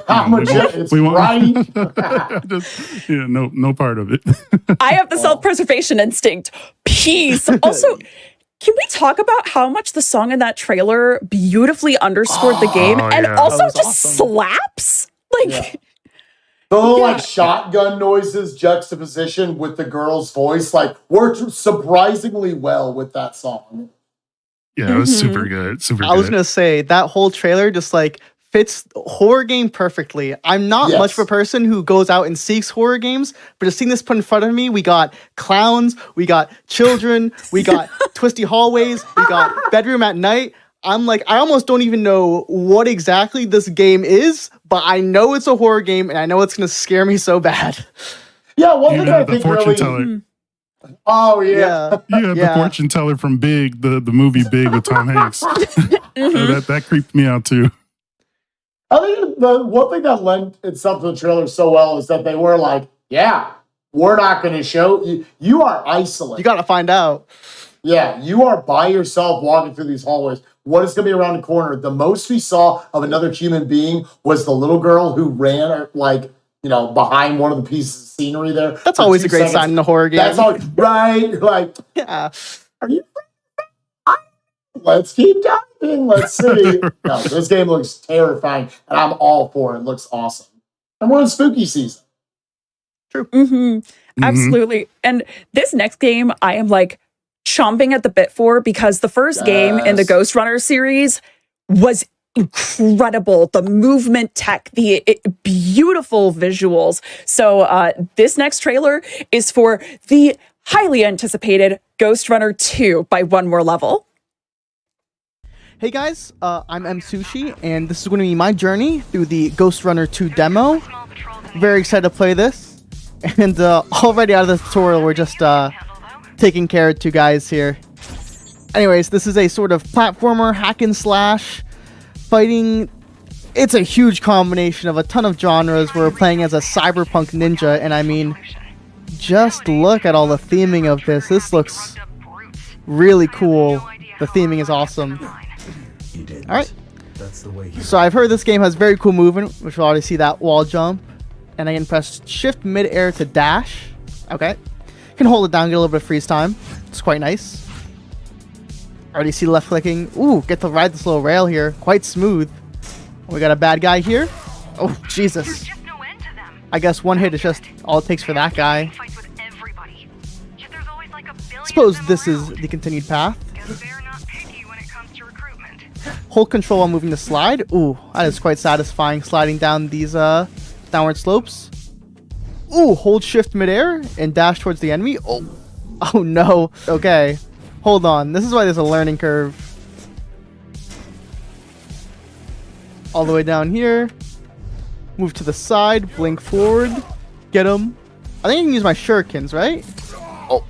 We won't. No part of it. I have the self-preservation instinct. Peace. Also, can we talk about how much the song in that trailer beautifully underscored the game and also just slaps? Like the little like shotgun noises juxtaposition with the girl's voice like worked surprisingly well with that song. Yeah, it was super good. I was gonna say that whole trailer just like fits horror game perfectly. I'm not much of a person who goes out and seeks horror games, but just seeing this put in front of me, we got clowns, we got children, we got twisty hallways, we got bedroom at night. I'm like, I almost don't even know what exactly this game is, but I know it's a horror game and I know it's gonna scare me so bad. Yeah, one thing I think really... teller. Oh yeah. You have the fortune teller from Big, the movie Big with Tom Hanks. That creeped me out too. I think the one thing that lent itself to the trailer so well is that they were like, yeah, We're not going to show you. You are isolated. You got to find out. Yeah, you are by yourself walking through these hallways. What is going to be around the corner? The most we saw of another human being was the little girl who ran, like, you know, behind one of the pieces of scenery there. That's always a great sign in a horror game. That's always, right? Like, yeah. Are you? Let's keep diving. Let's see. No, this game looks terrifying, and I'm all for it. It looks awesome. And we're in spooky season. True. Absolutely. And this next game, I am like chomping at the bit for, because the first game in the Ghostrunner series was incredible. The movement tech, the beautiful visuals. So this next trailer is for the highly anticipated Ghostrunner 2 by One More Level. Hey guys, I'm M Sushi, and this is going to be my journey through the Ghostrunner 2 demo. Very excited to play this, and already out of the tutorial, we're just taking care of two guys here. Anyways, this is a sort of platformer, hack and slash, fighting. It's a huge combination of a ton of genres. We're playing as a cyberpunk ninja, and I mean, just look at all the theming of this. This looks really cool. The theming is awesome. Alright, so I've heard this game has very cool movement, which we'll already see that wall jump. And I can press shift mid-air to dash. Okay. Can hold it down, get a little bit of freeze time. It's quite nice. Already see left clicking. Ooh, get to ride this little rail here. Quite smooth. We got a bad guy here. Oh, Jesus. I guess one hit is just all it takes for that guy. Suppose this is the continued path. Hold control while moving the slide. Ooh, that is quite satisfying, sliding down these downward slopes. Ooh, hold shift midair and dash towards the enemy. Oh no. Okay, hold on. This is why there's a learning curve. All the way down here. Move to the side, blink forward, get him. I think I can use my shurikens, right? Oh,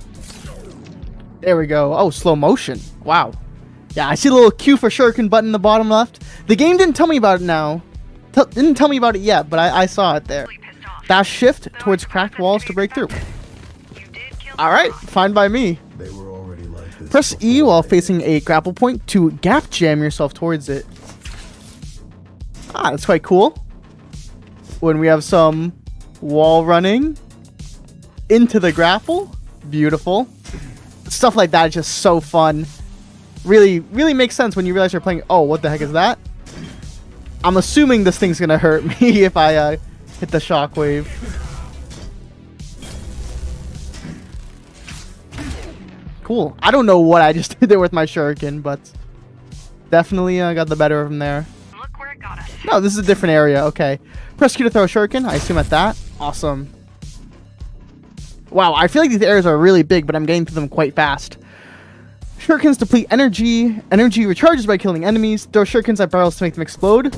there we go. Oh, slow motion. Wow. Yeah, I see the little Q for shuriken button in the bottom left. The game didn't tell me about it now. Didn't tell me about it yet, but I saw it there. Dash shift towards cracked walls to break through. Alright, fine by me. Press E while facing a grapple point to gap jam yourself towards it. Ah, that's quite cool. When we have some wall running into the grapple. Beautiful. Stuff like that is just so fun. Really makes sense when you realize you're playing. Oh, what the heck is that? I'm assuming this thing's gonna hurt me if I hit the shockwave. Cool. I don't know what I just did there with my shuriken, but definitely got the better of him there. Look where it got us. No, this is a different area. Okay. Press Q to throw a shuriken. I assume at that. Awesome. Wow, I feel like these areas are really big, but I'm getting through them quite fast. Shurikens deplete energy. Energy recharges by killing enemies. Throw shurikens at barrels to make them explode.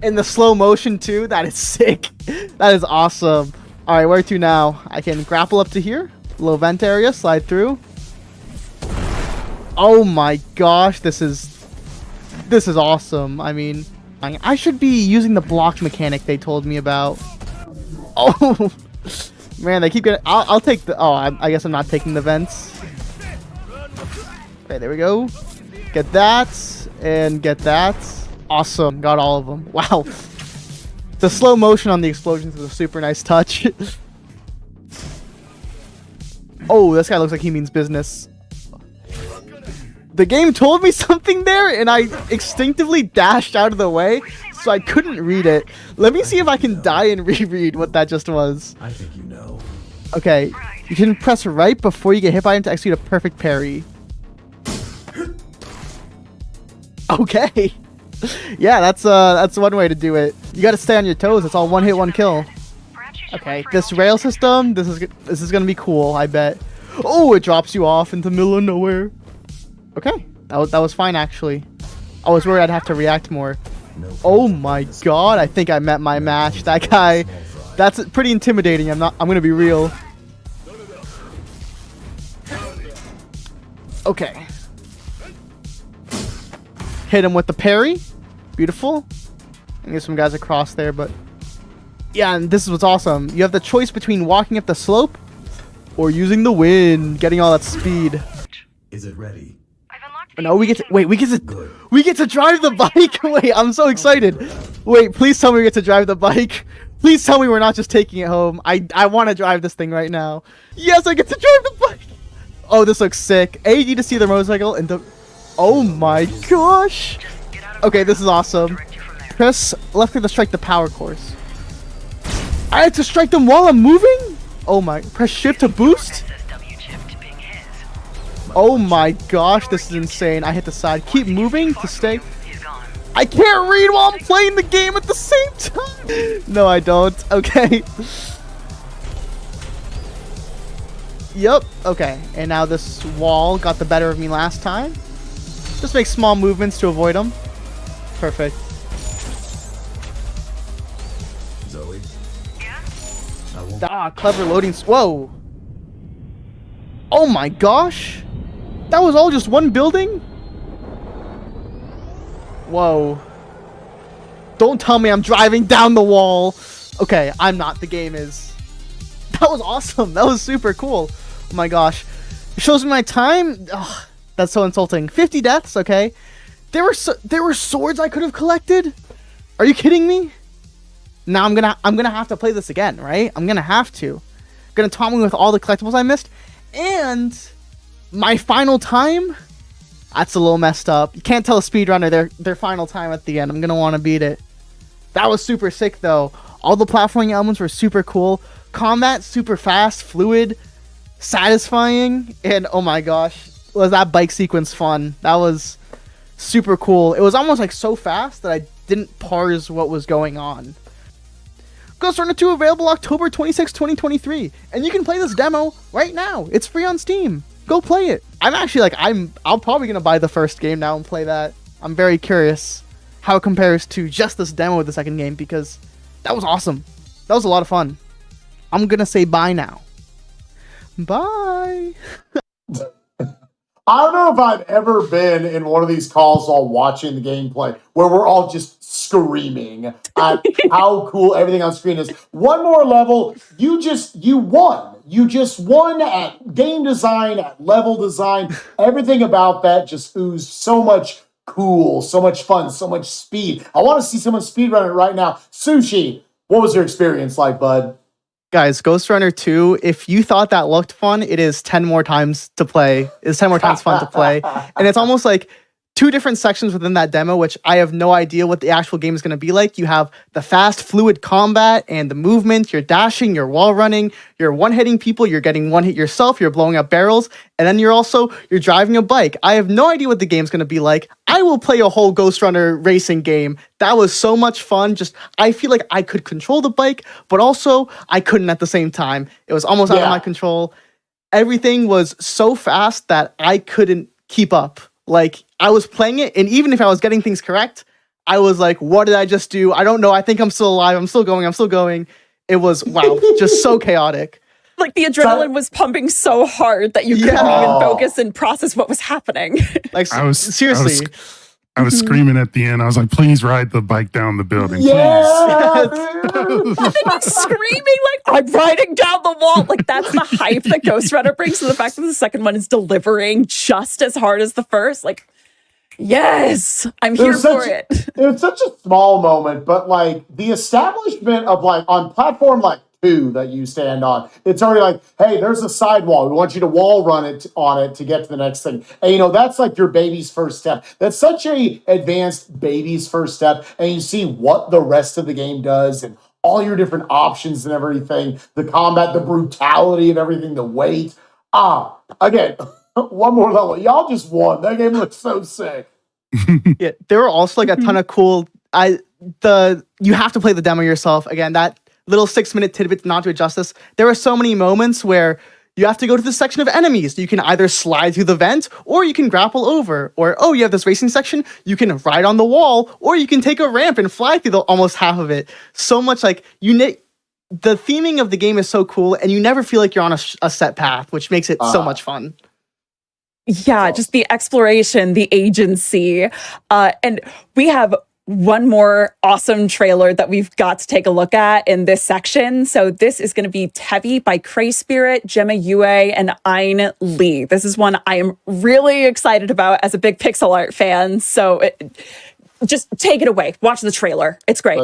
In the slow motion too. That is sick. That is awesome. Alright, where to now? I can grapple up to here. Little vent area. Slide through. Oh my gosh. This is awesome. I mean, I should be using the block mechanic they told me about. Oh, man. They keep getting... I'll take the... Oh, I guess I'm not taking the vents. Okay, there we go. Get that, and get that. Awesome, got all of them. Wow. The slow motion on the explosions is a super nice touch. Oh, this guy looks like he means business. The game told me something there, and I instinctively dashed out of the way, so I couldn't read it. Let me see if I can die and reread what that just was. I think you know. Okay, you can press right before you get hit by him to execute a perfect parry. Okay. Yeah, that's one way to do it. You got to stay on your toes. It's all one hit, one kill. Okay, this rail system, this is gonna be cool, I bet. Oh, it drops you off into the middle of nowhere. Okay, that was fine actually. I was worried I'd have to react more. Oh my god, I think I met my match. That guy, that's pretty intimidating. I'm gonna be real. Okay. Hit him with the parry. Beautiful. I get some guys across there, but Yeah, and this is what's awesome. You have the choice between walking up the slope or using the wind, getting all that speed. Is it ready? No, we get to drive the bike. Wait, I'm so excited. Wait, please tell me we get to drive the bike. Please tell me we're not just taking it home. I want to drive this thing right now. Yes, I get to drive the bike. Oh, this looks sick. A, you need to see the motorcycle and the... Oh my gosh. Okay, this is awesome. Press left click to strike the power course. I have to strike them while I'm moving? Oh my... Press shift to boost? Oh my gosh, this is insane. I hit the side. Keep moving to stay. I can't read while I'm playing the game at the same time. No, I don't. Okay. Yep. Okay. And now this wall got the better of me last time. Just make small movements to avoid them. Perfect. Zoe. Ah, clever loading. Whoa. Oh my gosh. That was all just one building? Whoa. Don't tell me I'm driving down the wall. Okay, I'm not. The game is. That was awesome. That was super cool. Oh my gosh. It shows me my time. Ugh, that's so insulting. 50 deaths, okay. There were swords I could have collected? Are you kidding me? Now I'm gonna have to play this again, right? I'm gonna have to. Gonna taunt me with all the collectibles I missed. And my final time? That's a little messed up. You can't tell a speedrunner their final time at the end. I'm gonna want to beat it. That was super sick though. All the platforming elements were super cool. Combat super fast, fluid, satisfying, and oh my gosh, was that bike sequence fun. That was super cool. It was almost like so fast that I didn't parse what was going on. Ghostrunner 2 available October 26, 2023, and you can play this demo right now. It's free on Steam. Go play it. I'm actually like, I'm probably gonna buy the first game now and play that. I'm very curious how it compares to just this demo of the second game, because that was awesome. That was a lot of fun. I'm gonna say bye now. Bye. I don't know if I've ever been in one of these calls while watching the gameplay where we're all just screaming at how cool everything on screen is. One more level, you won. You just won at game design, at level design. Everything about that just oozed so much cool, so much fun, so much speed. I want to see someone speedrun it right now. Sushi, what was your experience like, bud? Guys, Ghostrunner 2, if you thought that looked fun, it is 10 more times to play. It's 10 more times fun to play. And it's almost like 2 different sections within that demo, which I have no idea what the actual game is going to be like. You have the fast, fluid combat and the movement. You're dashing, you're wall running, you're one-hitting people, you're getting one hit yourself, you're blowing up barrels, and then you're driving a bike. I have no idea what the game's going to be like. I will play a whole Ghostrunner racing game. That was so much fun. I feel like I could control the bike, but also I couldn't at the same time. It was almost out of my control. Everything was so fast that I couldn't keep up. Like, I was playing it, and even if I was getting things correct, I was like, what did I just do? I don't know. I think I'm still alive. I'm still going. It was, wow, just so chaotic. Like, the adrenaline was pumping so hard that you couldn't even focus and process what was happening. Like, seriously. I was screaming at the end. I was like, please ride the bike down the building. Yeah, screaming like, I'm riding down the wall. Like, that's the hype that Ghostrunner brings. So the fact that the second one is delivering just as hard as the first, like, yes, I'm here for it. It was such a small moment, but like the establishment of like on platform like 2 that you stand on, it's already like, hey, there's a sidewall. We want you to wall run it on it to get to the next thing. And that's like your baby's first step. That's such a advanced baby's first step. And you see what the rest of the game does and all your different options and everything, the combat, the brutality of everything, the weight. Again, one more level. Y'all just won. That game looks so sick. Yeah, there were also like a ton of cool. You have to play the demo yourself. Again, that little 6-minute tidbit not to adjust this. There are so many moments where you have to go to the section of enemies. You can either slide through the vent, or you can grapple over. Or, you have this racing section, you can ride on the wall, or you can take a ramp and fly through almost half of it. So much like, the theming of the game is so cool, and you never feel like you're on a set path, which makes it so much fun. Yeah, just the exploration, the agency. And we have one more awesome trailer that we've got to take a look at in this section. So this is going to be TEVI by Cray Spirit, Gemma Yue, and Ayn Lee. This is one I am really excited about as a big pixel art fan. So just take it away. Watch the trailer. It's great.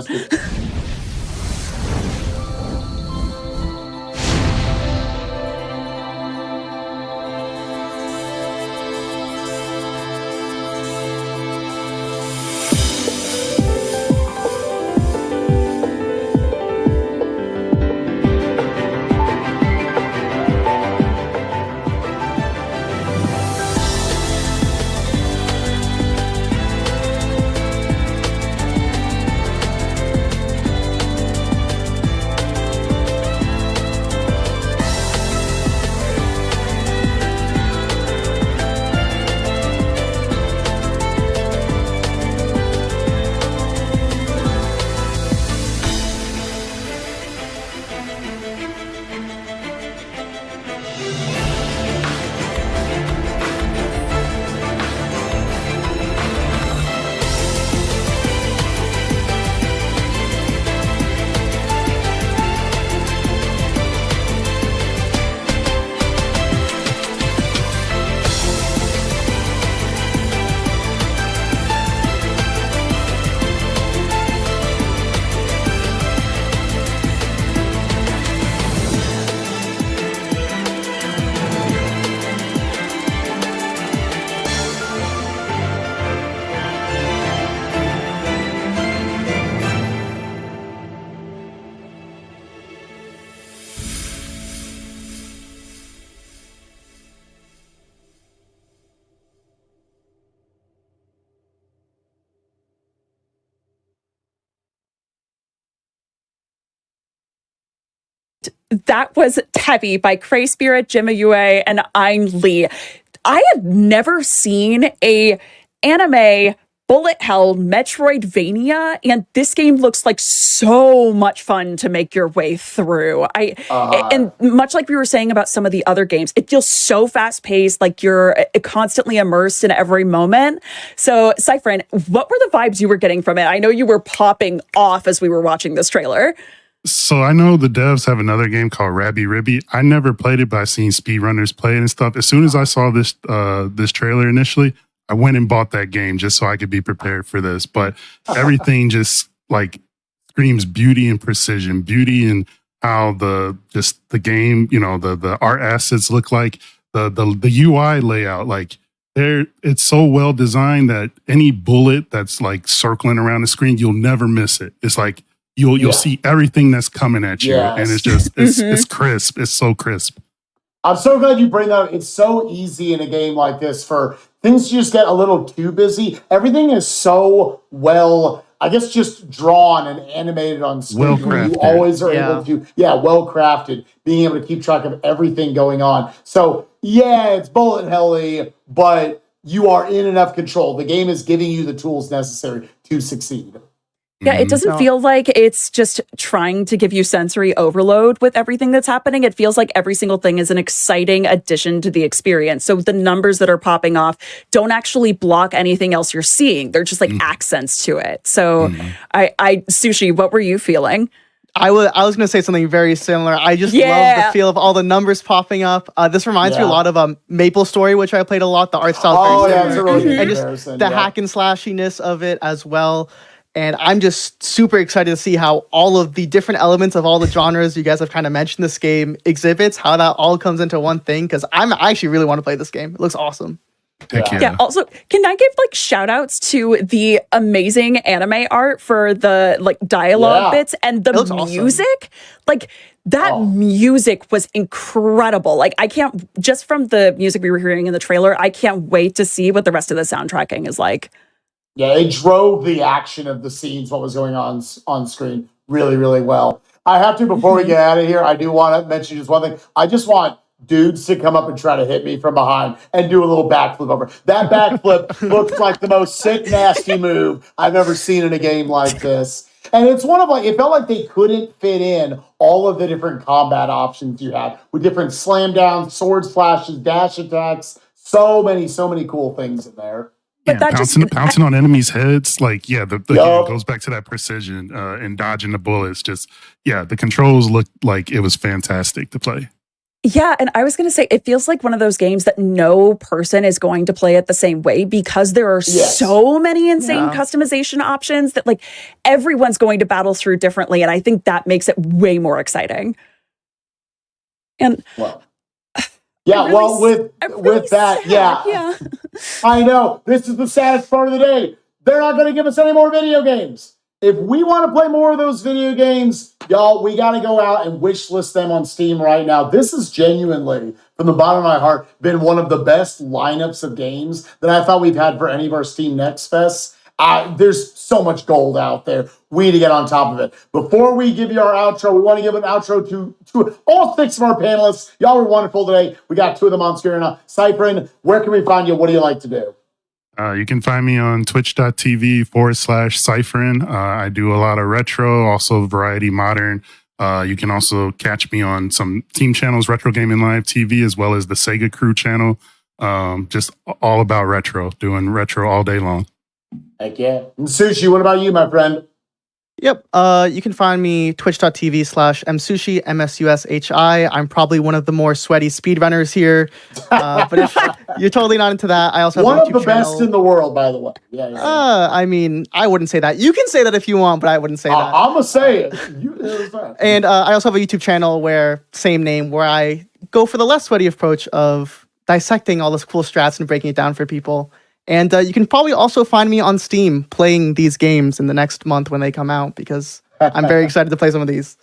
That was TEVI by Cray Spirit, Gemma Yue, and Ayn Lee. I have never seen a anime bullet hell Metroidvania, and this game looks like so much fun to make your way through. And much like we were saying about some of the other games, it feels so fast paced, like you're constantly immersed in every moment. So, Cypherin, what were the vibes you were getting from it? I know you were popping off as we were watching this trailer. So I know the devs have another game called Rabby Ribby. I never played it, but I've seen speedrunners play it and stuff. As soon as I saw this this trailer initially, I went and bought that game just so I could be prepared for this. But everything just like screams beauty and precision, beauty and how the game, you know, the art assets look like, the UI layout, like it's so well designed that any bullet that's like circling around the screen, you'll never miss it. It's like You'll see everything that's coming at you, and it's just it's crisp. It's so crisp. I'm so glad you bring that up. It's so easy in a game like this for things to just get a little too busy. Everything is so well, I guess, just drawn and animated on screen. You always are able to, well crafted, being able to keep track of everything going on. So it's bullet helly, but you are in enough control. The game is giving you the tools necessary to succeed. Yeah, it doesn't feel like it's just trying to give you sensory overload with everything that's happening. It feels like every single thing is an exciting addition to the experience. So the numbers that are popping off don't actually block anything else you're seeing. They're just like accents to it. So Sushi, what were you feeling? I was going to say something very similar. I just love the feel of all the numbers popping up. This reminds me a lot of Maple Story, which I played a lot. The art style is very similar. And just the hack and slashiness of it as well. And I'm just super excited to see how all of the different elements of all the genres you guys have kind of mentioned this game exhibits, how that all comes into one thing. Because I actually really want to play this game. It looks awesome. Yeah. Also, can I give like shout outs to the amazing anime art for the like dialogue bits and the music? Awesome. Like that music was incredible. Like I can't, just from the music we were hearing in the trailer, I can't wait to see what the rest of the soundtracking is like. Yeah, it drove the action of the scenes, what was going on screen really, really well. I have to, before we get out of here, I do want to mention just one thing. I just want dudes to come up and try to hit me from behind and do a little backflip over. That backflip looks like the most sick, nasty move I've ever seen in a game like this. And it's one of like, it felt like they couldn't fit in all of the different combat options you had with different slam downs, sword slashes, dash attacks, so many cool things in there. But that pouncing on enemies' heads, like the game goes back to that precision and dodging the bullets. Just the controls looked like it was fantastic to play. Yeah, and I was going to say, it feels like one of those games that no person is going to play it the same way because there are so many insane customization options that like everyone's going to battle through differently, and I think that makes it way more exciting. And with that, I know this is the saddest part of the day. They're not going to give us any more video games. If we want to play more of those video games, y'all, we got to go out and wish list them on Steam right now. This has genuinely, from the bottom of my heart, been one of the best lineups of games that I thought we've had for any of our Steam Next Fests. There's so much gold out there. We need to get on top of it. Before we give you our outro, we want to give an outro to all 6 of our panelists. Y'all were wonderful today. We got 2 of them on screen now. Cyprin, where can we find you? What do you like to do? You can find me on twitch.tv/Cypherin. I do a lot of retro, also variety modern. You can also catch me on some team channels, Retro Gaming Live TV, as well as the Sega Crew channel. Just all about retro, doing retro all day long. Heck yeah. And Sushi, what about you, my friend? Yep. You can find me twitch.tv/msushi, MSUSHI. I'm probably one of the more sweaty speedrunners here. But if you're totally not into that, I also have one a YouTube of the channel. best in the world, by the way. I mean, I wouldn't say that. You can say that if you want, but I wouldn't say that. I'm going to say it. And I also have a YouTube channel same name, where I go for the less sweaty approach of dissecting all this cool strats and breaking it down for people. And you can probably also find me on Steam playing these games in the next month when they come out, because I'm very excited to play some of these.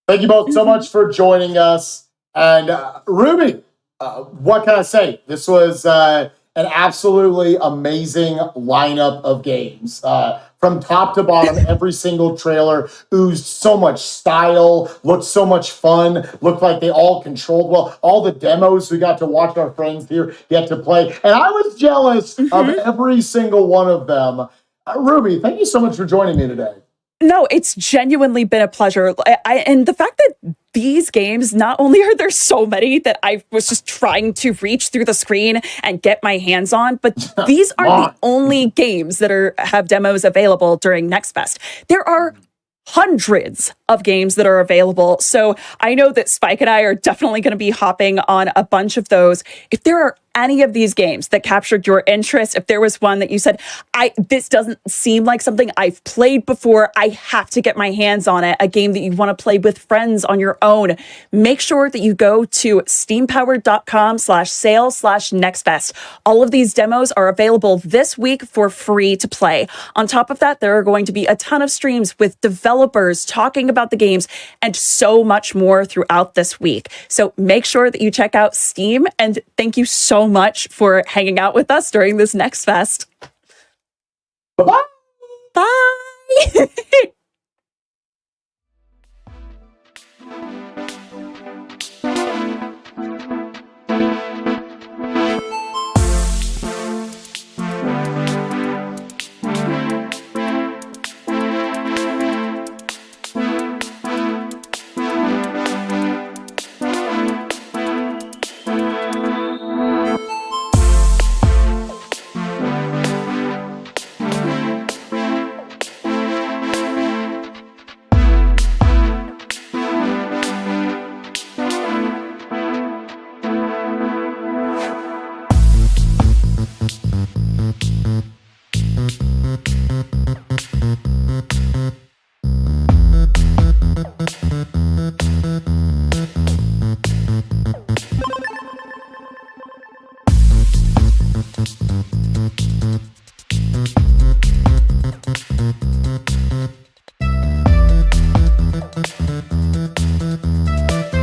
Thank you both so much for joining us. And Ruby, what can I say? This was an absolutely amazing lineup of games. From top to bottom, every single trailer oozed so much style, looked so much fun, looked like they all controlled well. All the demos we got to watch our friends here get to play. And I was jealous of every single one of them. Ruby, thank you so much for joining me today. No, it's genuinely been a pleasure. And the fact that these games, not only are there so many that I was just trying to reach through the screen and get my hands on, but these aren't the only games that have demos available during Next Fest. There are hundreds of games that are available. So I know that Spike and I are definitely going to be hopping on a bunch of those. If there are any of these games that captured your interest, if there was one that you said, this doesn't seem like something I've played before, I have to get my hands on it, a game that you want to play with friends on your own, make sure that you go to steampowered.com/sale/nextfest. All of these demos are available this week for free to play. On top of that, there are going to be a ton of streams with developers talking about the games and so much more throughout this week. So make sure that you check out Steam, and thank you so much for hanging out with us during this Next Fest. Bye-bye. Bye.